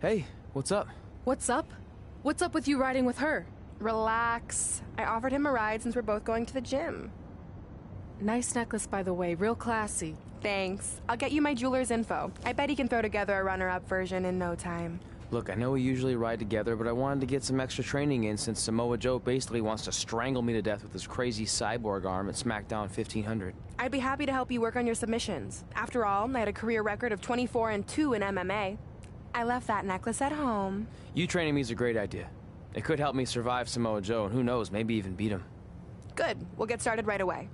Hey, what's up? What's up? What's up with you riding with her? Relax. I offered him a ride since we're both going to the gym. Nice necklace, by the way. Real classy. Thanks. I'll get you my jeweler's info. I bet he can throw together a runner-up version in no time. Look, I know we usually ride together, but I wanted to get some extra training in since Samoa Joe basically wants to strangle me to death with his crazy cyborg arm at SmackDown 1500. I'd be happy to help you work on your submissions. After all, I had a career record of 24-2 in MMA. I left that necklace at home. You training me is a great idea. It could help me survive Samoa Joe, and who knows, maybe even beat him. Good. We'll get started right away.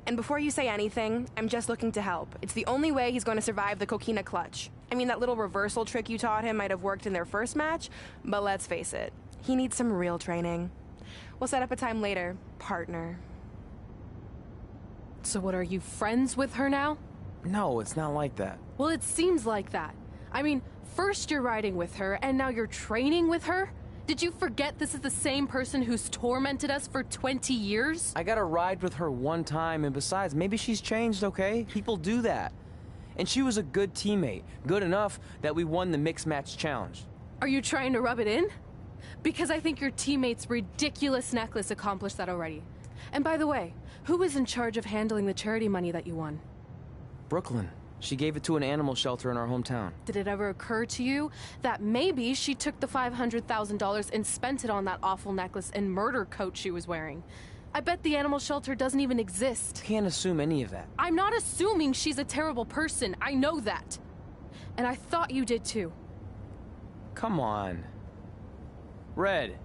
And before you say anything, I'm just looking to help. It's the only way he's going to survive the coquina clutch. I mean, that little reversal trick you taught him might have worked in their first match, but let's face it, he needs some real training. We'll set up a time later, partner. So what, are you friends with her now? No, it's not like that. Well, it seems like that. I mean, first you're riding with her, and now you're training with her? Did you forget this is the same person who's tormented us for 20 years? I got to ride with her one time, and besides, maybe she's changed, okay? People do that. And she was a good teammate. Good enough that we won the Mixed Match Challenge. Are you trying to rub it in? Because I think your teammate's ridiculous necklace accomplished that already. And by the way, who was in charge of handling the charity money that you won? Brooklyn. She gave it to an animal shelter in our hometown. Did it ever occur to you that maybe she took the $500,000 and spent it on that awful necklace and murder coat she was wearing? I bet the animal shelter doesn't even exist. Can't assume any of that. I'm not assuming she's a terrible person. I know that. And I thought you did too. Come on. Red.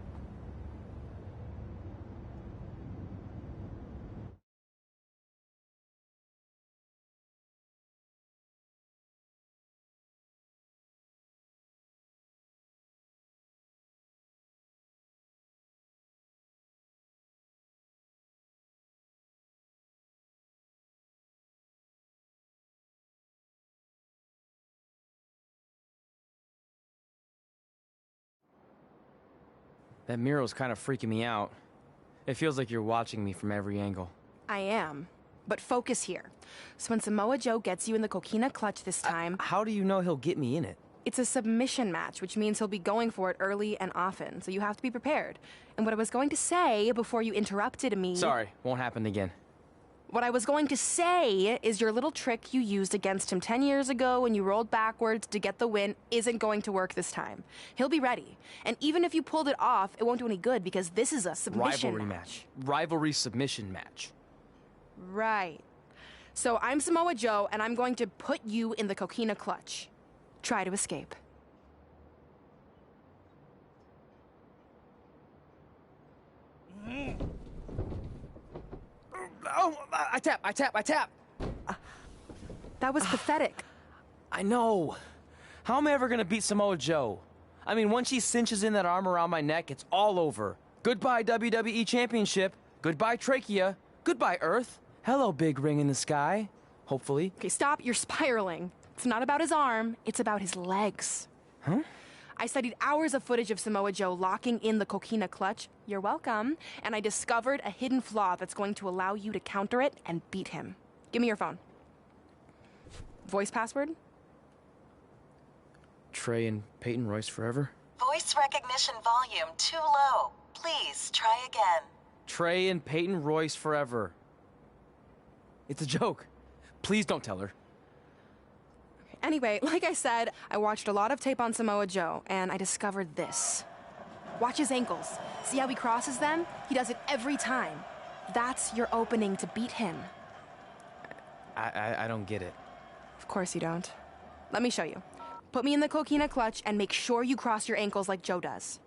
That mural's kind of freaking me out. It feels like you're watching me from every angle. I am. But focus here. So when Samoa Joe gets you in the coquina clutch this time... How do you know he'll get me in it? It's a submission match, which means he'll be going for it early and often, so you have to be prepared. And what I was going to say before you interrupted me... Sorry, won't happen again. What I was going to say is your little trick you used against him 10 years ago when you rolled backwards to get the win isn't going to work this time. He'll be ready. And even if you pulled it off, it won't do any good because this is a submission Rivalry match. Rivalry submission match. Right. So I'm Samoa Joe, and I'm going to put you in the coquina clutch. Try to escape. Oh, I tap. That was pathetic. I know. How am I ever gonna beat Samoa Joe? I mean, once she cinches in that arm around my neck, it's all over. Goodbye, WWE Championship. Goodbye, Trachea. Goodbye, Earth. Hello, big ring in the sky. Hopefully. Okay, stop. You're spiraling. It's not about his arm. It's about his legs. Huh? I studied hours of footage of Samoa Joe locking in the coquina clutch. You're welcome. And I discovered a hidden flaw that's going to allow you to counter it and beat him. Give me your phone. Voice password? Trey and Peyton Royce forever? Voice recognition volume too low. Please try again. Trey and Peyton Royce forever. It's a joke. Please don't tell her. Anyway, like I said, I watched a lot of tape on Samoa Joe, and I discovered this. Watch his ankles. See how he crosses them? He does it every time. That's your opening to beat him. I don't get it. Of course you don't. Let me show you. Put me in the coquina clutch and make sure you cross your ankles like Joe does.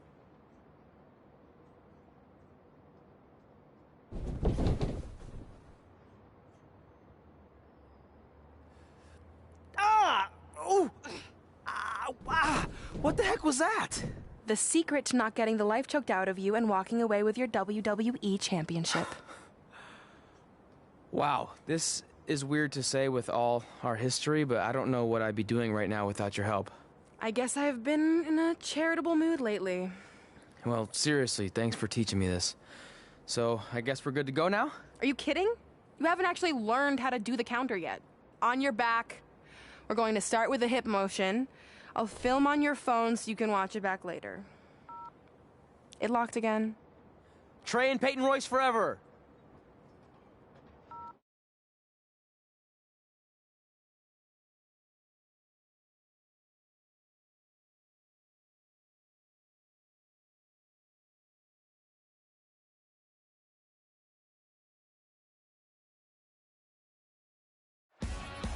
What the heck was that? The secret to not getting the life choked out of you and walking away with your WWE Championship. Wow, this is weird to say with all our history, but I don't know what I'd be doing right now without your help. I guess I've been in a charitable mood lately. Well, seriously, thanks for teaching me this. So, I guess we're good to go now? Are you kidding? You haven't actually learned how to do the counter yet. On your back. We're going to start with a hip motion. I'll film on your phone so you can watch it back later. It locked again. Trey and Peyton Royce forever!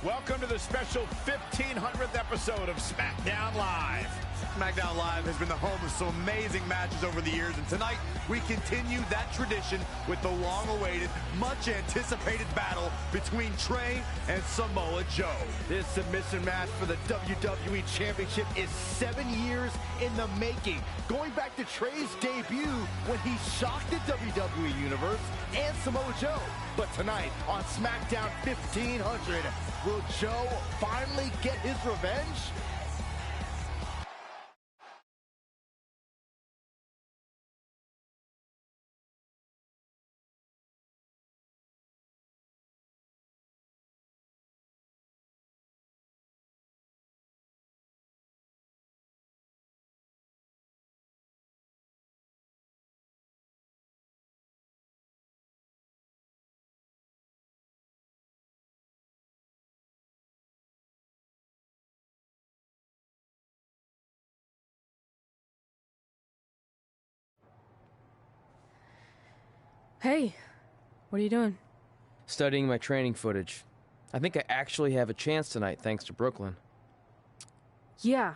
Welcome to the special 1500th episode of SmackDown Live. SmackDown Live has been the home of some amazing matches over the years, and tonight we continue that tradition with the long-awaited, much-anticipated battle between Trey and Samoa Joe. This submission match for the WWE Championship is 7 years in the making, going back to Trey's debut when he shocked the WWE Universe and Samoa Joe. But tonight on SmackDown 1500, will Joe finally get his revenge? Hey, what are you doing? Studying my training footage. I think I actually have a chance tonight thanks to Brooklyn. Yeah,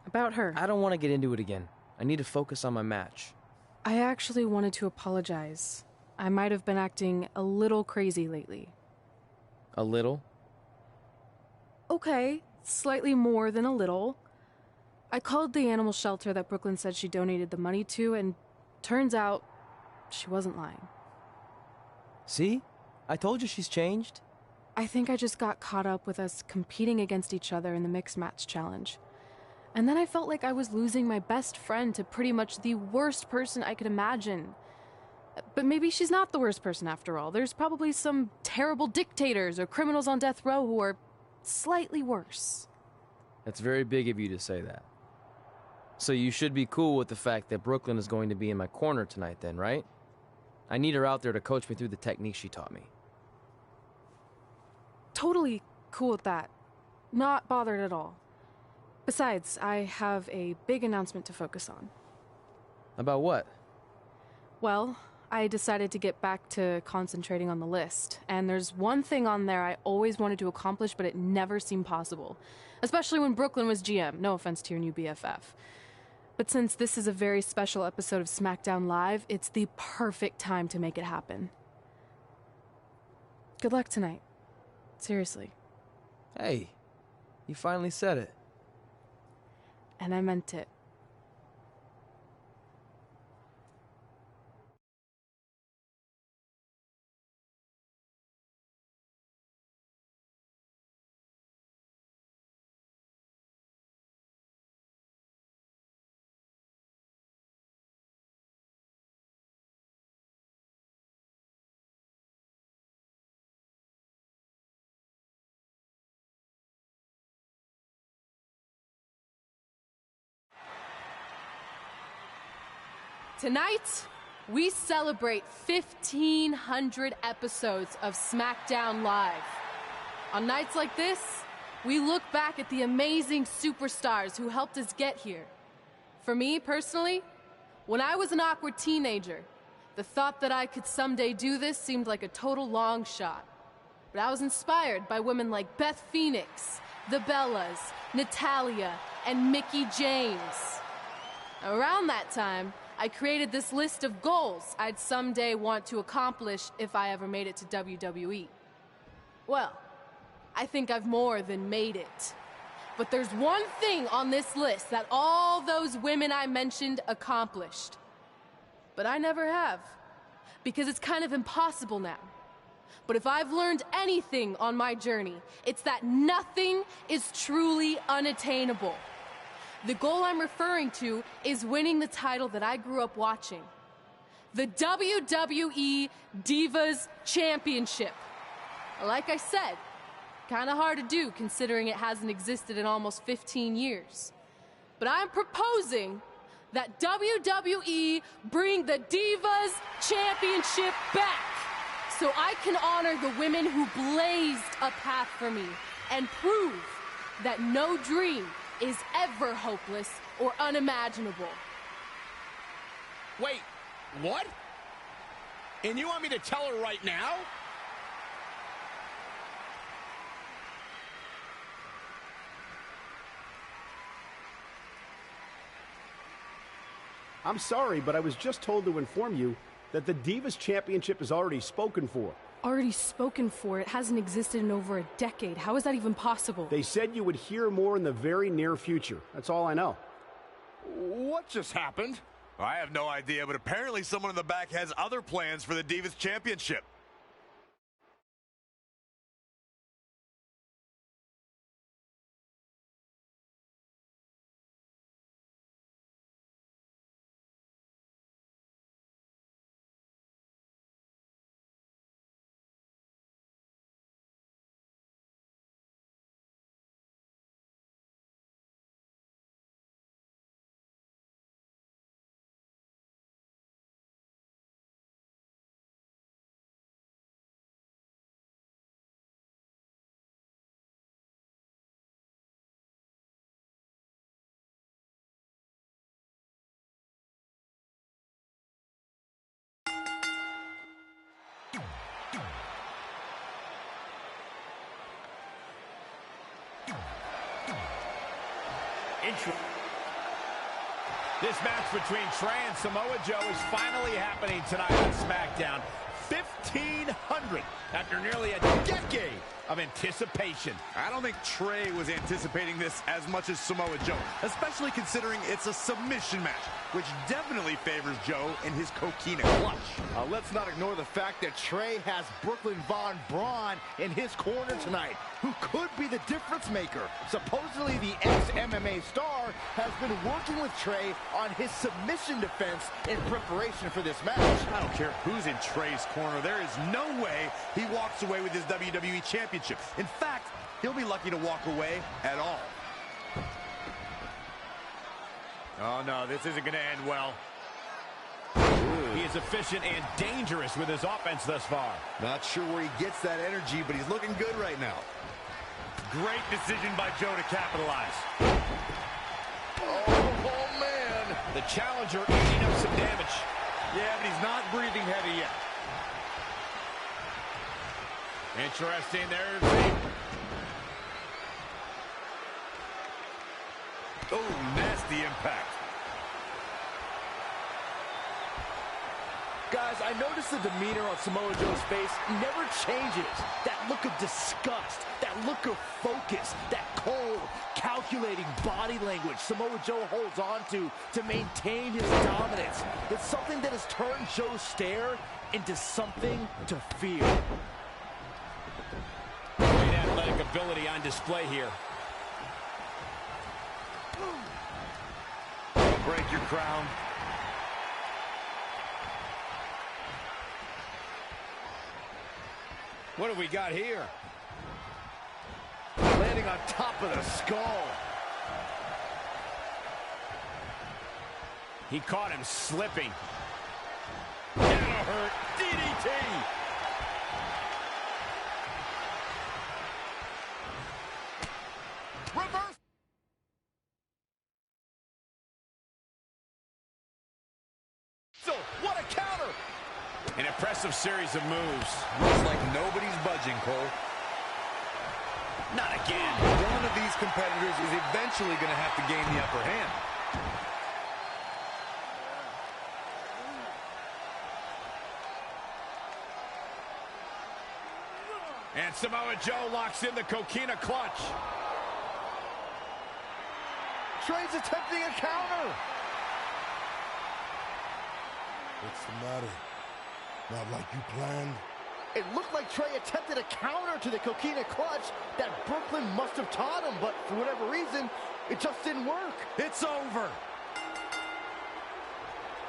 about her. I don't want to get into it again. I need to focus on my match. I actually wanted to apologize. I might have been acting a little crazy lately. A little? Okay, slightly more than a little. I called the animal shelter that Brooklyn said she donated the money to, and turns out she wasn't lying. See? I told you she's changed. I think I just got caught up with us competing against each other in the mixed match challenge. And then I felt like I was losing my best friend to pretty much the worst person I could imagine. But maybe she's not the worst person after all. There's probably some terrible dictators or criminals on death row who are slightly worse. That's very big of you to say that. So you should be cool with the fact that Brooklyn is going to be in my corner tonight then, right? I need her out there to coach me through the technique she taught me. Totally cool with that. Not bothered at all. Besides, I have a big announcement to focus on. About what? Well, I decided to get back to concentrating on the list, and there's one thing on there I always wanted to accomplish, but it never seemed possible. Especially when Brooklyn was GM. No offense to your new BFF. But since this is a very special episode of SmackDown Live, it's the perfect time to make it happen. Good luck tonight. Seriously. Hey, you finally said it. And I meant it. Tonight, we celebrate 1,500 episodes of SmackDown Live. On nights like this, we look back at the amazing superstars who helped us get here. For me, personally, when I was an awkward teenager, the thought that I could someday do this seemed like a total long shot. But I was inspired by women like Beth Phoenix, the Bellas, Natalia, and Mickie James. Around that time, I created this list of goals I'd someday want to accomplish if I ever made it to WWE. Well, I think I've more than made it. But there's one thing on this list that all those women I mentioned accomplished. But I never have, because it's kind of impossible now. But if I've learned anything on my journey, it's that nothing is truly unattainable. The goal I'm referring to is winning the title that I grew up watching. The WWE Divas Championship. Like I said, kind of hard to do considering it hasn't existed in almost 15 years. But I'm proposing that WWE bring the Divas Championship back so I can honor the women who blazed a path for me and prove that no dream is ever hopeless or unimaginable. Wait, what? And you want me to tell her right now? I'm sorry, but I was just told to inform you that the Divas Championship is already spoken for. Already spoken for? It hasn't existed in over a decade. How is that even possible? They said you would hear more in the very near future. That's all I know. What just happened? I have no idea, but apparently someone in the back has other plans for the Divas Championship. This match between Trey and Samoa Joe is finally happening tonight on SmackDown. 1,500 after nearly a decade of anticipation. I don't think Trey was anticipating this as much as Samoa Joe, especially considering it's a submission match, which definitely favors Joe in his coquina clutch. Let's not ignore the fact that Trey has Brooklyn Von Braun in his corner tonight, who could be the difference maker. Supposedly the ex-MMA star has been working with Trey on his submission defense in preparation for this match. I don't care who's in Trey's corner. There is no way he walks away with his WWE Championship. In fact, he'll be lucky to walk away at all. Oh, no, this isn't going to end well. He is efficient and dangerous with his offense thus far. Not sure where he gets that energy, but he's looking good right now. Great decision by Joe to capitalize. Oh, man. The challenger eating up some damage. Yeah, but he's not breathing heavy yet. Interesting there. Oh, nasty impact. Guys, I noticed the demeanor on Samoa Joe's face never changes. That look of disgust, that look of focus, that cold, calculating body language Samoa Joe holds on to maintain his dominance. It's something that has turned Joe's stare into something to fear. Great athletic ability on display here. Break your crown. What have we got here? Landing on top of the skull. He caught him slipping. That'll hurt. DDT. Reverse. So, what a counter. An impressive series of moves. Looks like nobody's budging, Cole. Not again. One of these competitors is eventually going to have to gain the upper hand. And Samoa Joe locks in the coquina clutch. Trey's attempting a counter. What's the matter? Not like you planned? It looked like Trey attempted a counter to the coquina clutch that Brooklyn must have taught him, but for whatever reason, it just didn't work. It's over.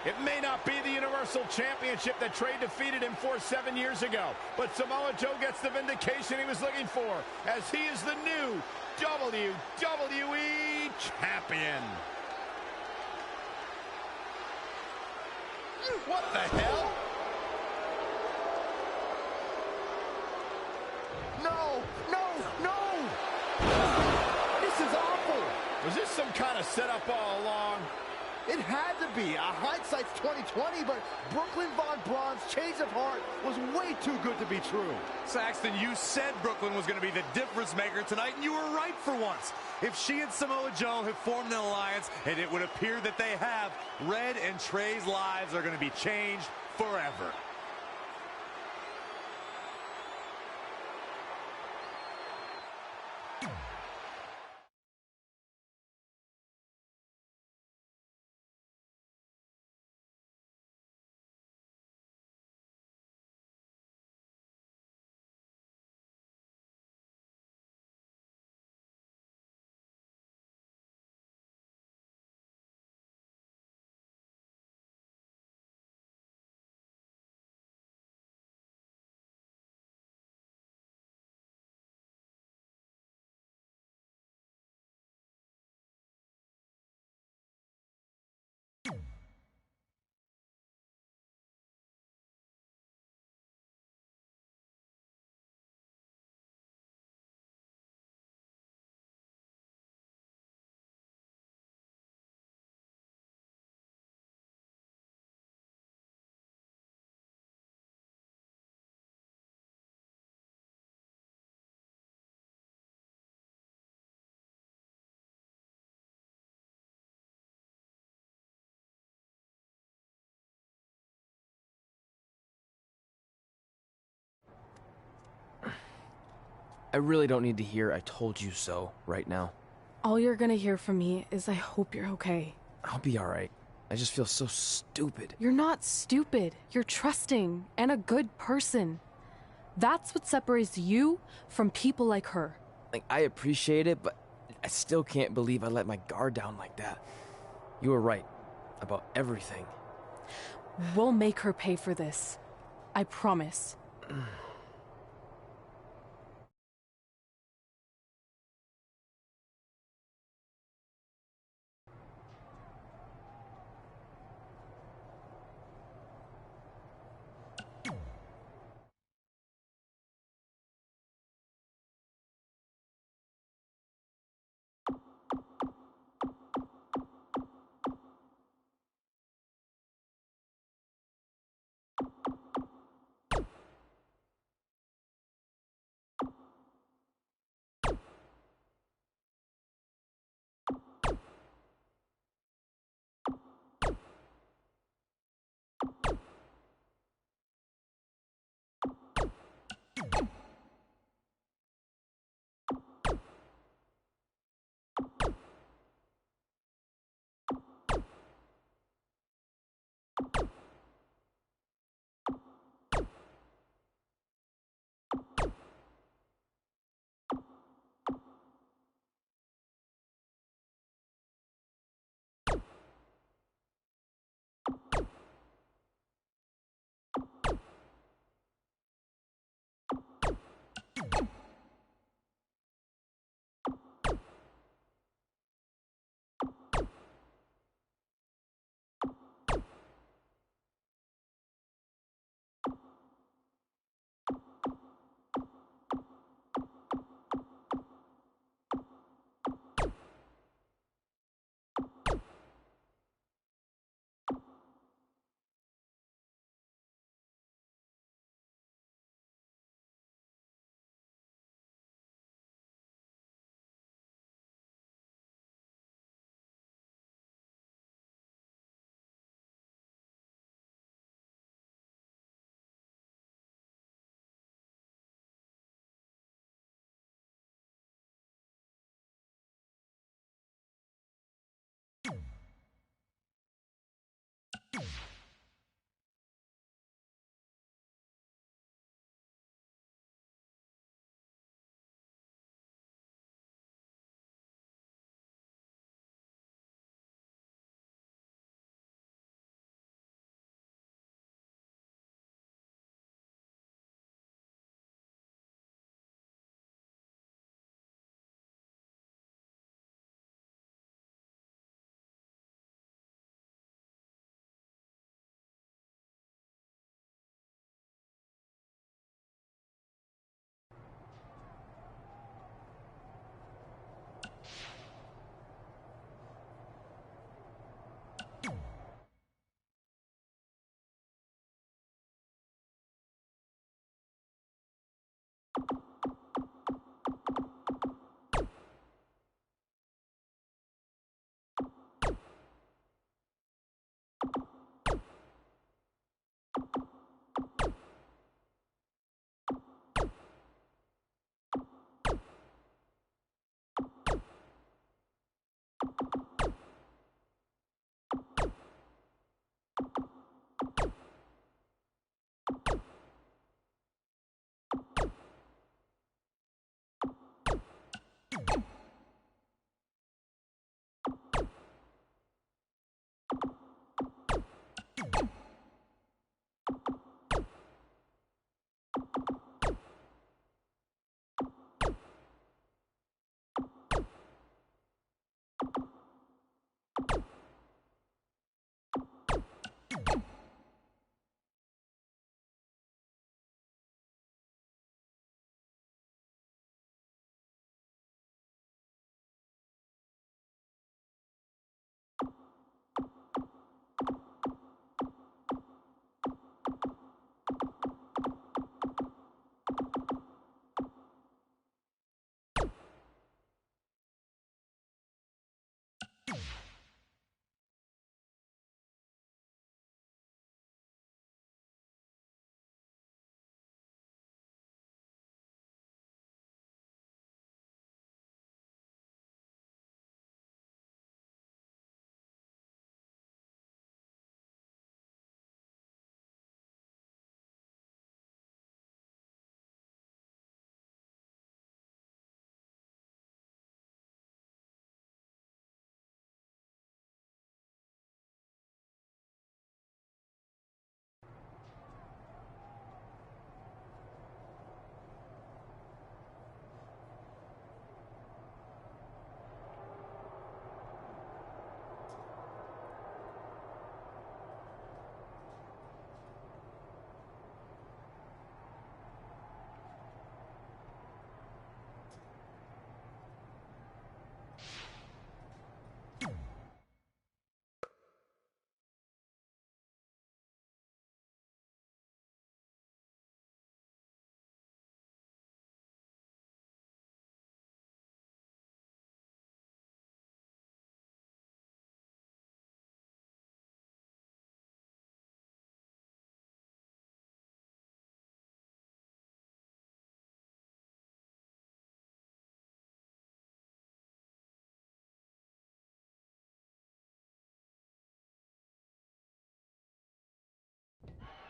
It may not be the Universal Championship that Trey defeated him for 7 years ago, but Samoa Joe gets the vindication he was looking for, as he is the new WWE Champion. What the hell? No, no, no! This is awful! Was this some kind of setup all along? It It had to be. Hindsight's 20/20, but Brooklyn Von Braun's change of heart was way too good to be true. Saxton, you said Brooklyn was going to be the difference maker tonight, and you were right for once. If she and Samoa Joe have formed an alliance, and it would appear that they have, Red and Trey's lives are going to be changed forever. I really don't need to hear "I told you so" right now. All you're gonna hear from me is I hope you're okay. I'll be alright. I just feel so stupid. You're not stupid. You're trusting and a good person. That's what separates you from people like her. Like, I appreciate it, but I still can't believe I let my guard down like that. You were right about everything. We'll make her pay for this. I promise.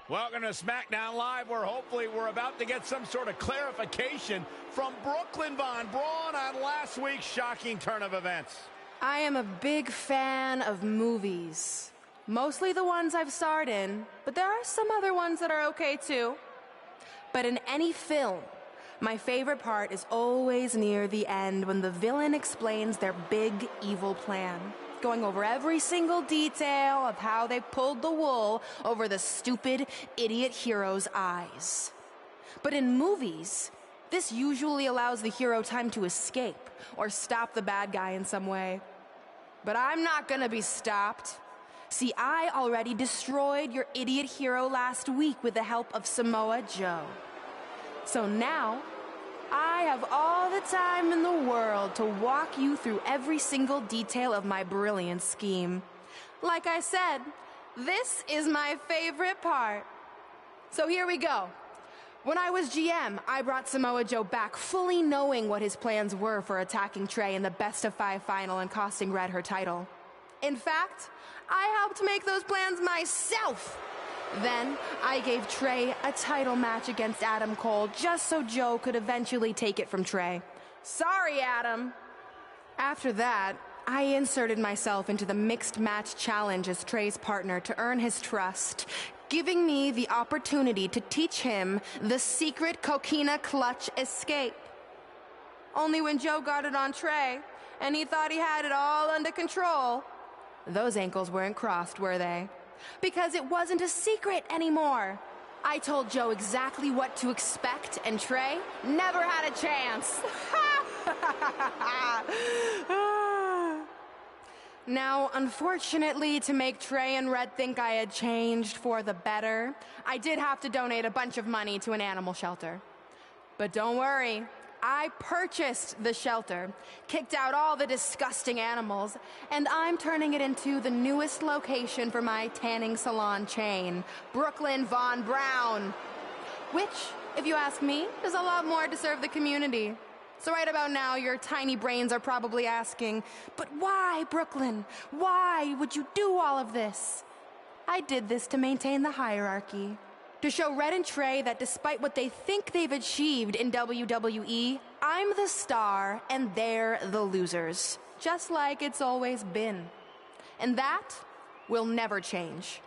Welcome to SmackDown Live, where hopefully we're about to get some sort of clarification from Brooklyn Von Braun on last week's shocking turn of events. I am a big fan of movies. Mostly the ones I've starred in, but there are some other ones that are okay too. But in any film, my favorite part is always near the end when the villain explains their big evil plan, going over every single detail of how they pulled the wool over the stupid idiot hero's eyes. But in movies, this usually allows the hero time to escape or stop the bad guy in some way. But I'm not gonna be stopped. See, I already destroyed your idiot hero last week with the help of Samoa Joe. So now, I have all the time in the world to walk you through every single detail of my brilliant scheme. Like I said, this is my favorite part. So here we go. When I was GM, I brought Samoa Joe back fully knowing what his plans were for attacking Trey in the best-of-5 final and costing Red her title. In fact, I helped make those plans myself. Then, I gave Trey a title match against Adam Cole just so Joe could eventually take it from Trey. Sorry, Adam. After that, I inserted myself into the mixed match challenge as Trey's partner to earn his trust, giving me the opportunity to teach him the secret coquina clutch escape. Only when Joe got it on Trey, and he thought he had it all under control, those ankles weren't crossed, were they? Because it wasn't a secret anymore. I told Joe exactly what to expect, and Trey never had a chance. Now, unfortunately, to make Trey and Red think I had changed for the better, I did have to donate a bunch of money to an animal shelter. But don't worry. I purchased the shelter, kicked out all the disgusting animals, and I'm turning it into the newest location for my tanning salon chain, Brooklyn Von Braun. Which, if you ask me, does a lot more to serve the community. So right about now, your tiny brains are probably asking, but why, Brooklyn? Why would you do all of this? I did this to maintain the hierarchy. To show Red and Trey that despite what they think they've achieved in WWE, I'm the star and they're the losers. Just like it's always been. And that will never change.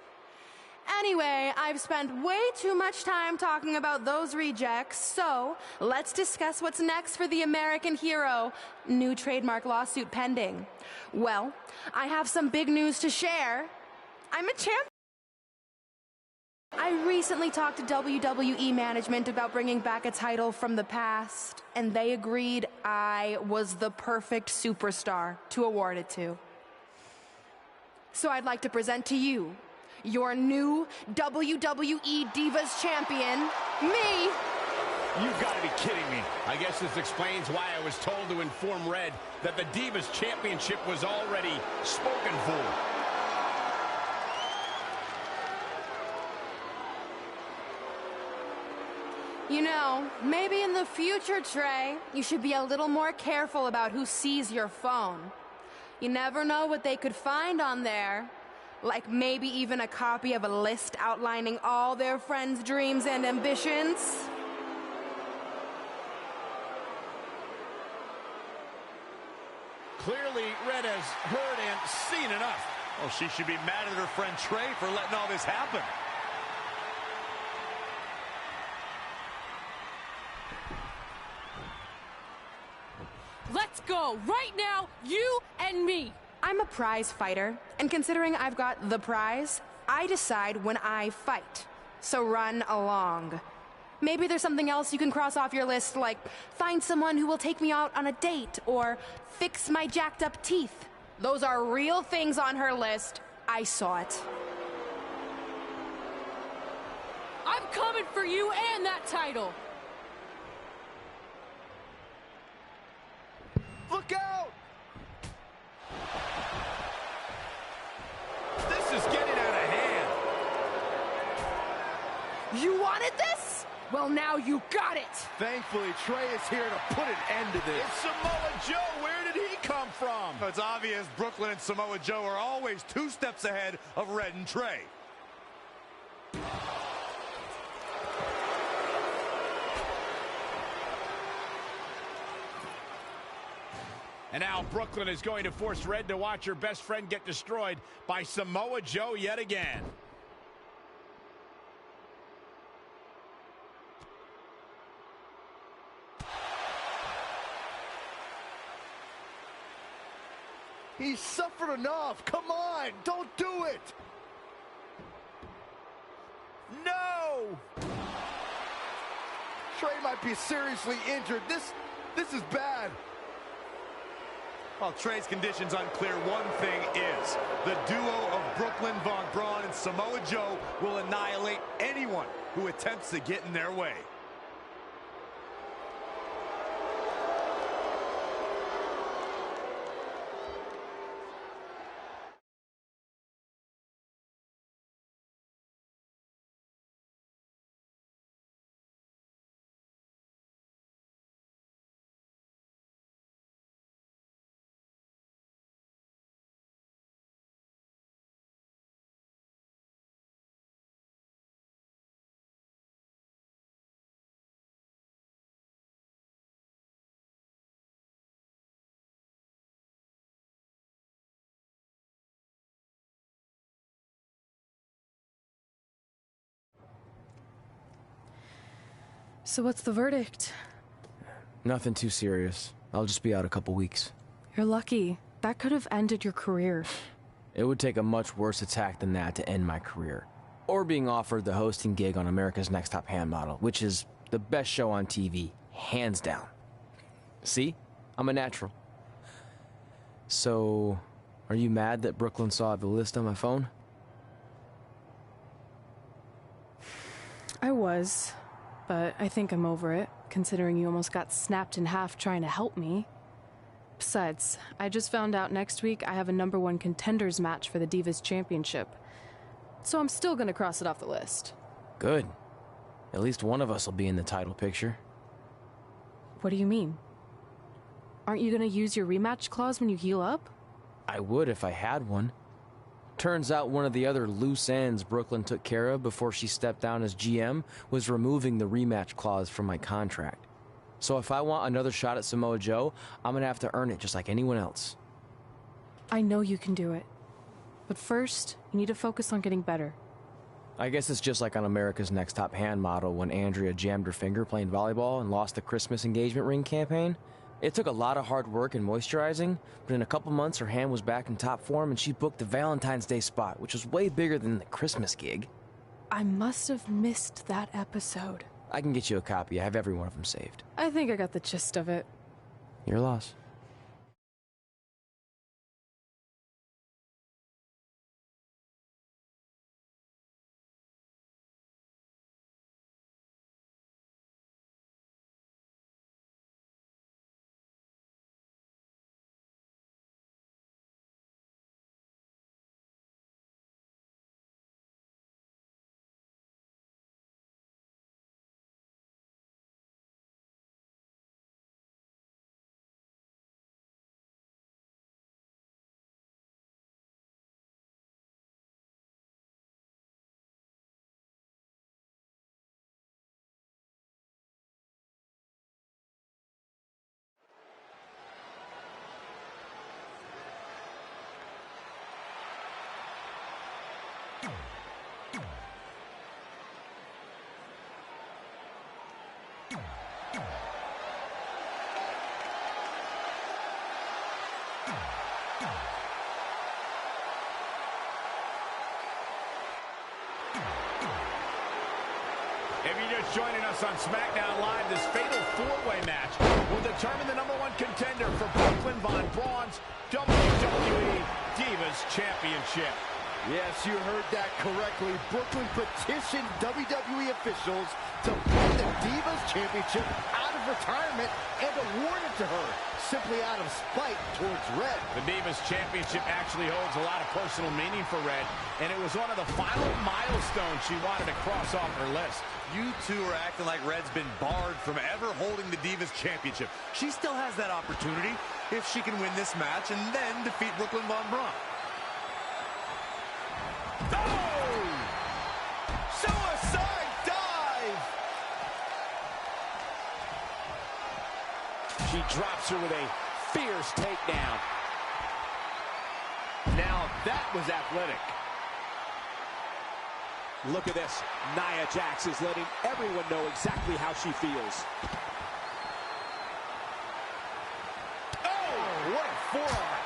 Anyway, I've spent way too much time talking about those rejects, so let's discuss what's next for the American hero. New trademark lawsuit pending. Well, I have some big news to share. I'm a champion. I recently talked to WWE management about bringing back a title from the past, and they agreed I was the perfect superstar to award it to. So I'd like to present to you your new WWE Divas Champion, me. You've got to be kidding me. I guess this explains why I was told to inform Red that the Divas Championship was already spoken for. You know, maybe in the future, Trey, you should be a little more careful about who sees your phone. You never know what they could find on there. Like maybe even a copy of a list outlining all their friends' dreams and ambitions. Clearly, Red has heard and seen enough. Oh, she should be mad at her friend Trey for letting all this happen. Let's go, right now, you and me. I'm a prize fighter, and considering I've got the prize, I decide when I fight. So run along. Maybe there's something else you can cross off your list, like find someone who will take me out on a date, or fix my jacked up teeth. Those are real things on her list. I saw it. I'm coming for you and that title. Look out! This is getting out of hand. You wanted this? Well, now you got it. Thankfully, Trey is here to put an end to this. It's Samoa Joe. Where did he come from? It's obvious Brooklyn and Samoa Joe are always 2 steps ahead of Red and Trey. And now Brooklyn is going to force Red to watch her best friend get destroyed by Samoa Joe yet again. He suffered enough. Come on, don't do it. No! Trey might be seriously injured. This is bad. While Trey's condition's unclear, one thing is, the duo of Brooklyn Von Braun and Samoa Joe will annihilate anyone who attempts to get in their way. So what's the verdict? Nothing too serious. I'll just be out a couple weeks. You're lucky. That could have ended your career. It would take a much worse attack than that to end my career. Or being offered the hosting gig on America's Next Top Hand Model, which is the best show on TV, hands down. See? I'm a natural. So, are you mad that Brooklyn saw the list on my phone? I was, but I think I'm over it, considering you almost got snapped in half trying to help me. Besides, I just found out next week I have a #1 contenders match for the Divas Championship. So I'm still gonna cross it off the list. Good. At least one of us will be in the title picture. What do you mean? Aren't you gonna use your rematch clause when you heal up? I would if I had one. Turns out one of the other loose ends Brooklyn took care of before she stepped down as GM was removing the rematch clause from my contract. So if I want another shot at Samoa Joe, I'm gonna have to earn it just like anyone else. I know you can do it. But first, you need to focus on getting better. I guess it's just like on America's Next Top Hand Model when Andrea jammed her finger playing volleyball and lost the Christmas engagement ring campaign. It took a lot of hard work and moisturizing, but in a couple months her hand was back in top form and she booked the Valentine's Day spot, which was way bigger than the Christmas gig. I must have missed that episode. I can get you a copy. I have every one of them saved. I think I got the gist of it. Your loss. If you're just joining us on SmackDown Live, this fatal four-way match will determine the #1 contender for Brooklyn Von Braun's WWE Divas Championship. Yes, you heard that correctly. Brooklyn petitioned WWE officials to put the Divas Championship out of retirement and award it to her, simply out of spite towards Red. The Divas Championship actually holds a lot of personal meaning for Red, and it was one of the final milestones she wanted to cross off her list. You two are acting like Red's been barred from ever holding the Divas Championship. She still has that opportunity if she can win this match and then defeat Brooklyn Von Braun. Oh! Suicide dive! She drops her with a fierce takedown. Now that was athletic. Look at this. Nia Jax is letting everyone know exactly how she feels. Oh, what a forearm.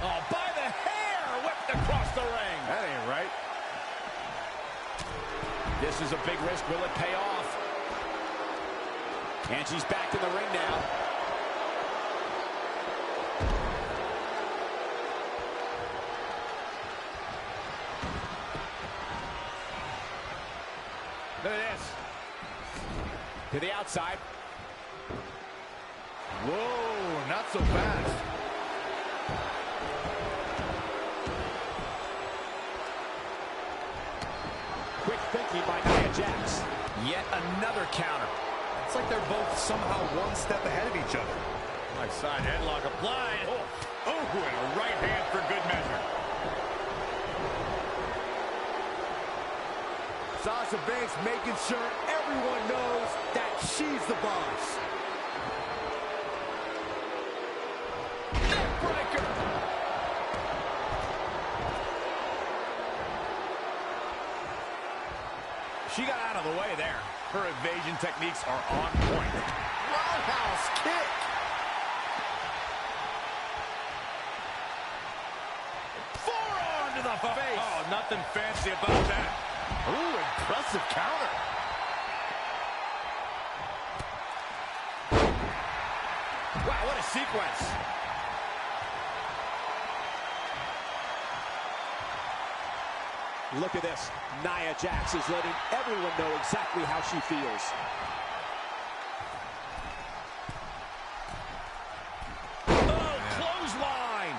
Oh, by the hair, whipped across the ring. That ain't right. This is a big risk. Will it pay off? And she's back in the ring now. Look at this. To the outside. Whoa, not so fast. Quick thinking by Nia Jax. Yet another counter. It's like they're both somehow one step ahead of each other. Right side headlock applied. Oh, and a right hand for good measure. Sasha Banks making sure everyone knows that she's the boss. Neckbreaker. She got out of the way there. Her evasion techniques are on point. Roundhouse kick. Forearm to the face. Oh, nothing fancy about that. Ooh, impressive counter. Wow, what a sequence. Look at this. Nia Jax is letting everyone know exactly how she feels. Oh, clothesline.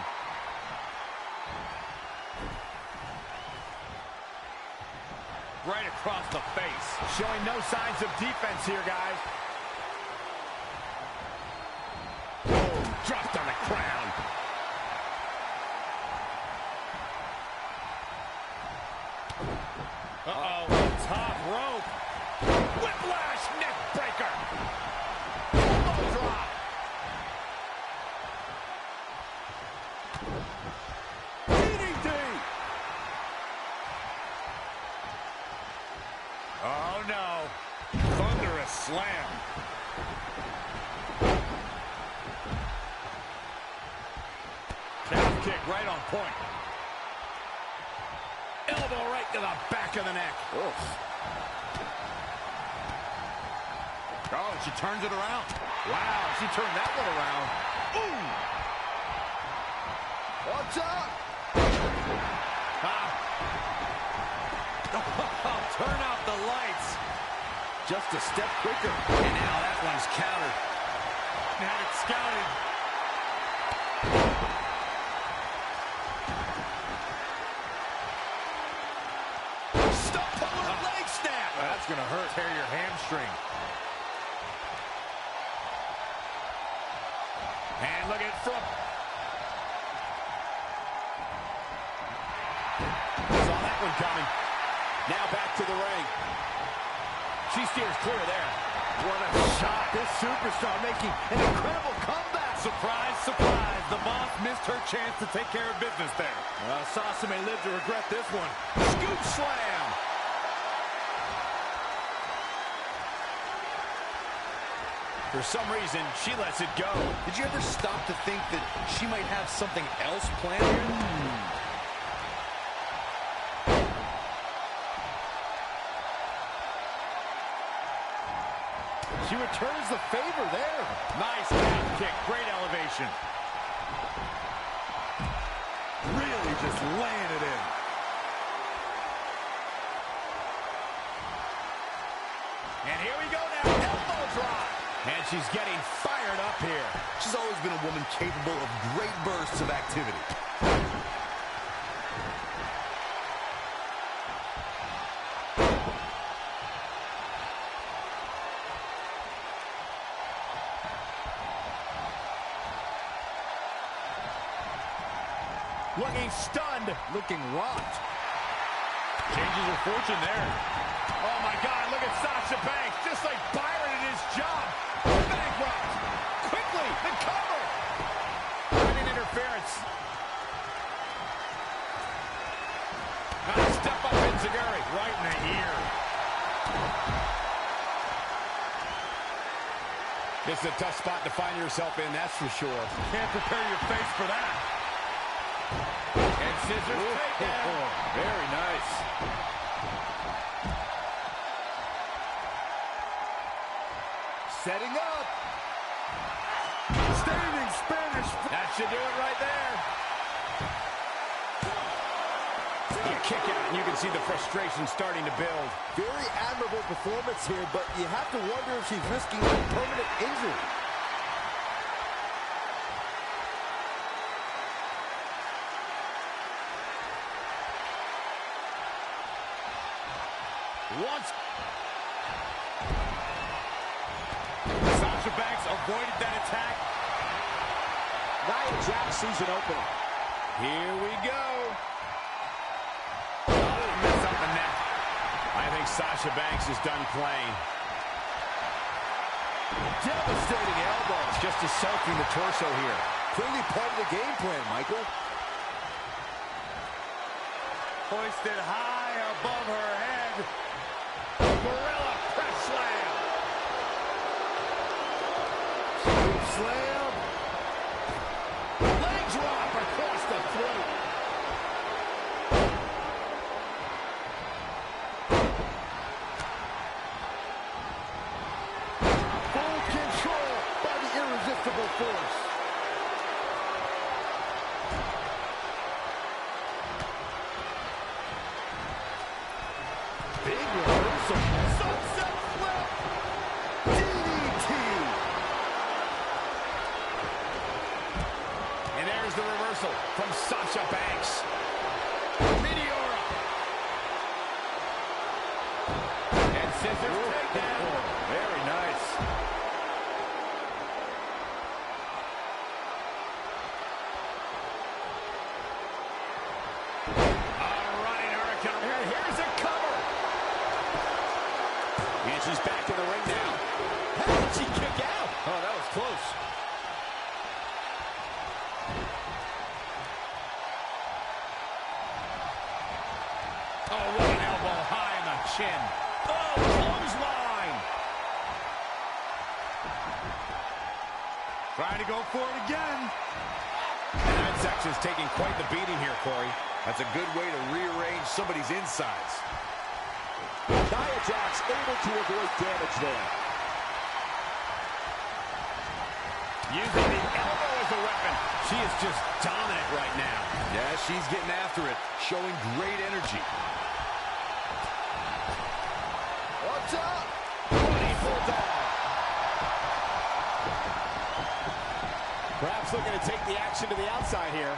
Right across the face. Showing no signs of defense here, guys. Oh, dropped on the crown. Uh-oh, top rope. Whiplash neck breaker. Elbow drop. DDT. Oh, no. Thunderous slam. Calf kick right on point. Elbow right to the back of the neck. Oof. Oh, she turns it around. Wow, she turned that one around. Ooh! Watch out! Turn out the lights. Just a step quicker. And now that one's countered. Had it scouted. Stump puller leg snap. That's gonna hurt. Tear your hamstring. And look at from. Saw that one coming. Now back to the ring. She steers clear there. What a shot. This superstar making an incredible comeback. Surprise, surprise. The boss missed her chance to take care of business there. Sasha may live to regret this one. Scoop slam. For some reason, she lets it go. Did you ever stop to think that she might have something else planned here? She returns the favor there. Nice calf kick. Great elevation. Really just laying it in. And here we go now. Elbow drop. And she's getting fired up here. She's always been a woman capable of great bursts of activity. Looking stunned. Looking rocked. Changes her fortune there. Oh, my God, look at Sasha Banks. Just like Byron in his job. Bankrupt. Quickly, the cover. Right in interference. Step up Enziguri. Right in the ear. This is a tough spot to find yourself in, that's for sure. Can't prepare your face for that. And scissors takedown. Very nice. Setting up. Standing Spanish. That should do it right there. A kick out, and you can see the frustration starting to build. Very admirable performance here, but you have to wonder if she's risking a permanent injury. Sasha Banks avoided that attack. Nia Jax sees an opening. Here we go. Oh, messed up the net. I think Sasha Banks is done playing. Devastating elbow. Just assaulting the torso here. Clearly part of the game plan, Michael. Hoisted high above her head. Gorilla press slam. Slam. Leg drop across the throat. Full control by the irresistible force. Big reversal. Sunset flip. DDT. And there's the reversal from Sasha Banks. Meteora. And scissors takedown. Very nice. Running hurricane. And here's a cover. And she's back in the ring now. How did she kick out? Oh, that was close. Oh, what an elbow high in the chin. Oh, clothesline. Trying to go for it again. And that section's taking quite the beating here, Corey. That's a good way to rearrange somebody's insides. Nia Jax able to avoid damage there. Using the elbow as a weapon. She is just dominant right now. Yeah, she's getting after it, showing great energy. What's up? Running bulldog. Perhaps looking to take the action to the outside here.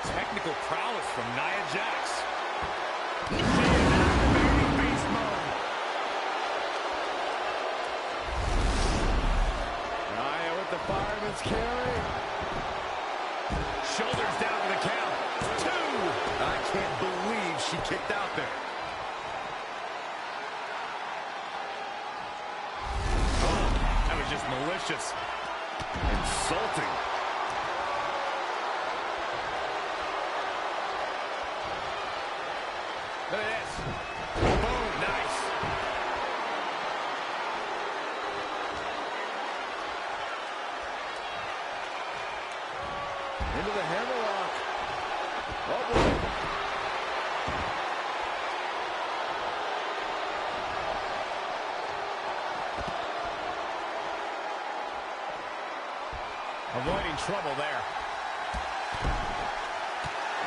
Technical prowess from Nia Jax. Beast mode. Nia with the fireman's carry. Shoulders down to the count. 2. I can't believe she kicked out there. Oh, that was just malicious. Insulting. Look at this. Boom, nice. Into the hammerlock. Oh, boy. Avoiding trouble there.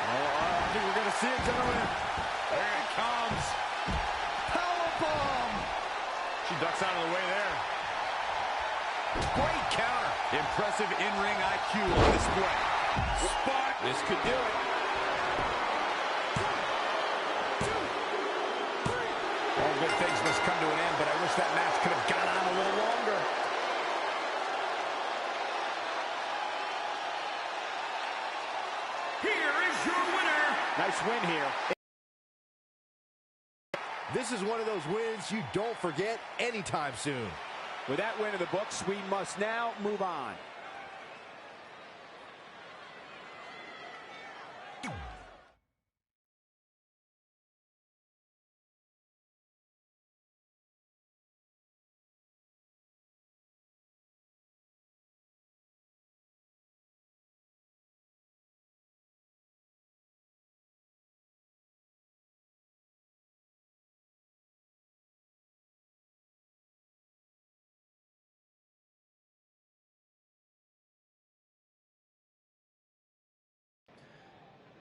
I think we're going to see it, gentlemen. There it comes. Powerbomb. She ducks out of the way there. Great counter. Impressive in-ring IQ on display. Spot. This could do it. that things must come to an end, but I wish that match could have gone on a little longer. Here is your winner. Nice win here. This is one of those wins you don't forget anytime soon. With that win in the books, we must now move on.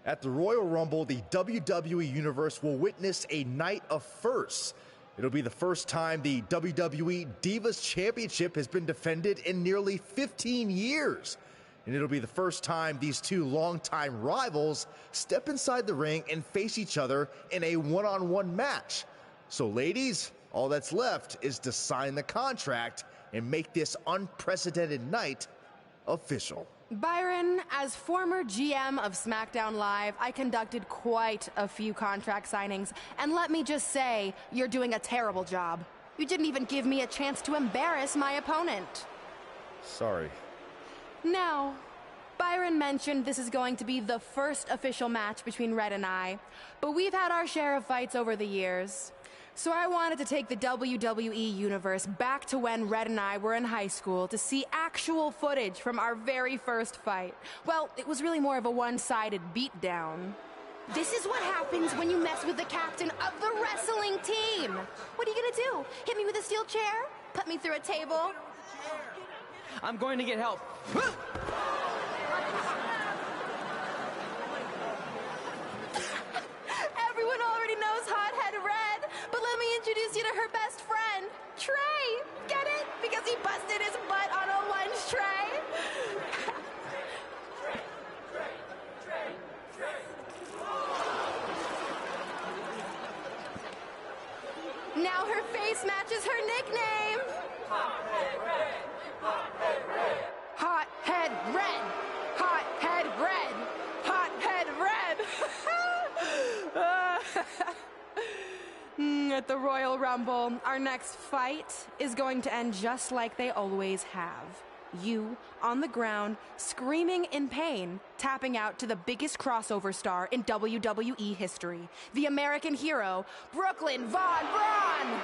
At the Royal Rumble, the WWE Universe will witness a night of firsts. It'll be the first time the WWE Divas Championship has been defended in nearly 15 years. And it'll be the first time these two longtime rivals step inside the ring and face each other in a one-on-one match. So ladies, all that's left is to sign the contract and make this unprecedented night official. Byron, as former GM of SmackDown Live, I conducted quite a few contract signings, and let me just say, you're doing a terrible job. You didn't even give me a chance to embarrass my opponent. Sorry. Now, Byron mentioned this is going to be the first official match between Red and I, but we've had our share of fights over the years. So I wanted to take the WWE Universe back to when Red and I were in high school to see actual footage from our very first fight. Well, it was really more of a one-sided beatdown. This is what happens when you mess with the captain of the wrestling team. What are you gonna do? Hit me with a steel chair? Put me through a table? I'm going to get help. Everyone already knows Hothead Red, but let me introduce you to her best friend, Trey. Get it? Because he busted his butt on a lunch tray. Now her face matches her nickname. Hothead Red. Hothead Red. Hothead Red. Hothead Red. At the Royal Rumble, our next fight is going to end just like they always have. You, on the ground, screaming in pain, tapping out to the biggest crossover star in WWE history, the American hero, Brooklyn Von Braun!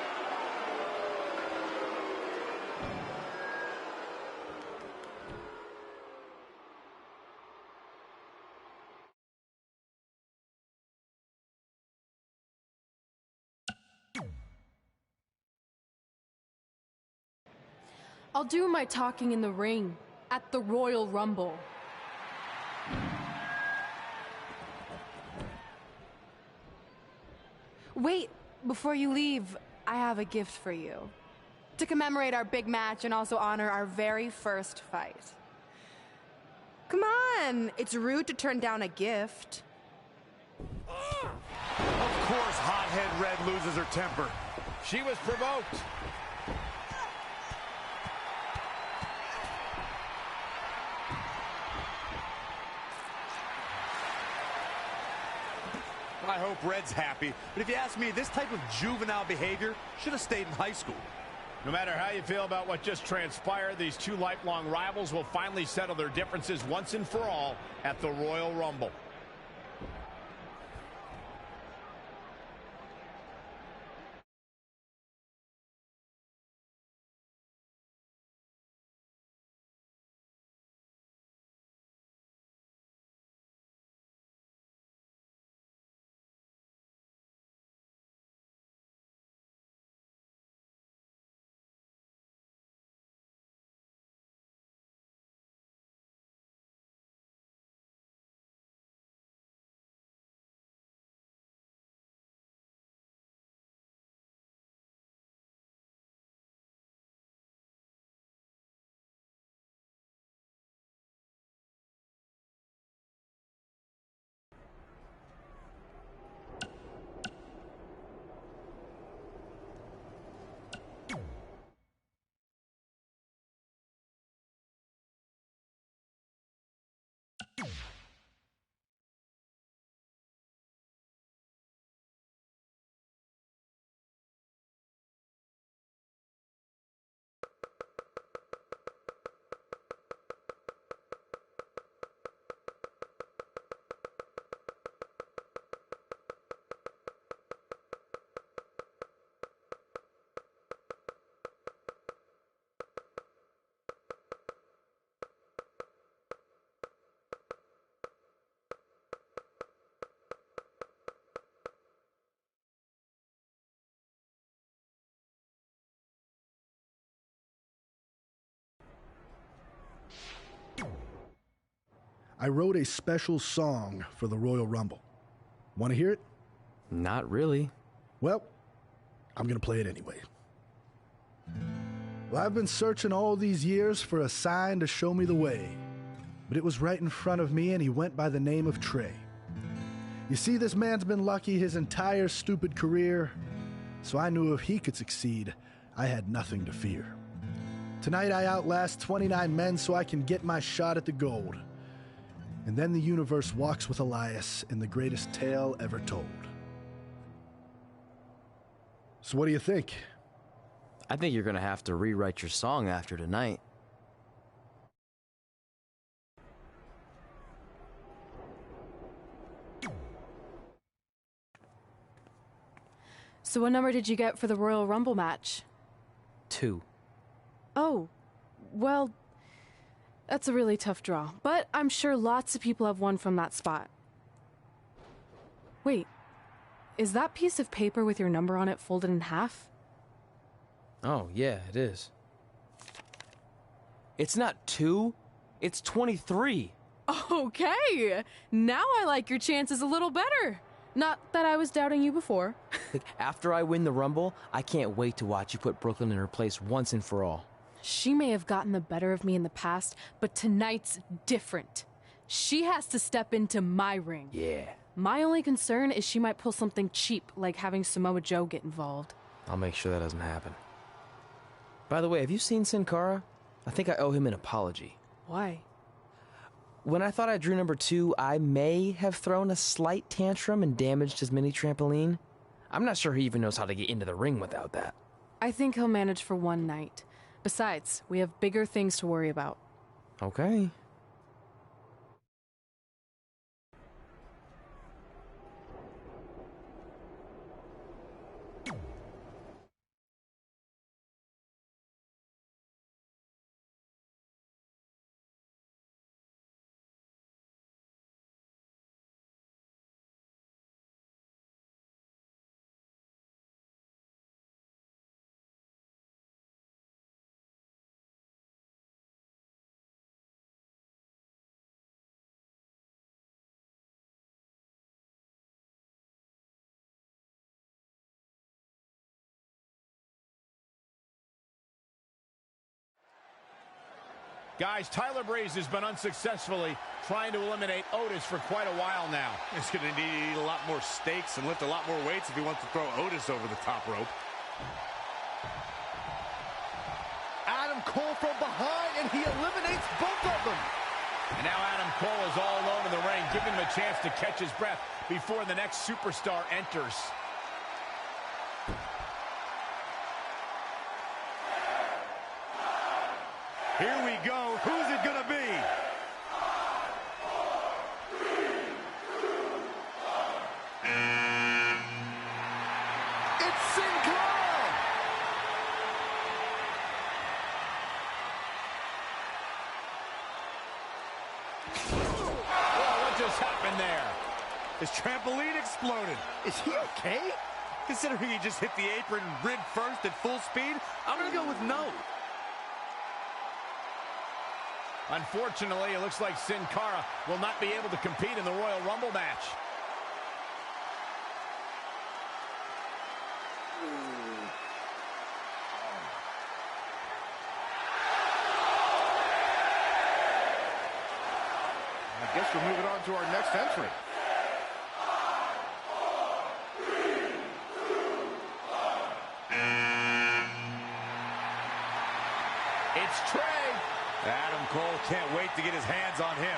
I'll do my talking in the ring at the Royal Rumble. Wait, before you leave, I have a gift for you. To commemorate our big match and also honor our very first fight. Come on, it's rude to turn down a gift. Of course, Hothead Red loses her temper. She was provoked. I hope Red's happy, but if you ask me, this type of juvenile behavior should have stayed in high school. No matter how you feel about what just transpired, these two lifelong rivals will finally settle their differences once and for all at the Royal Rumble. I wrote a special song for the Royal Rumble. Want to hear it? Not really. Well, I'm going to play it anyway. Well, I've been searching all these years for a sign to show me the way. But it was right in front of me, and he went by the name of Trey. You see, this man's been lucky his entire stupid career, so I knew if he could succeed, I had nothing to fear. Tonight I outlast 29 men so I can get my shot at the gold. And then the universe walks with Elias in the greatest tale ever told. So what do you think? I think you're going to have to rewrite your song after tonight. So what number did you get for the Royal Rumble match? 2. Oh, well, that's a really tough draw. But I'm sure lots of people have won from that spot. Wait, is that piece of paper with your number on it folded in half? Oh, yeah, it is. It's not 2, it's 23. Okay, now I like your chances a little better. Not that I was doubting you before. After I win the Rumble, I can't wait to watch you put Brooklyn in her place once and for all. She may have gotten the better of me in the past, but tonight's different. She has to step into my ring. Yeah. My only concern is she might pull something cheap, like having Samoa Joe get involved. I'll make sure that doesn't happen. By the way, have you seen Sin Cara? I think I owe him an apology. Why? When I thought I drew number 2, I may have thrown a slight tantrum and damaged his mini trampoline. I'm not sure he even knows how to get into the ring without that. I think he'll manage for one night. Besides, we have bigger things to worry about. Okay. Guys, Tyler Breeze has been unsuccessfully trying to eliminate Otis for quite a while now. He's going to need to eat a lot more steaks and lift a lot more weights if he wants to throw Otis over the top rope. Adam Cole from behind, and he eliminates both of them. And now Adam Cole is all alone in the ring, giving him a chance to catch his breath before the next superstar enters. Here we go. Who's it going to be? It's Sin Cara! Whoa, what just happened there? His trampoline exploded. Is he okay? Considering he just hit the apron rib first at full speed, I'm going to go with no. Unfortunately, it looks like Sin Cara will not be able to compete in the Royal Rumble match. I guess we're moving on to our next entrant. It's Trey. Adam Cole can't wait to get his hands on him.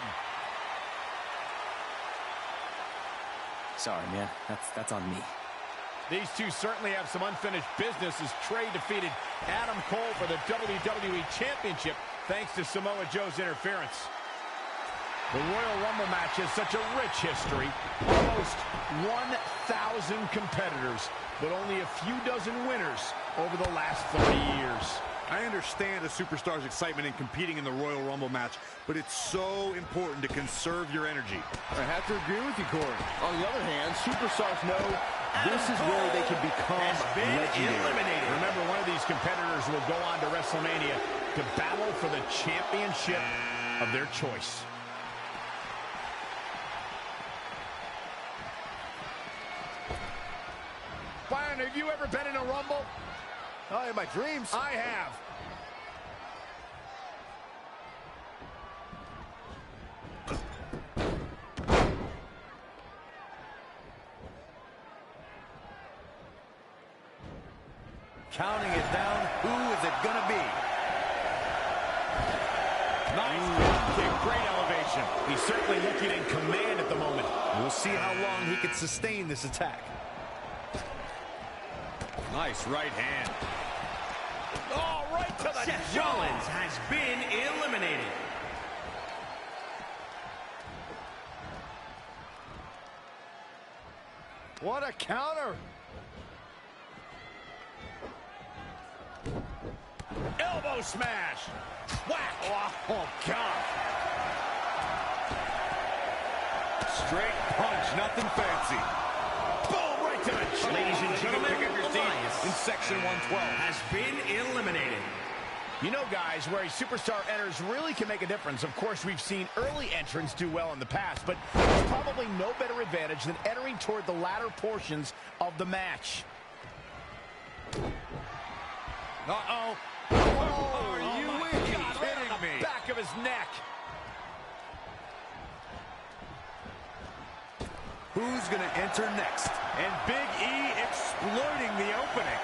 Sorry, man. That's on me. These two certainly have some unfinished business as Trey defeated Adam Cole for the WWE Championship thanks to Samoa Joe's interference. The Royal Rumble match has such a rich history. Almost 1,000 competitors, but only a few dozen winners over the last 30 years. I understand a superstar's excitement in competing in the Royal Rumble match, but it's so important to conserve your energy. I have to agree with you, Corey. On the other hand, superstars know this is where they can become legendary. Remember, one of these competitors will go on to WrestleMania to battle for the championship of their choice. you ever been in a Rumble? Oh, in my dreams. I have. Counting it down. Who is it going to be? Nice kick. Great elevation. He's certainly looking in command at the moment. We'll see how long he can sustain this attack. Nice right hand. Oh, right to the Seth jaw. Rollins has been eliminated. What a counter. Elbow smash. Whack. Oh, God. Straight punch, nothing fancy. Boom, right to the jaw. Ladies and gentlemen, Pick up your seat Elias in section 112. has been eliminated. You know, guys, where a superstar enters really can make a difference. Of course, we've seen early entrants do well in the past, but there's probably no better advantage than entering toward the latter portions of the match. Uh-oh. Oh, are you kidding me? Back of his neck. Who's going to enter next? And Big E exploiting the opening.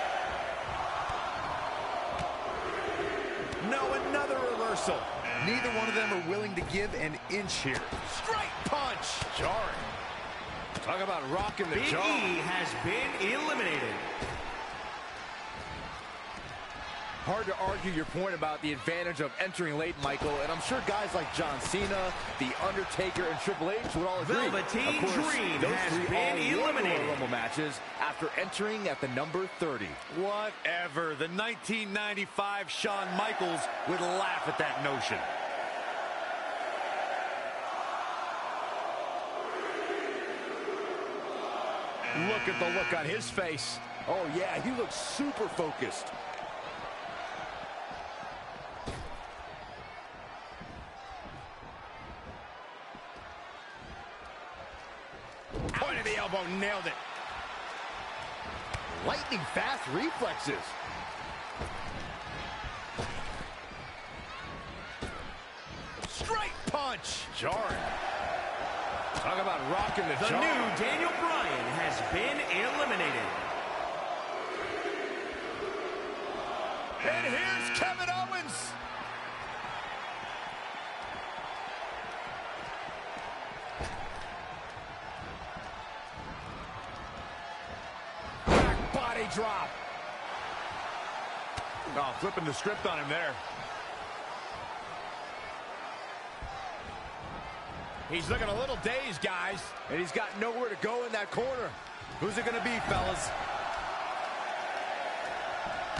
No, another reversal. Neither one of them are willing to give an inch here. Straight punch. Jarring. Talk about rocking the Big jaw. E has been eliminated. Hard to argue your point about the advantage of entering late, Michael, and I'm sure guys like John Cena, The Undertaker, and Triple H would all agree. Velveteen of course, Dream those has three been all won eliminated. Royal Rumble matches after entering at the number 30. Whatever. The 1995 Shawn Michaels would laugh at that notion. Look at the look on his face. Oh, yeah, he looks super focused. Point of the elbow, nailed it. Lightning fast reflexes. Straight punch. Jarring. Talk about rocking the The jaw. new Daniel Bryan has been eliminated. And here's Kevin Owens. Back body drop. Oh, flipping the script on him there. He's looking a little dazed, guys. And he's got nowhere to go in that corner. Who's it going to be, fellas?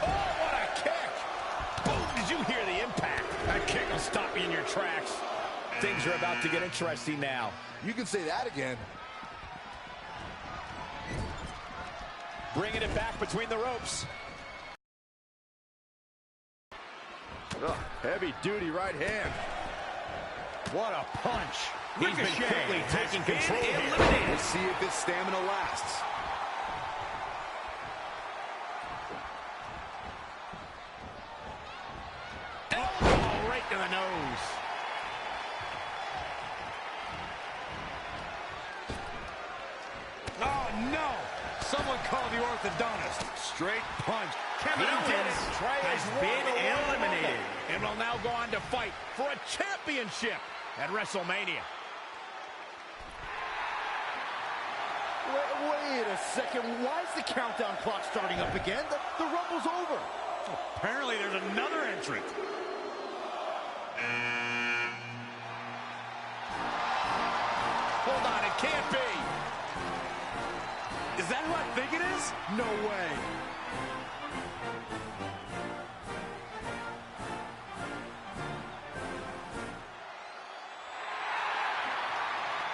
Oh, what a kick. Boom, did you hear the impact? That kick will stop you in your tracks. Things are about to get interesting now. You can say that again. Bringing it back between the ropes. Heavy-duty right hand. What a punch. He's been quickly taking been control here. eliminated. Let's see if his stamina lasts. Elbow right to the nose. Oh, no. Someone call the orthodontist. Straight punch. Kevin Owens Trey has been eliminated. and will now go on to fight for a championship at WrestleMania. Wait a second. Why is the countdown clock starting up again? The Rumble's over. Apparently there's another entrant. Hold on, it can't be. Is that who I think it is? No way.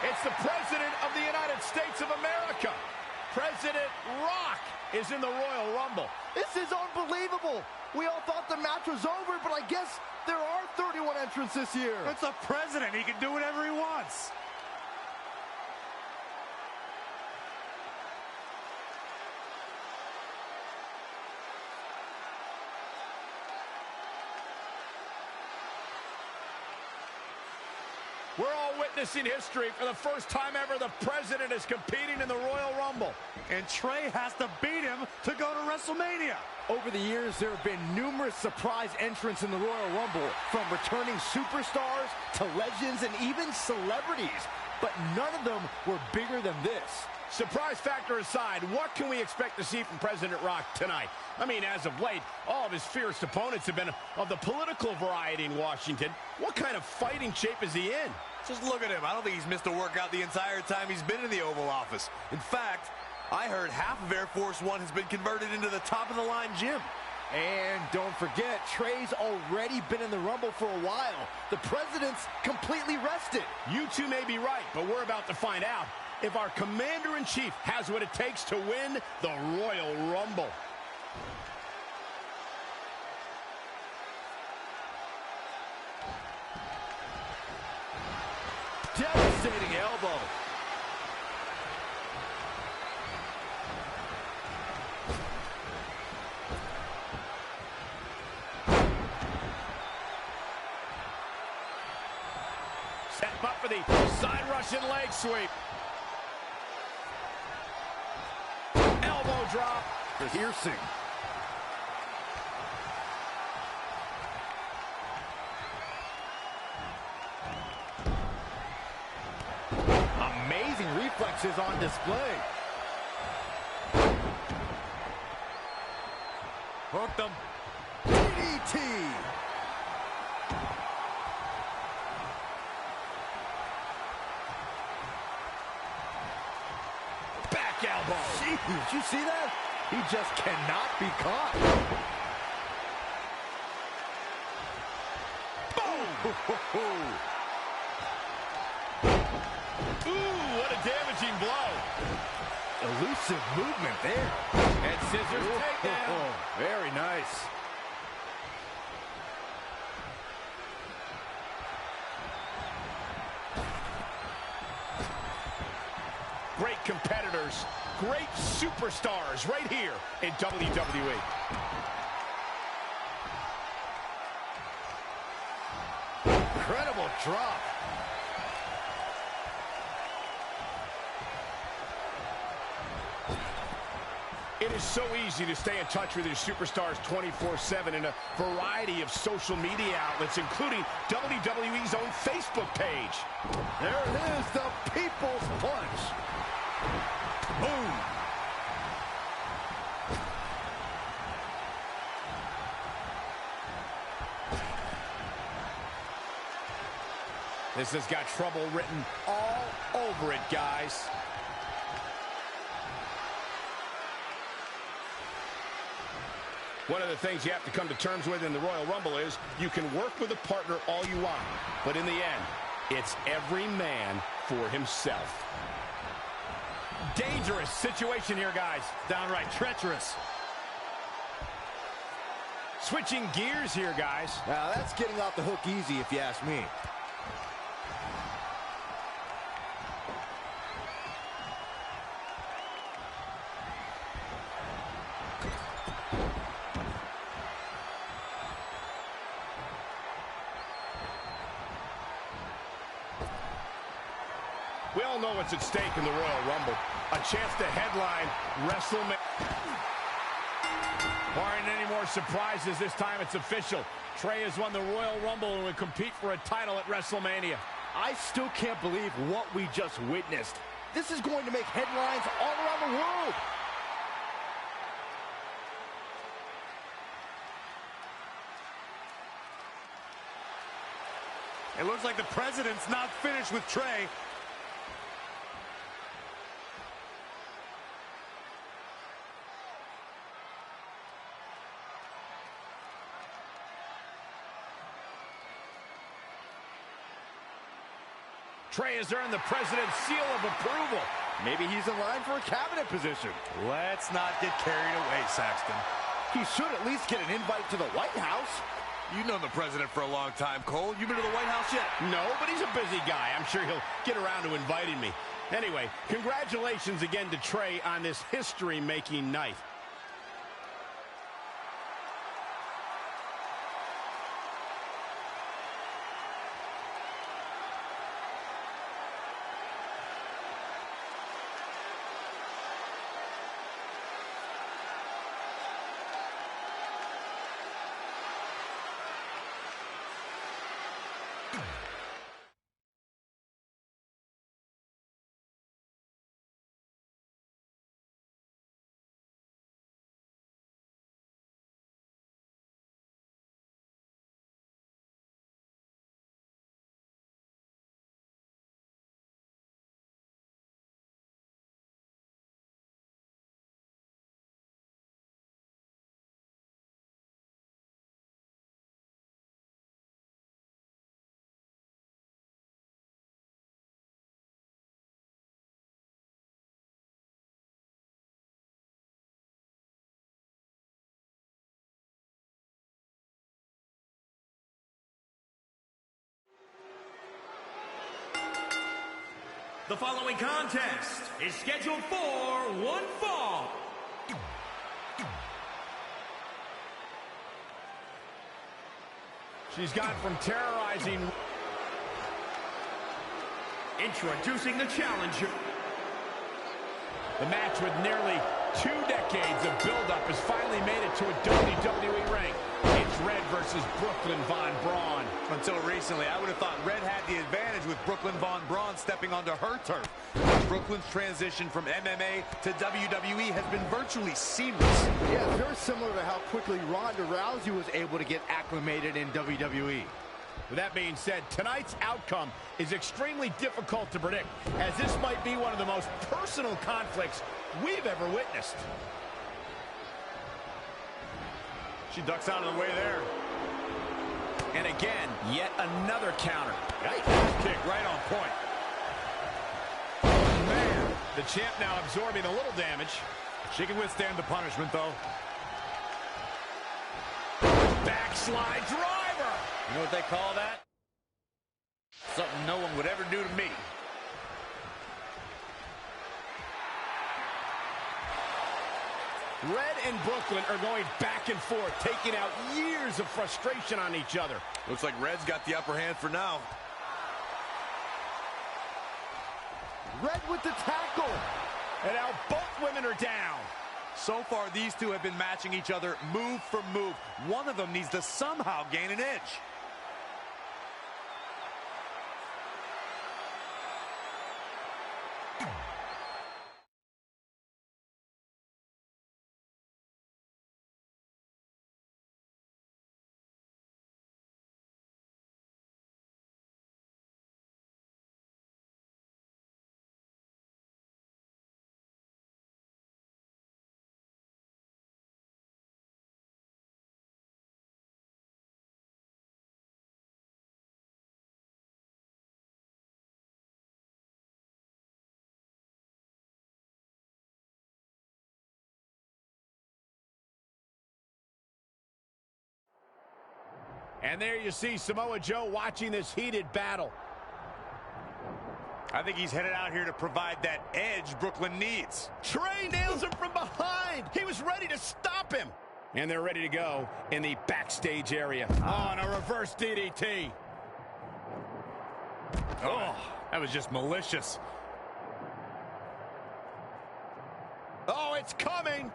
It's the President of the United States of America. President Rock is in the Royal Rumble. This is unbelievable. We all thought the match was over, but I guess there are 31 entrants this year. It's the president. He can do whatever he wants. We're all witnessing history. For the first time ever, the President is competing in the Royal Rumble. And Trey has to beat him to go to WrestleMania. Over the years, there have been numerous surprise entrants in the Royal Rumble, from returning superstars to legends and even celebrities. But none of them were bigger than this. Surprise factor aside, what can we expect to see from President Rock tonight? I mean, as of late, all of his fierce opponents have been of the political variety in Washington. What kind of fighting shape is he in? Just look at him. I don't think he's missed a workout the entire time he's been in the Oval Office. In fact, I heard half of Air Force One has been converted into the top-of-the-line gym. And don't forget, Trey's already been in the Rumble for a while. The President's completely rested. You two may be right, but we're about to find out if our Commander-in-Chief has what it takes to win the Royal Rumble. Devastating elbow. Set him up for the side Russian leg sweep. Elbow drop. Piercing. Amazing reflexes on display. Hooked him. DDT. Back elbow. Jeez, did you see that? He just cannot be caught. Boom! Ooh, what a damaging blow. Elusive movement there. And scissors takedown. Very nice. Great competitors, great superstars right here in WWE. Incredible drop. It is so easy to stay in touch with your superstars 24/7 in a variety of social media outlets, including WWE's own Facebook page. There it is, the People's Punch. Boom. This has got trouble written all over it, guys. One of the things you have to come to terms with in the Royal Rumble is you can work with a partner all you want, but in the end, it's every man for himself. Dangerous situation here, guys. Downright treacherous. Switching gears here, guys. Now, that's getting off the hook easy, if you ask me. We all know what's at stake in the Royal Rumble. A chance to headline WrestleMania. Barring any more surprises, this time it's official. Trey has won the Royal Rumble and will compete for a title at WrestleMania. I still can't believe what we just witnessed. This is going to make headlines all around the world. It looks like the President's not finished with Trey. Trey has earned the President's seal of approval. Maybe he's in line for a cabinet position. Let's not get carried away, Saxton. He should at least get an invite to the White House. You've known the President for a long time, Cole. You been to the White House yet? No, but he's a busy guy. I'm sure he'll get around to inviting me. Anyway, congratulations again to Trey on this history-making night. The following contest is scheduled for one fall. She's gone from terrorizing. Introducing the challenger. The match with nearly 2 decades of build-up has finally made it to a WWE ring. It's Red versus Brooklyn Von Braun. Until recently, I would have thought Red had the advantage with Brooklyn Von Braun stepping onto her turf. Brooklyn's transition from MMA to WWE has been virtually seamless. Yeah, it's very similar to how quickly Ronda Rousey was able to get acclimated in WWE. With that being said, tonight's outcome is extremely difficult to predict, as this might be one of the most personal conflicts we've ever witnessed. She ducks out of the way there. And again, yet another counter. Yikes. Kick right on point. Oh, man. The champ now absorbing a little damage. She can withstand the punishment, though. Backslide driver. You know what they call that? Something no one would ever do to me. Red and Brooklyn are going back and forth, taking out years of frustration on each other. Looks like Red's got the upper hand for now. Red with the tackle. And now both women are down. So far, these two have been matching each other move for move. One of them needs to somehow gain an edge. And there you see Samoa Joe watching this heated battle. I think he's headed out here to provide that edge Brooklyn needs. Trey nails him from behind. He was ready to stop him. And they're ready to go in the backstage area. Oh, and a reverse DDT. Oh, that was just malicious. Oh, it's coming.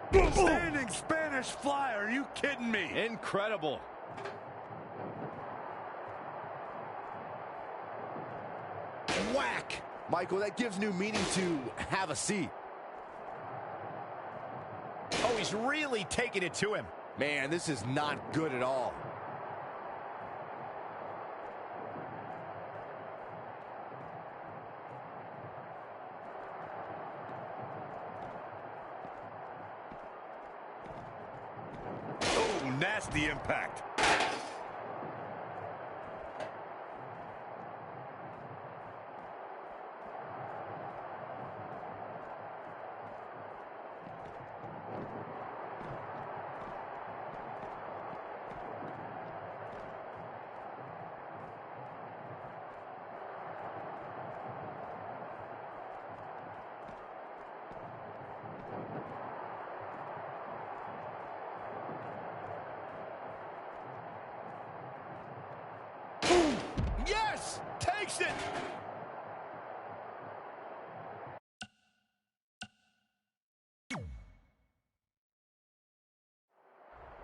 Standing Spanish fly, are you kidding me? Incredible. Whack. Michael, that gives new meaning to have a seat. Oh, he's really taking it to him. Man, this is not good at all. Oh, nasty impact. Yes! Takes it!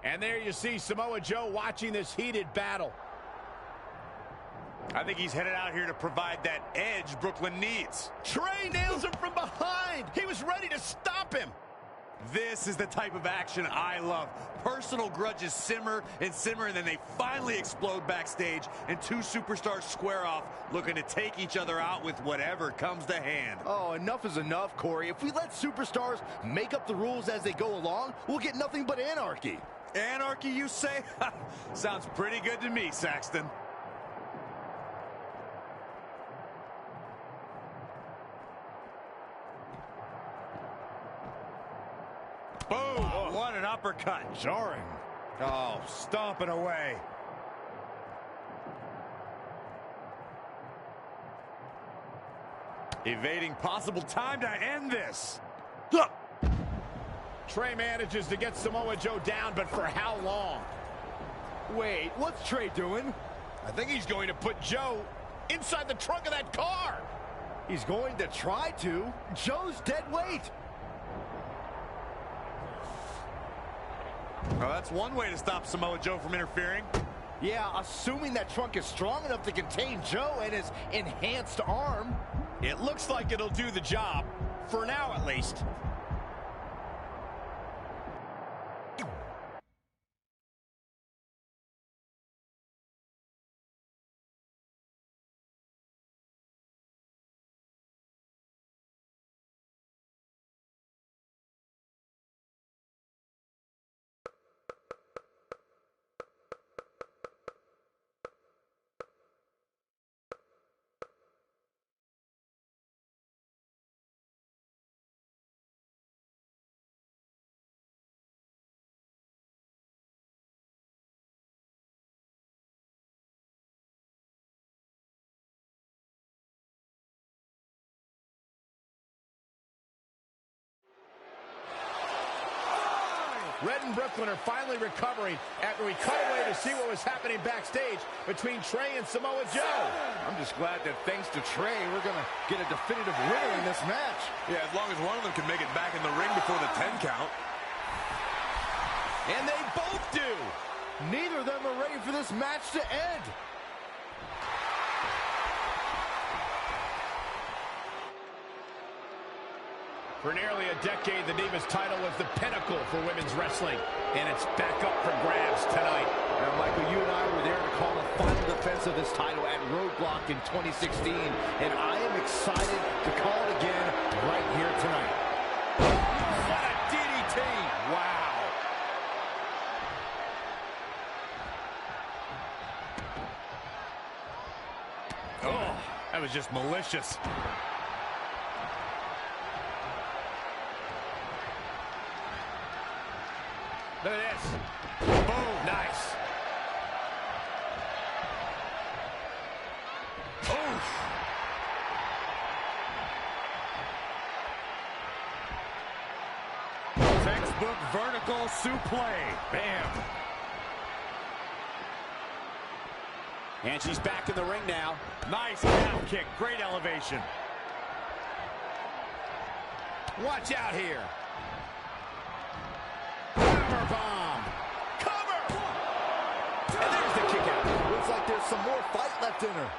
And there you see Samoa Joe watching this heated battle. I think he's headed out here to provide that edge Brooklyn needs. Trey nails him from behind. He was ready to stop him. This is the type of action I love. Personal grudges simmer, and then they finally explode backstage, and two superstars square off, looking to take each other out with whatever comes to hand. Oh, enough is enough, Corey. If we let superstars make up the rules as they go along, we'll get nothing but anarchy. Anarchy, you say? Sounds pretty good to me, Saxton. Boom! Oh, what an uppercut. Jarring. Oh, stomping away. Evading possible time to end this. Trey manages to get Samoa Joe down, but for how long? Wait, what's Trey doing? I think he's going to put Joe inside the trunk of that car. He's going to try to. Joe's dead weight. Well, that's one way to stop Samoa Joe from interfering. Yeah, assuming that trunk is strong enough to contain Joe and his enhanced arm. It looks like it'll do the job, for now at least. Red and Brooklyn are finally recovering after we cut away to see what was happening backstage between Trey and Samoa Joe. I'm just glad that thanks to Trey, we're going to get a definitive winner in this match. Yeah, as long as one of them can make it back in the ring before the 10 count. And they both do. Neither of them are ready for this match to end. For nearly a decade, the Divas title was the pinnacle for women's wrestling, and it's back up for grabs tonight. Now, Michael, you and I were there to call the final defense of this title at Roadblock in 2016, and I am excited to call it again right here tonight. What a DDT! Wow! Oh, that was just malicious. Look at this. Boom. Nice. Oof. Textbook vertical suplex. Bam. And she's back in the ring now. Nice calf kick. Great elevation. Watch out here. Bomb. Cover! And there's the kick out. Looks like there's some more fight left in her.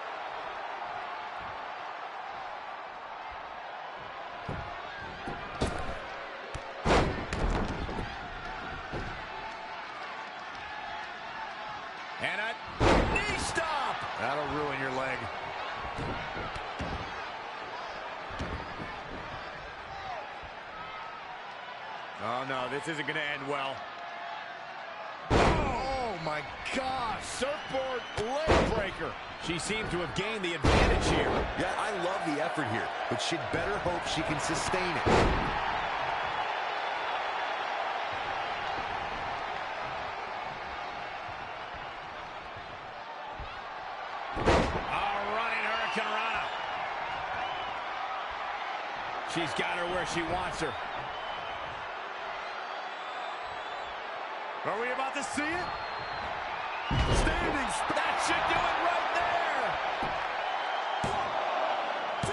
And a knee stop. That'll ruin your leg. Oh, no, this isn't going to end well. Oh, my gosh. Surfboard leg breaker. She seemed to have gained the advantage here. Yeah, I love the effort here, but she'd better hope she can sustain it. Running Hurricanrana. She's got her where she wants her. Are we about to see it? Standing. That should do it right there. 1, 2,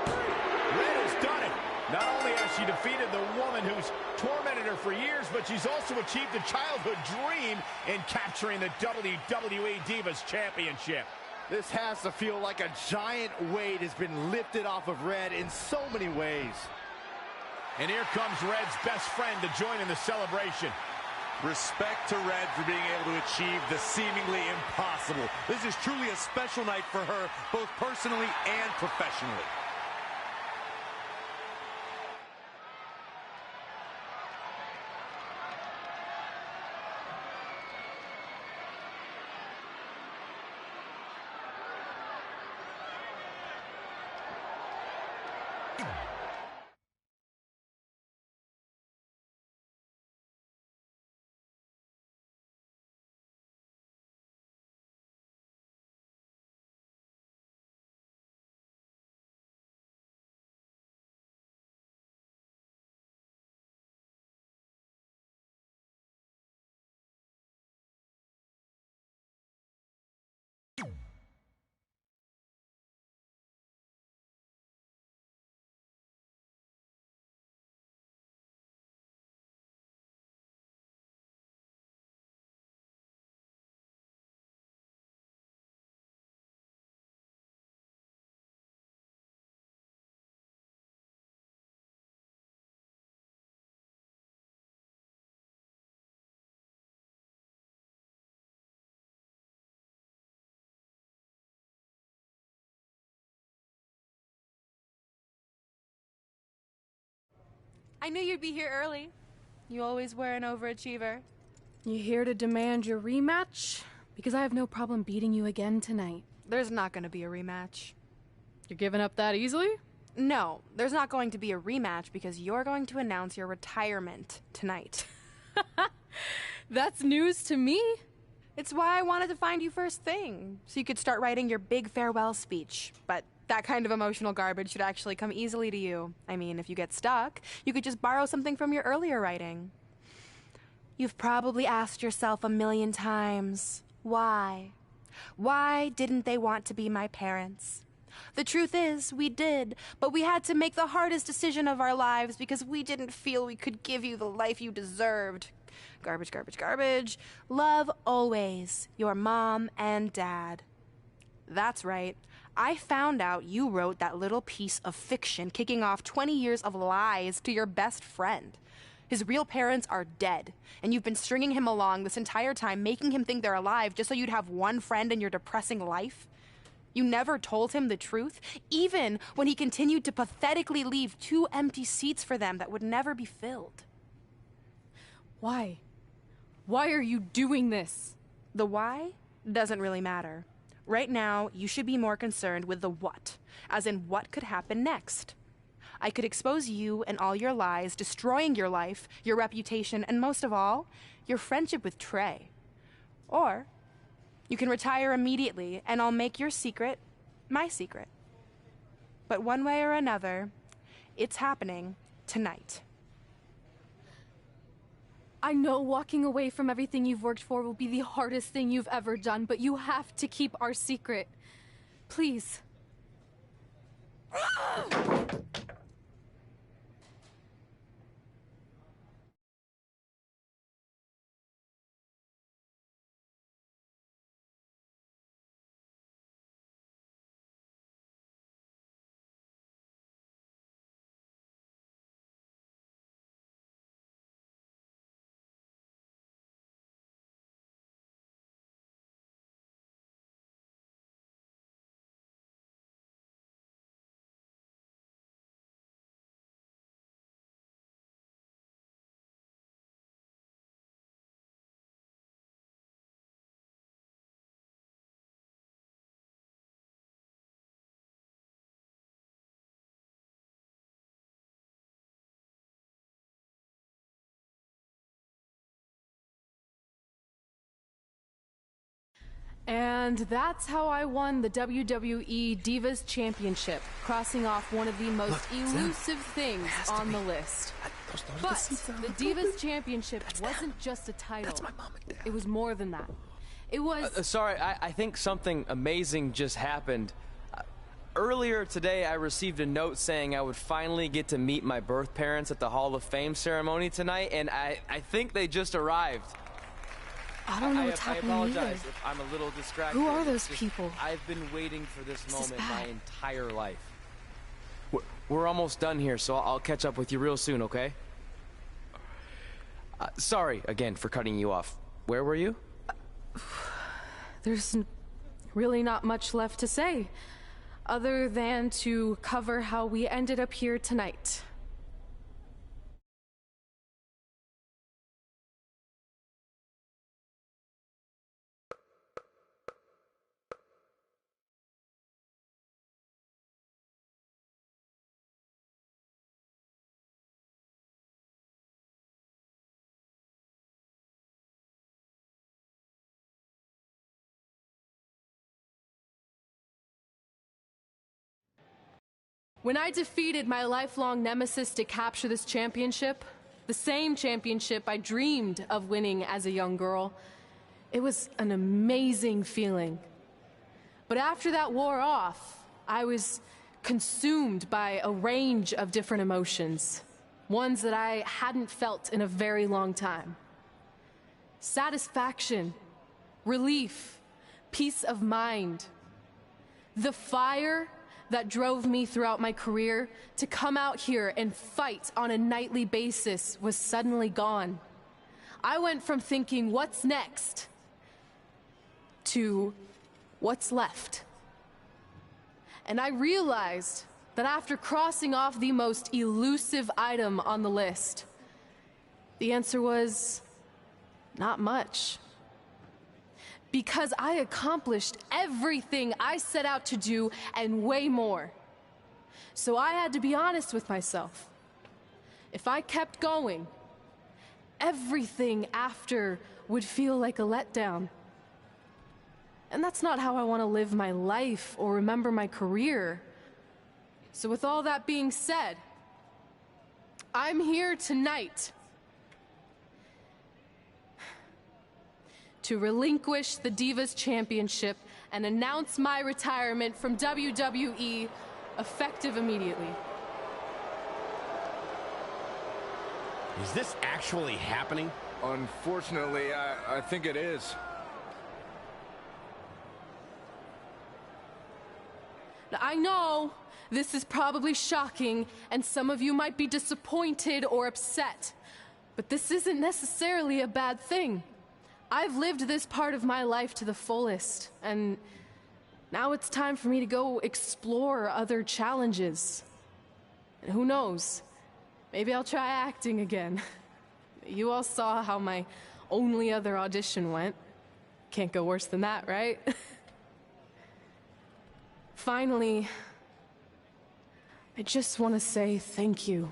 3. Red has done it. Not only has she defeated the woman who's tormented her for years, but she's also achieved a childhood dream in capturing the WWE Divas Championship. This has to feel like a giant weight has been lifted off of Red in so many ways. And here comes Red's best friend to join in the celebration. Respect to Red for being able to achieve the seemingly impossible. This is truly a special night for her, both personally and professionally. I knew you'd be here early. You always were an overachiever. You here to demand your rematch? Because I have no problem beating you again tonight. There's not going to be a rematch. You're giving up that easily? No, there's not going to be a rematch because you're going to announce your retirement tonight. That's news to me. It's why I wanted to find you first thing, so you could start writing your big farewell speech. But that kind of emotional garbage should actually come easily to you. I mean, if you get stuck, you could just borrow something from your earlier writing. You've probably asked yourself a million times, why? Why didn't they want to be my parents? The truth is, we did, but we had to make the hardest decision of our lives because we didn't feel we could give you the life you deserved. Garbage, garbage, garbage. Love always, your mom and dad. That's right. I found out you wrote that little piece of fiction kicking off 20 years of lies to your best friend. His real parents are dead, and you've been stringing him along this entire time, making him think they're alive just so you'd have one friend in your depressing life. You never told him the truth, even when he continued to pathetically leave 2 empty seats for them that would never be filled. Why? Why are you doing this? The why doesn't really matter. Right now, you should be more concerned with the what, as in what could happen next. I could expose you and all your lies, destroying your life, your reputation, and most of all, your friendship with Trey. Or you can retire immediately, and I'll make your secret my secret. But one way or another, it's happening tonight. I know walking away from everything you've worked for will be the hardest thing you've ever done, but you have to keep our secret. Please. And that's how I won the WWE Divas Championship, crossing off one of the most elusive things on the list. But the Divas Championship wasn't just a title. That's my mom and dad. It was more than that. It was... Sorry, I think something amazing just happened. Earlier today, I received a note saying I would finally get to meet my birth parents at the Hall of Fame ceremony tonight, and I think they just arrived. I don't know what's happening I apologize either. if I'm a little distracted. Who are those It's just, people? I've been waiting for this This is moment my bad. entire life. We're almost done here, so I'll catch up with you real soon, okay? Sorry again for cutting you off. Where were you? There's really not much left to say, other than to cover how we ended up here tonight. When I defeated my lifelong nemesis to capture this championship, the same championship I dreamed of winning as a young girl, it was an amazing feeling. But after that wore off, I was consumed by a range of different emotions, ones that I hadn't felt in a very long time. Satisfaction, relief, peace of mind. The fire that drove me throughout my career to come out here and fight on a nightly basis was suddenly gone. I went from thinking, what's next, to what's left. And I realized that after crossing off the most elusive item on the list, the answer was not much. Because I accomplished everything I set out to do and way more. So I had to be honest with myself. If I kept going, everything after would feel like a letdown. And that's not how I want to live my life or remember my career. So with all that being said, I'm here tonight to relinquish the Divas Championship and announce my retirement from WWE, effective immediately. Is this actually happening? Unfortunately, I think it is. Now, I know this is probably shocking, and some of you might be disappointed or upset, but this isn't necessarily a bad thing. I've lived this part of my life to the fullest, and now it's time for me to go explore other challenges. And who knows, maybe I'll try acting again. You all saw how my only other audition went. Can't go worse than that, right? Finally, I just want to say thank you.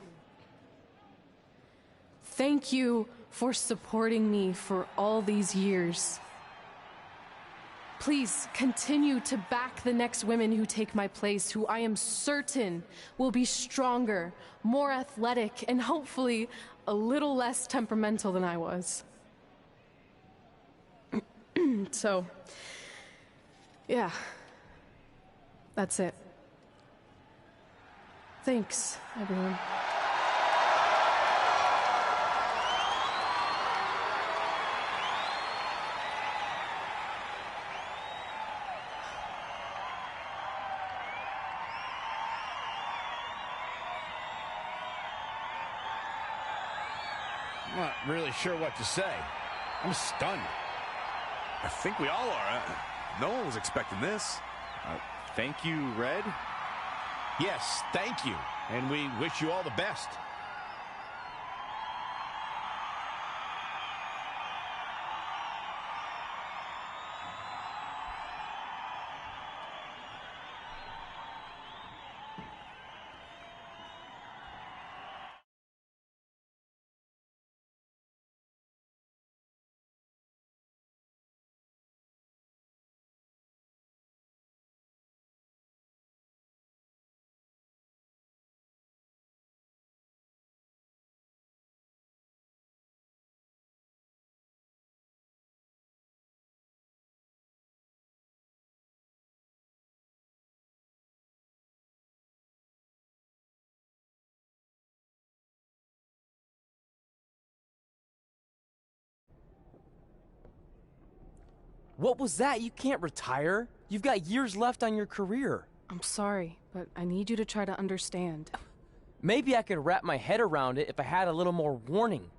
Thank you for supporting me for all these years. Please continue to back the next women who take my place, who I am certain will be stronger, more athletic, and hopefully a little less temperamental than I was. So, yeah, that's it. Thanks, everyone. I'm not really sure what to say. I'm stunned. I think we all are. No one was expecting this. Thank you, Red. Yes, thank you. And we wish you all the best. What was that? You can't retire. You've got years left on your career. I'm sorry, but I need you to try to understand. Maybe I could wrap my head around it if I had a little more warning.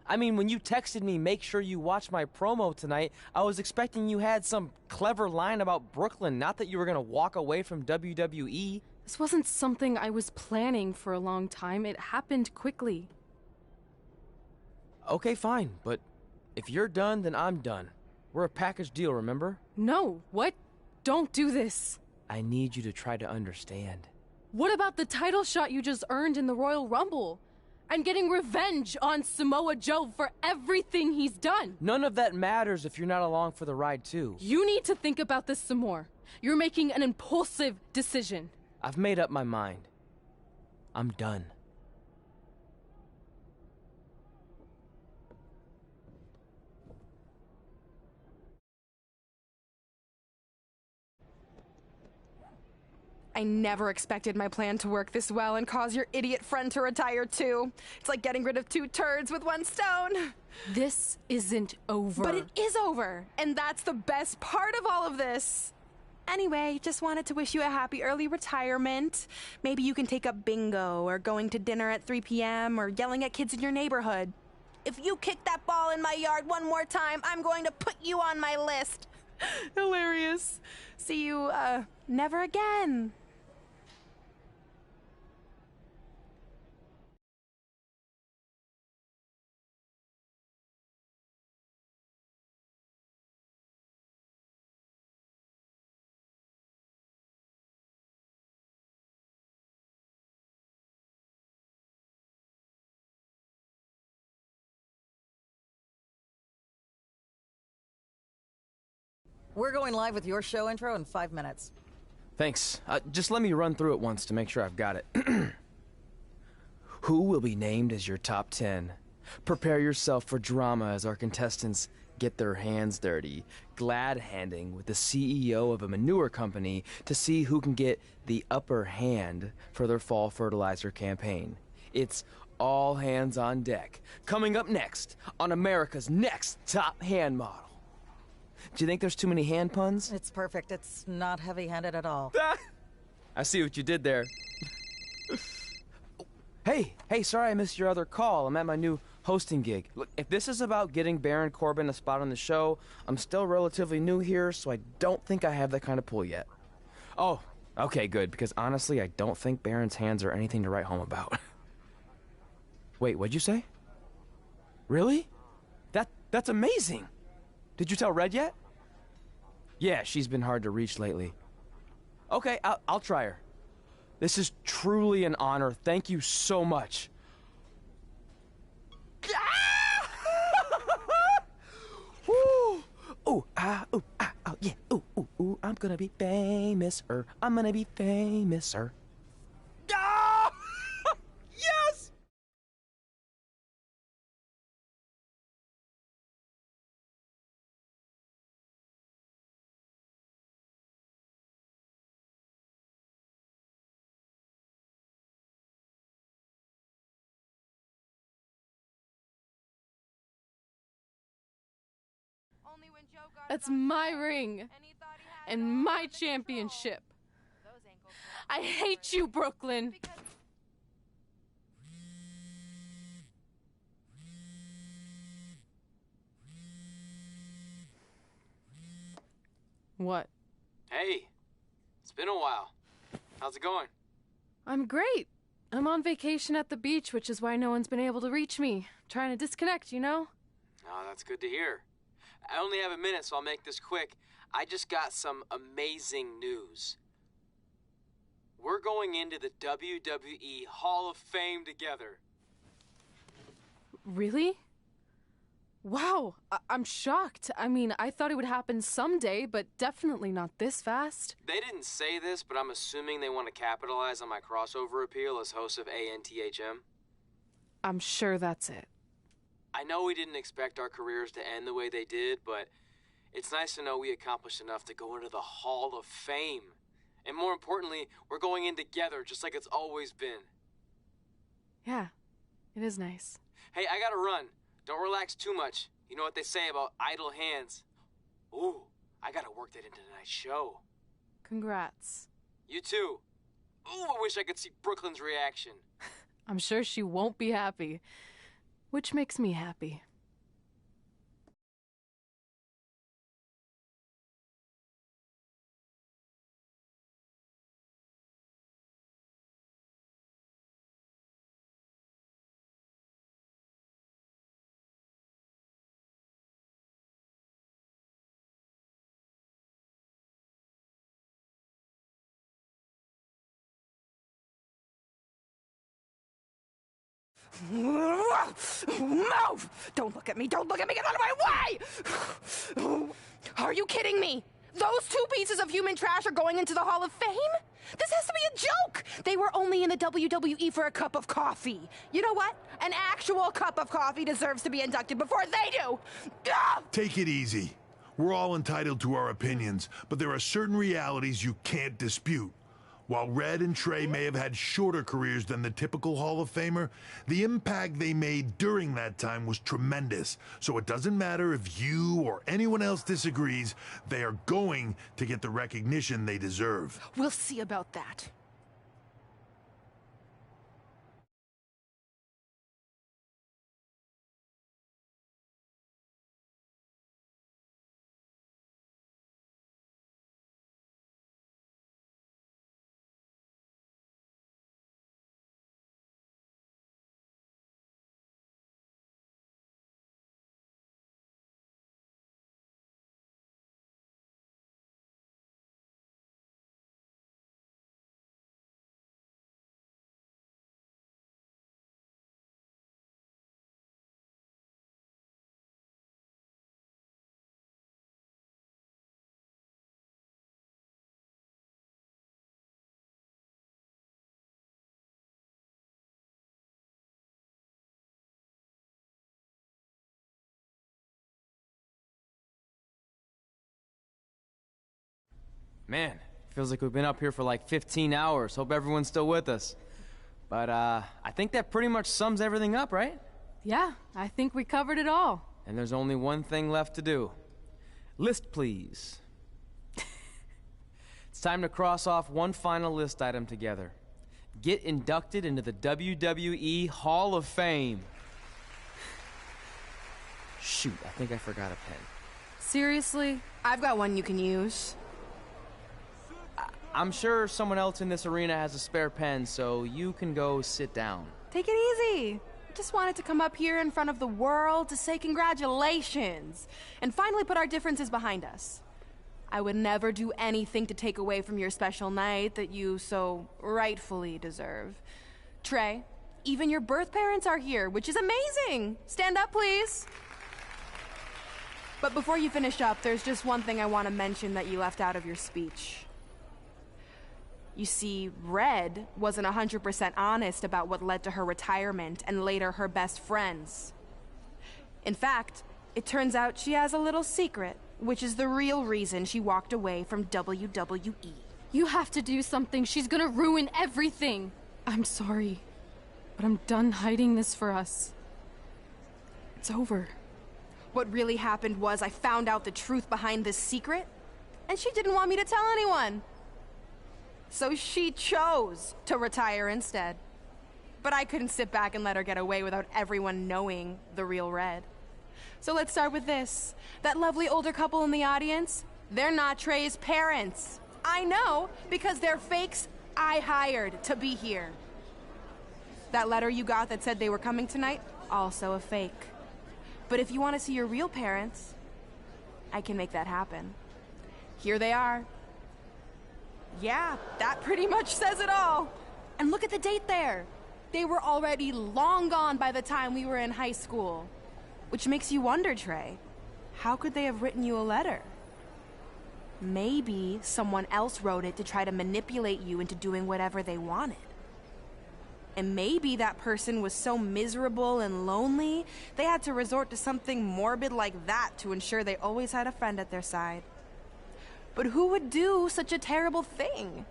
I mean, when you texted me, make sure you watch my promo tonight, I was expecting you had some clever line about Brooklyn, not that you were going to walk away from WWE. This wasn't something I was planning for a long time. It happened quickly. Okay, fine, but if you're done, then I'm done. We're a package deal, remember? No, what? Don't do this. I need you to try to understand. What about the title shot you just earned in the Royal Rumble? And getting revenge on Samoa Joe for everything he's done. None of that matters if you're not along for the ride, too. You need to think about this some more. You're making an impulsive decision. I've made up my mind. I'm done. I never expected my plan to work this well and cause your idiot friend to retire too. It's like getting rid of 2 turds with 1 stone. This isn't over. But it is over, and that's the best part of all of this. Anyway, just wanted to wish you a happy early retirement. Maybe you can take up bingo or going to dinner at 3 p.m. or yelling at kids in your neighborhood. If you kick that ball in my yard one more time, I'm going to put you on my list. Hilarious. See you, never again. We're going live with your show intro in 5 minutes. Thanks. Just let me run through it once to make sure I've got it. Who will be named as your top 10? Prepare yourself for drama as our contestants get their hands dirty, glad-handing with the CEO of a manure company to see who can get the upper hand for their fall fertilizer campaign. It's all hands on deck. Coming up next on America's Next Top Hand Model. Do you think there's too many hand puns? Uh, It's perfect. It's not heavy-handed at all. I see what you did there. Hey, sorry I missed your other call. I'm at my new hosting gig. Look, if this is about getting Baron Corbin a spot on the show, I'm still relatively new here, so I don't think I have that kind of pull yet. Oh, okay, good, because honestly, I don't think Baron's hands are anything to write home about. Wait, what'd you say? Really? That's amazing! Did you tell Red yet? Yeah, she's been hard to reach lately. Okay, I'll try her. This is truly an honor. Thank you so much. Woo! Ooh, yeah. Ooh, I'm gonna be famous-er. I'm gonna be famous-er. Ah! Yes! That's my ring. And my championship. I hate you, Brooklyn. What? Hey, it's been a while. How's it going? I'm great. I'm on vacation at the beach, which is why no one's been able to reach me. Trying to disconnect, you know? Oh, that's good to hear. I only have a minute, so I'll make this quick. I just got some amazing news. We're going into the WWE Hall of Fame together. Really? Wow, I'm shocked. I mean, I thought it would happen someday, but definitely not this fast. They didn't say this, but I'm assuming they want to capitalize on my crossover appeal as host of ANTHM. I'm sure that's it. I know we didn't expect our careers to end the way they did, but it's nice to know we accomplished enough to go into the Hall of Fame. And more importantly, we're going in together, just like it's always been. Yeah, it is nice. Hey, I gotta run. Don't relax too much. You know what they say about idle hands. Ooh, work that into tonight's show. Congrats. You too. Ooh, I wish I could see Brooklyn's reaction. I'm sure she won't be happy, which makes me happy. Move! Don't look at me! Don't look at me! Get out of my way! Are you kidding me? Those two pieces of human trash are going into the Hall of Fame? This has to be a joke! They were only in the WWE for a cup of coffee. You know what? An actual cup of coffee deserves to be inducted before they do! Take it easy. We're all entitled to our opinions, but there are certain realities you can't dispute. While Red and Trey may have had shorter careers than the typical Hall of Famer, the impact they made during that time was tremendous. So it doesn't matter if you or anyone else disagrees, they are going to get the recognition they deserve. We'll see about that. Man, feels like we've been up here for like 15 hours. Hope everyone's still with us. But, I think that pretty much sums everything up, right? Yeah, I think we covered it all. And there's only one thing left to do. List, please. It's time to cross off one final list item together. Get inducted into the WWE Hall of Fame. Shoot, I think I forgot a pen. Seriously? I've got one you can use. I'm sure someone else in this arena has a spare pen, so you can go sit down. Take it easy. I just wanted to come up here in front of the world to say congratulations and finally put our differences behind us. I would never do anything to take away from your special night that you so rightfully deserve. Trey, even your birth parents are here, which is amazing. Stand up, please. But before you finish up, there's just one thing I want to mention that you left out of your speech. You see, Red wasn't 100% honest about what led to her retirement and later her best friends. In fact, it turns out she has a little secret, which is the real reason she walked away from WWE. You have to do something. She's gonna ruin everything. I'm sorry, but I'm done hiding this for us. It's over. What really happened was I found out the truth behind this secret, and she didn't want me to tell anyone. So she chose to retire instead. But I couldn't sit back and let her get away without everyone knowing the real Red. So let's start with this. That lovely older couple in the audience, they're not Trey's parents. I know, because they're fakes I hired to be here. That letter you got that said they were coming tonight, also a fake. But if you want to see your real parents, I can make that happen. Here they are. Yeah, that pretty much says it all. And look at the date there. They were already long gone by the time we were in high school. Which makes you wonder, Trey, how could they have written you a letter? Maybe someone else wrote it to try to manipulate you into doing whatever they wanted. And maybe that person was so miserable and lonely, they had to resort to something morbid like that to ensure they always had a friend at their side. But who would do such a terrible thing?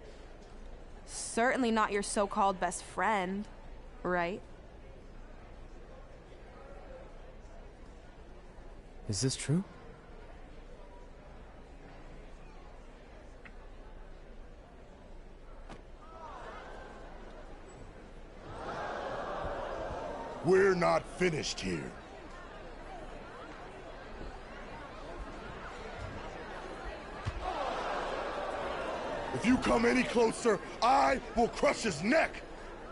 Certainly not your so-called best friend, right? Is this true? We're not finished here. If you come any closer, I will crush his neck.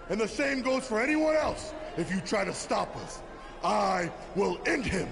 And the same goes for anyone else. If you try to stop us, I will end him.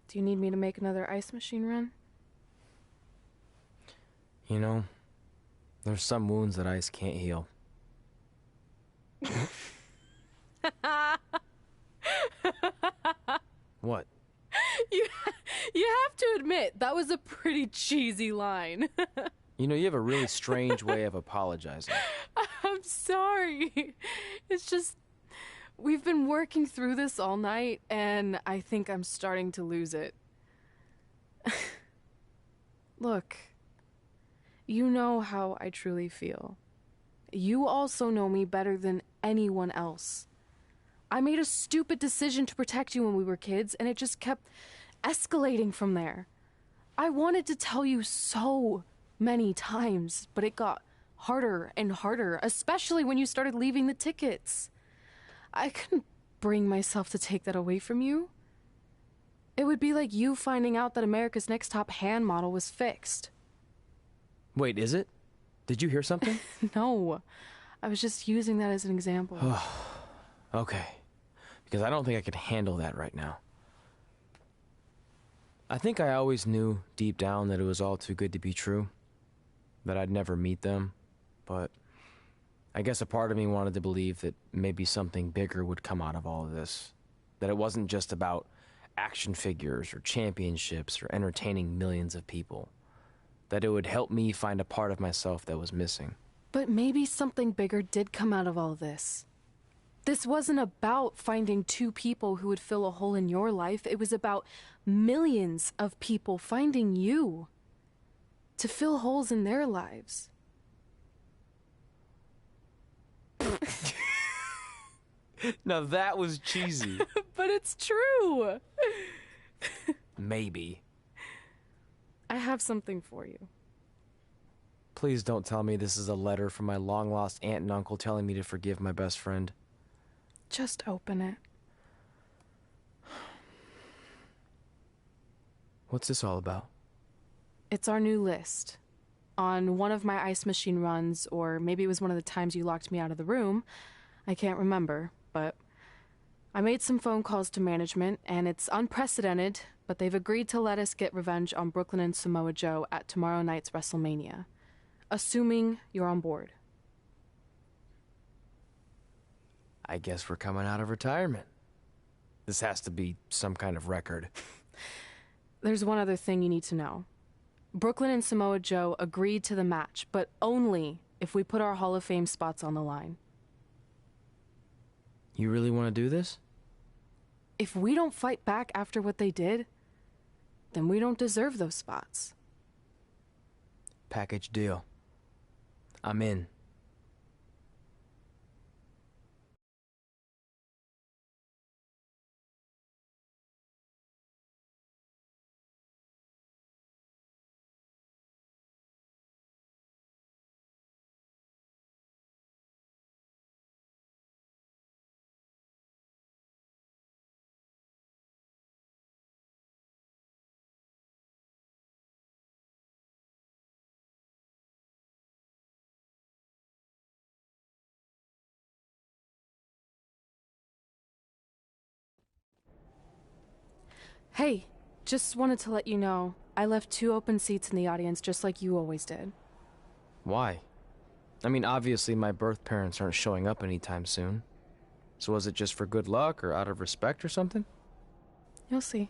Do you need me to make another ice machine run? You know, there's some wounds that ice can't heal. What? You have to admit, that was a pretty cheesy line. You know, you have a really strange way of apologizing. I'm sorry. It's just, we've been working through this all night, and I think I'm starting to lose it. Look, you know how I truly feel. You also know me better than anyone else. I made a stupid decision to protect you when we were kids, and it just kept escalating from there. I wanted to tell you so many times, but it got harder and harder, especially when you started leaving the tickets. I couldn't bring myself to take that away from you. It would be like you finding out that America's Next Top Hand model was fixed. Wait, is it? Did you hear something? No, I was just using that as an example. Okay, because I don't think I could handle that right now. I think I always knew deep down that it was all too good to be true, that I'd never meet them, but I guess a part of me wanted to believe that maybe something bigger would come out of all of this, that it wasn't just about action figures or championships or entertaining millions of people, that it would help me find a part of myself that was missing. But maybe something bigger did come out of all this. This wasn't about finding two people who would fill a hole in your life. It was about millions of people finding you to fill holes in their lives. Now that was cheesy. But it's true. Maybe. I have something for you. Please don't tell me this is a letter from my long-lost aunt and uncle telling me to forgive my best friend. Just open it. What's this all about? It's our new list. On one of my ice machine runs, or maybe it was one of the times you locked me out of the room, I can't remember, but I made some phone calls to management, and it's unprecedented, but they've agreed to let us get revenge on Brooklyn and Samoa Joe at tomorrow night's WrestleMania, assuming you're on board. I guess we're coming out of retirement. This has to be some kind of record. There's one other thing you need to know. Brooklyn and Samoa Joe agreed to the match, but only if we put our Hall of Fame spots on the line. You really want to do this? If we don't fight back after what they did, then we don't deserve those spots. Package deal. I'm in. Hey, just wanted to let you know, I left 2 open seats in the audience just like you always did. Why? I mean, obviously my birth parents aren't showing up anytime soon. So was it just for good luck or out of respect or something? You'll see.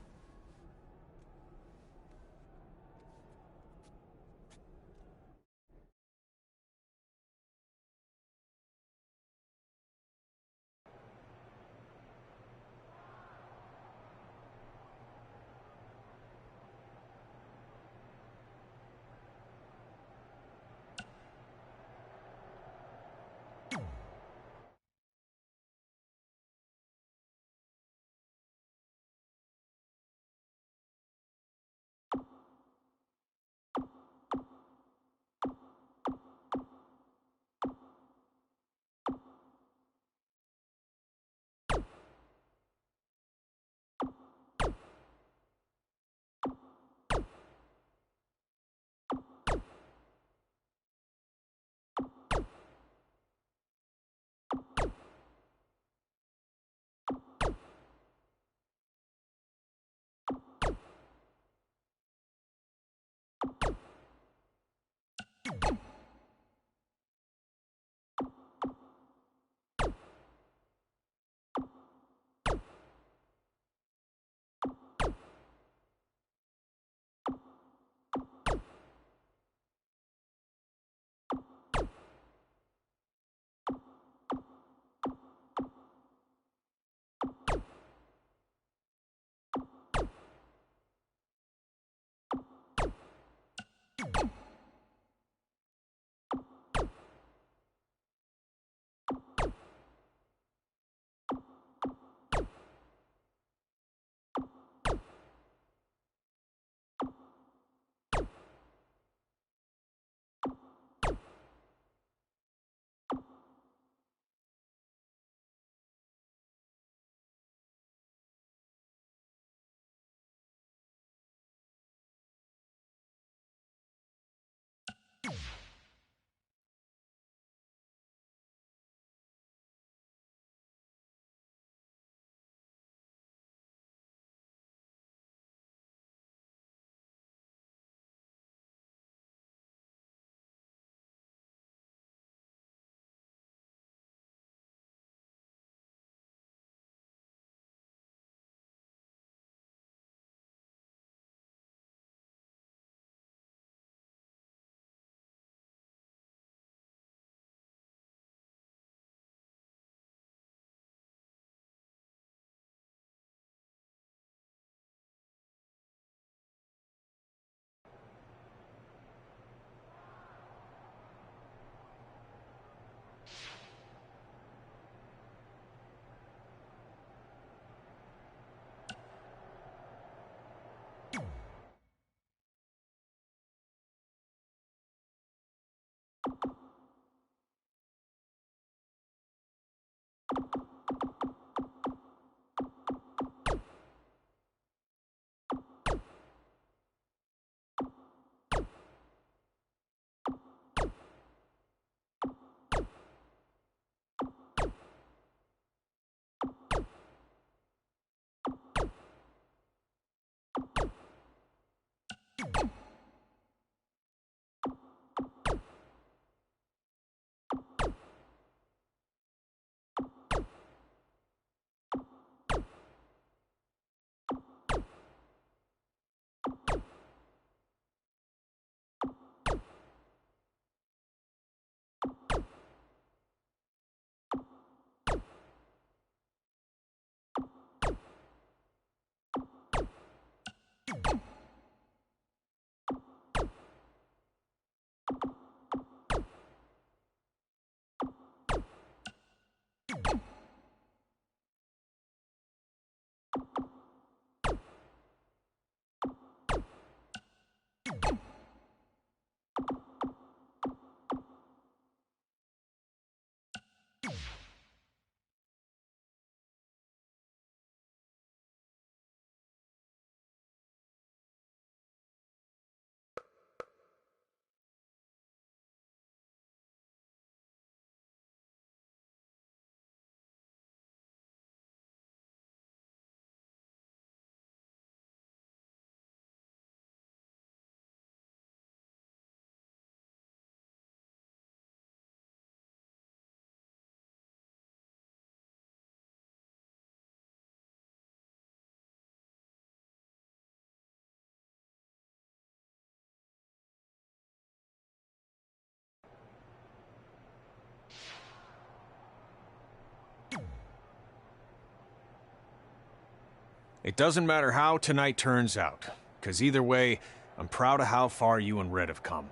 It doesn't matter how tonight turns out, because either way, I'm proud of how far you and Red have come.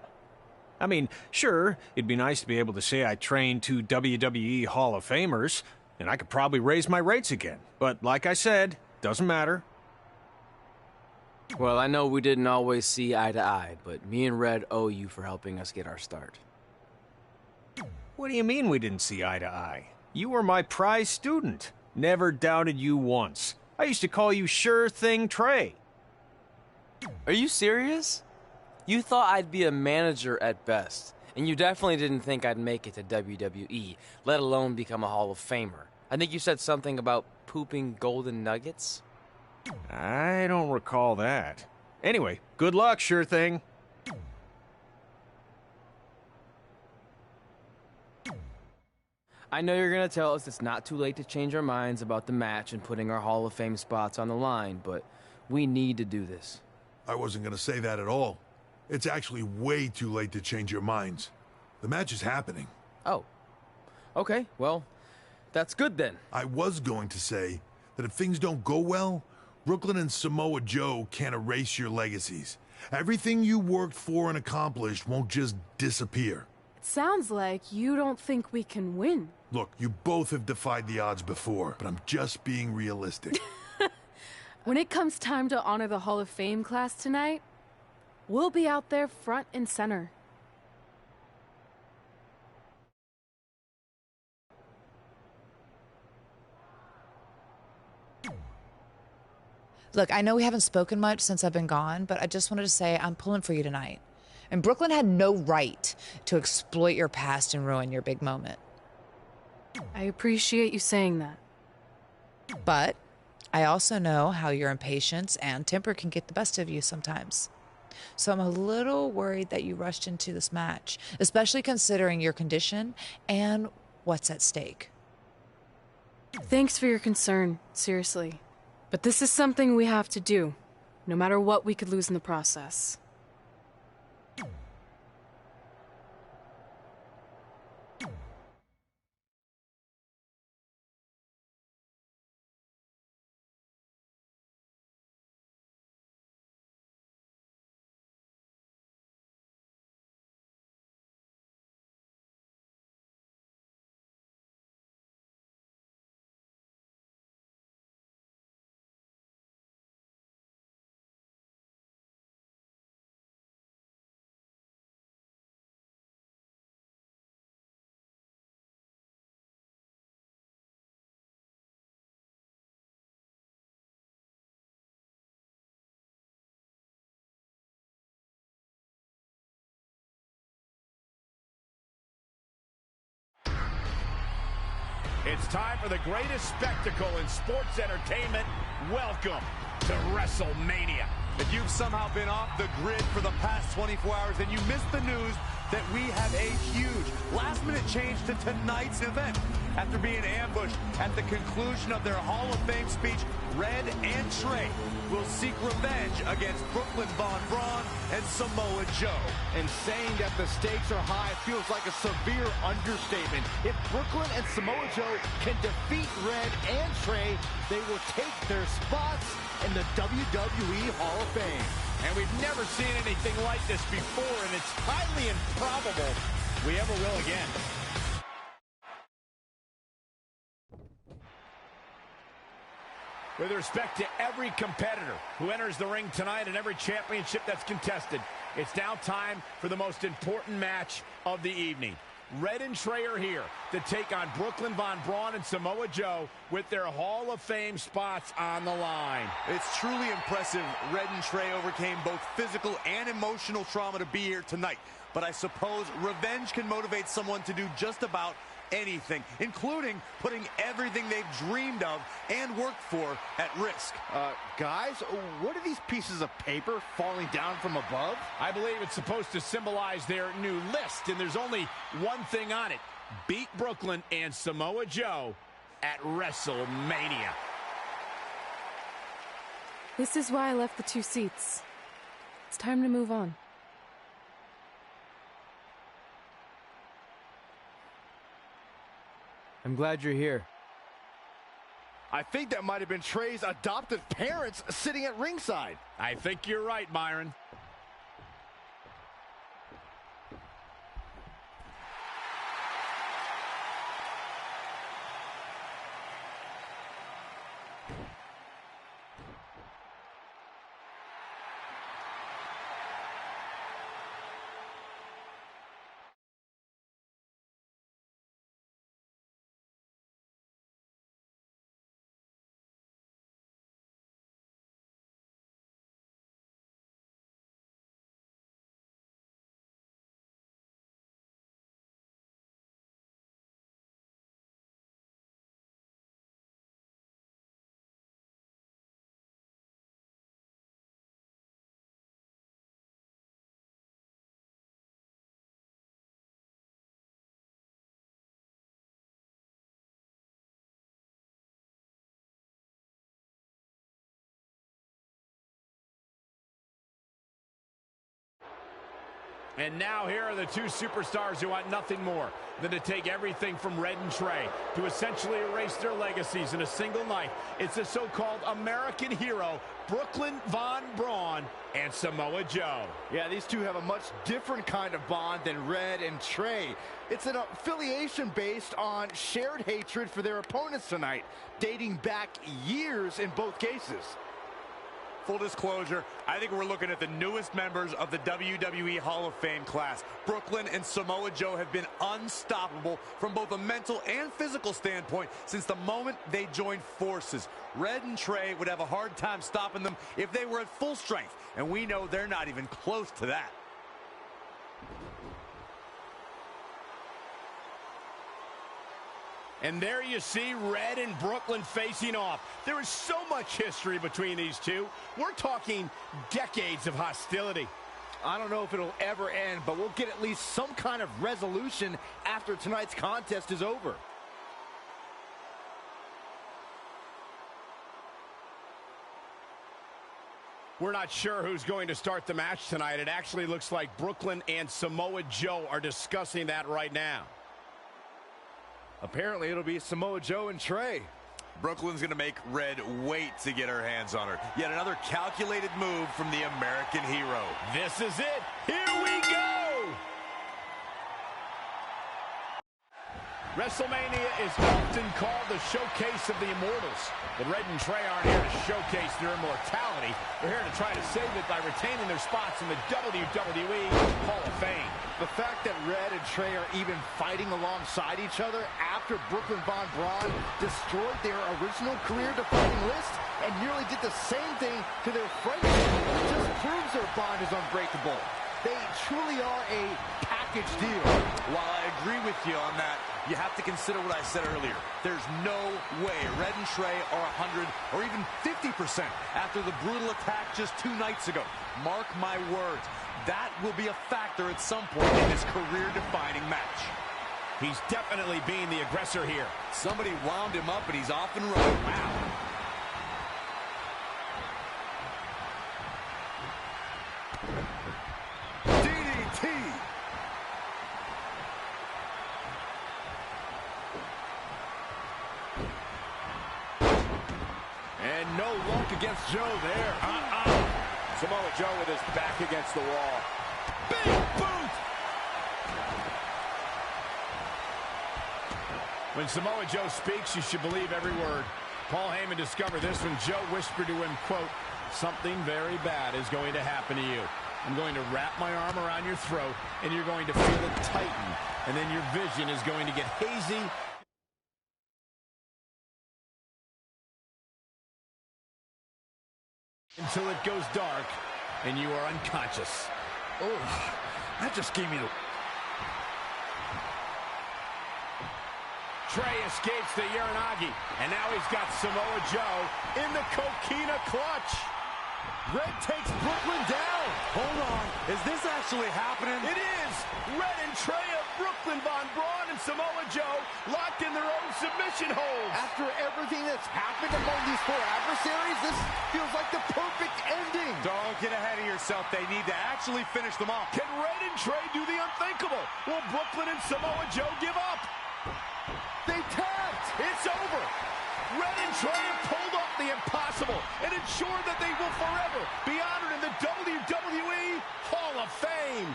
I mean, sure, it'd be nice to be able to say I trained 2 WWE Hall of Famers, and I could probably raise my rates again. But like I said, doesn't matter. Well, I know we didn't always see eye to eye, but me and Red owe you for helping us get our start. What do you mean we didn't see eye to eye? You were my prize student. Never doubted you once. I used to call you Sure Thing Trey. Are you serious? You thought I'd be a manager at best, and you definitely didn't think I'd make it to WWE, let alone become a Hall of Famer. I think you said something about pooping golden nuggets? I don't recall that. Anyway, good luck, Sure Thing. I know you're going to tell us it's not too late to change our minds about the match and putting our Hall of Fame spots on the line, but we need to do this. I wasn't going to say that at all. It's actually way too late to change your minds. The match is happening. Oh. Okay, well, that's good then. I was going to say that if things don't go well, Brooklyn and Samoa Joe can't erase your legacies. Everything you worked for and accomplished won't just disappear. It sounds like you don't think we can win. Look, you both have defied the odds before, but I'm just being realistic. When it comes time to honor the Hall of Fame class tonight, we'll be out there front and center. Look, I know we haven't spoken much since I've been gone, but I just wanted to say I'm pulling for you tonight. And Brooklyn had no right to exploit your past and ruin your big moment. I appreciate you saying that. But I also know how your impatience and temper can get the best of you sometimes. So I'm a little worried that you rushed into this match, especially considering your condition and what's at stake. Thanks for your concern, seriously. But this is something we have to do, no matter what we could lose in the process. It's time for the greatest spectacle in sports entertainment. Welcome to WrestleMania. If you've somehow been off the grid for the past 24 hours, then you missed the news that we have a huge last-minute change to tonight's event. After being ambushed at the conclusion of their Hall of Fame speech, Red and Trey will seek revenge against Brooklyn Von Braun and Samoa Joe. And saying that the stakes are high feels like a severe understatement. If Brooklyn and Samoa Joe can defeat Red and Trey, they will take their spots in the WWE Hall of Fame. And we've never seen anything like this before, and it's highly improbable we ever will again. With respect to every competitor who enters the ring tonight and every championship that's contested, it's now time for the most important match of the evening. Red and Trey are here to take on Brooklyn Von Braun and Samoa Joe with their Hall of Fame spots on the line. It's truly impressive Red and Trey overcame both physical and emotional trauma to be here tonight. But I suppose revenge can motivate someone to do just about anything, including putting everything they've dreamed of and worked for at risk. Guys, what are these pieces of paper falling down from above? I believe it's supposed to symbolize their new list, and there's only one thing on it. Beat Brooklyn and Samoa Joe at WrestleMania. This is why I left the 2 seats. It's time to move on. I'm glad you're here. I think that might have been Trey's adoptive parents sitting at ringside. I think you're right, Myron. And now here are the 2 superstars who want nothing more than to take everything from Red and Trey to essentially erase their legacies in a single night. It's the so-called American hero, Brooklyn Von Braun and Samoa Joe. Yeah, these two have a much different kind of bond than Red and Trey. It's an affiliation based on shared hatred for their opponents tonight, dating back years in both cases. Full disclosure, I think we're looking at the newest members of the WWE Hall of Fame class. Brooklyn and Samoa Joe have been unstoppable from both a mental and physical standpoint since the moment they joined forces. Red and Trey would have a hard time stopping them if they were at full strength, and we know they're not even close to that. And there you see Red and Brooklyn facing off. There is so much history between these two. We're talking decades of hostility. I don't know if it'll ever end, but we'll get at least some kind of resolution after tonight's contest is over. We're not sure who's going to start the match tonight. It actually looks like Brooklyn and Samoa Joe are discussing that right now. Apparently, it'll be Samoa Joe and Trey. Brooklyn's going to make Red wait to get her hands on her. Yet another calculated move from the American hero. This is it. Here we go. WrestleMania is often called the showcase of the immortals. But Red and Trey aren't here to showcase their immortality. They're here to try to save it by retaining their spots in the WWE Hall of Fame. The fact that Red and Trey are even fighting alongside each other after Brooklyn Von Braun destroyed their original career-defining list and nearly did the same thing to their friendship just proves their bond is unbreakable. They truly are a package deal. While I agree with you on that, you have to consider what I said earlier. There's no way Red and Trey are 100 or even 50% after the brutal attack just 2 nights ago. Mark my words, that will be a factor at some point in this career-defining match. He's definitely being the aggressor here. Somebody wound him up and he's off and running. Wow. DDT. And no luck against Joe there. Samoa Joe with his back against the wall. Big boot! When Samoa Joe speaks, you should believe every word. Paul Heyman discovered this when Joe whispered to him, quote, "Something very bad is going to happen to you. I'm going to wrap my arm around your throat, and you're going to feel it tighten, and then your vision is going to get hazy." Until it goes dark and you are unconscious. Oh, that just gave me the... Trey escapes the Uranagi, and now he's got Samoa Joe in the Coquina clutch. Red takes Brooklyn down. Hold on, is this actually happening? It is. Red and Trey of Brooklyn, Von Braun, and Samoa Joe locked in their own submission holds. After everything that's happened among these 4 adversaries, this feels like the perfect ending. Don't get ahead of yourself. They need to actually finish them off. Can Red and Trey do the unthinkable? Will Brooklyn and Samoa Joe give up? They tapped. It's over. Red and Trey have pulled off the impossible and ensured that they will forever be honored in the WWE Hall of Fame.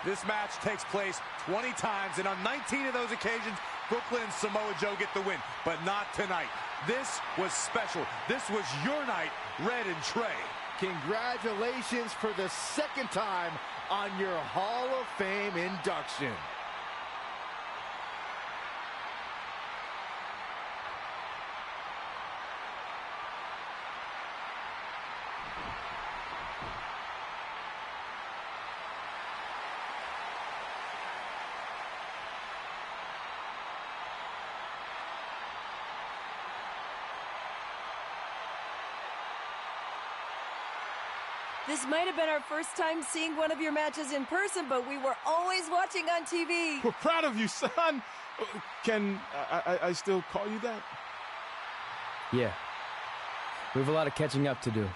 This match takes place 20 times, and on 19 of those occasions, Brooklyn and Samoa Joe get the win, but not tonight. This was special. This was your night, Red and Trey. Congratulations for the 2nd time on your Hall of Fame induction. This might have been our first time seeing one of your matches in person, but we were always watching on TV. We're proud of you, son. Can I still call you that? Yeah. We have a lot of catching up to do.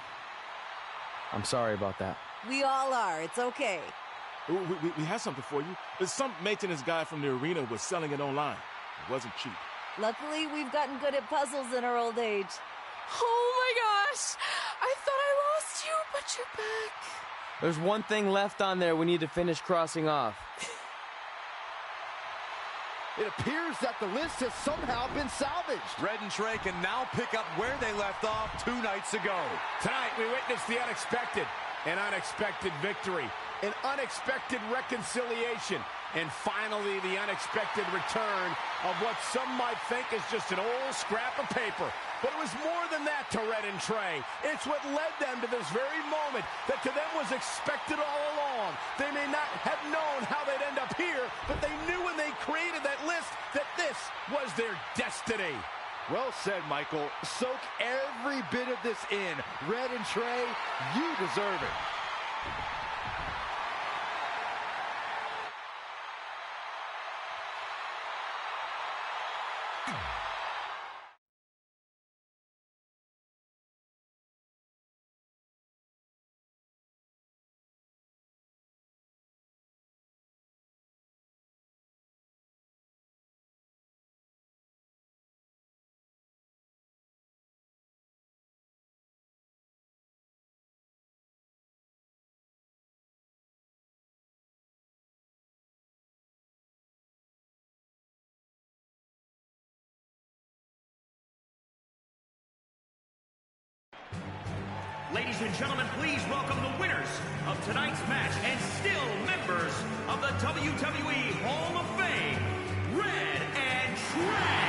I'm sorry about that. We all are. It's okay. We have something for you. Some maintenance guy from the arena was selling it online. It wasn't cheap. Luckily, we've gotten good at puzzles in our old age. Oh my gosh! I thought I lost you, but you're back. There's one thing left on there we need to finish crossing off. It appears that the list has somehow been salvaged. Red and Trey can now pick up where they left off 2 nights ago. Tonight, we witnessed the unexpected, an unexpected victory, an unexpected reconciliation, and finally the unexpected return of what some might think is just an old scrap of paper. But it was more than that to Red and Trey. It's what led them to this very moment that to them was expected all along. They may not have known how they'd end up here, but they knew when they created that list that this was their destiny. Well said, Michael. Soak every bit of this in. Red and Trey, you deserve it. Ladies and gentlemen, please welcome the winners of tonight's match and still members of the WWE Hall of Fame, Red and Trey.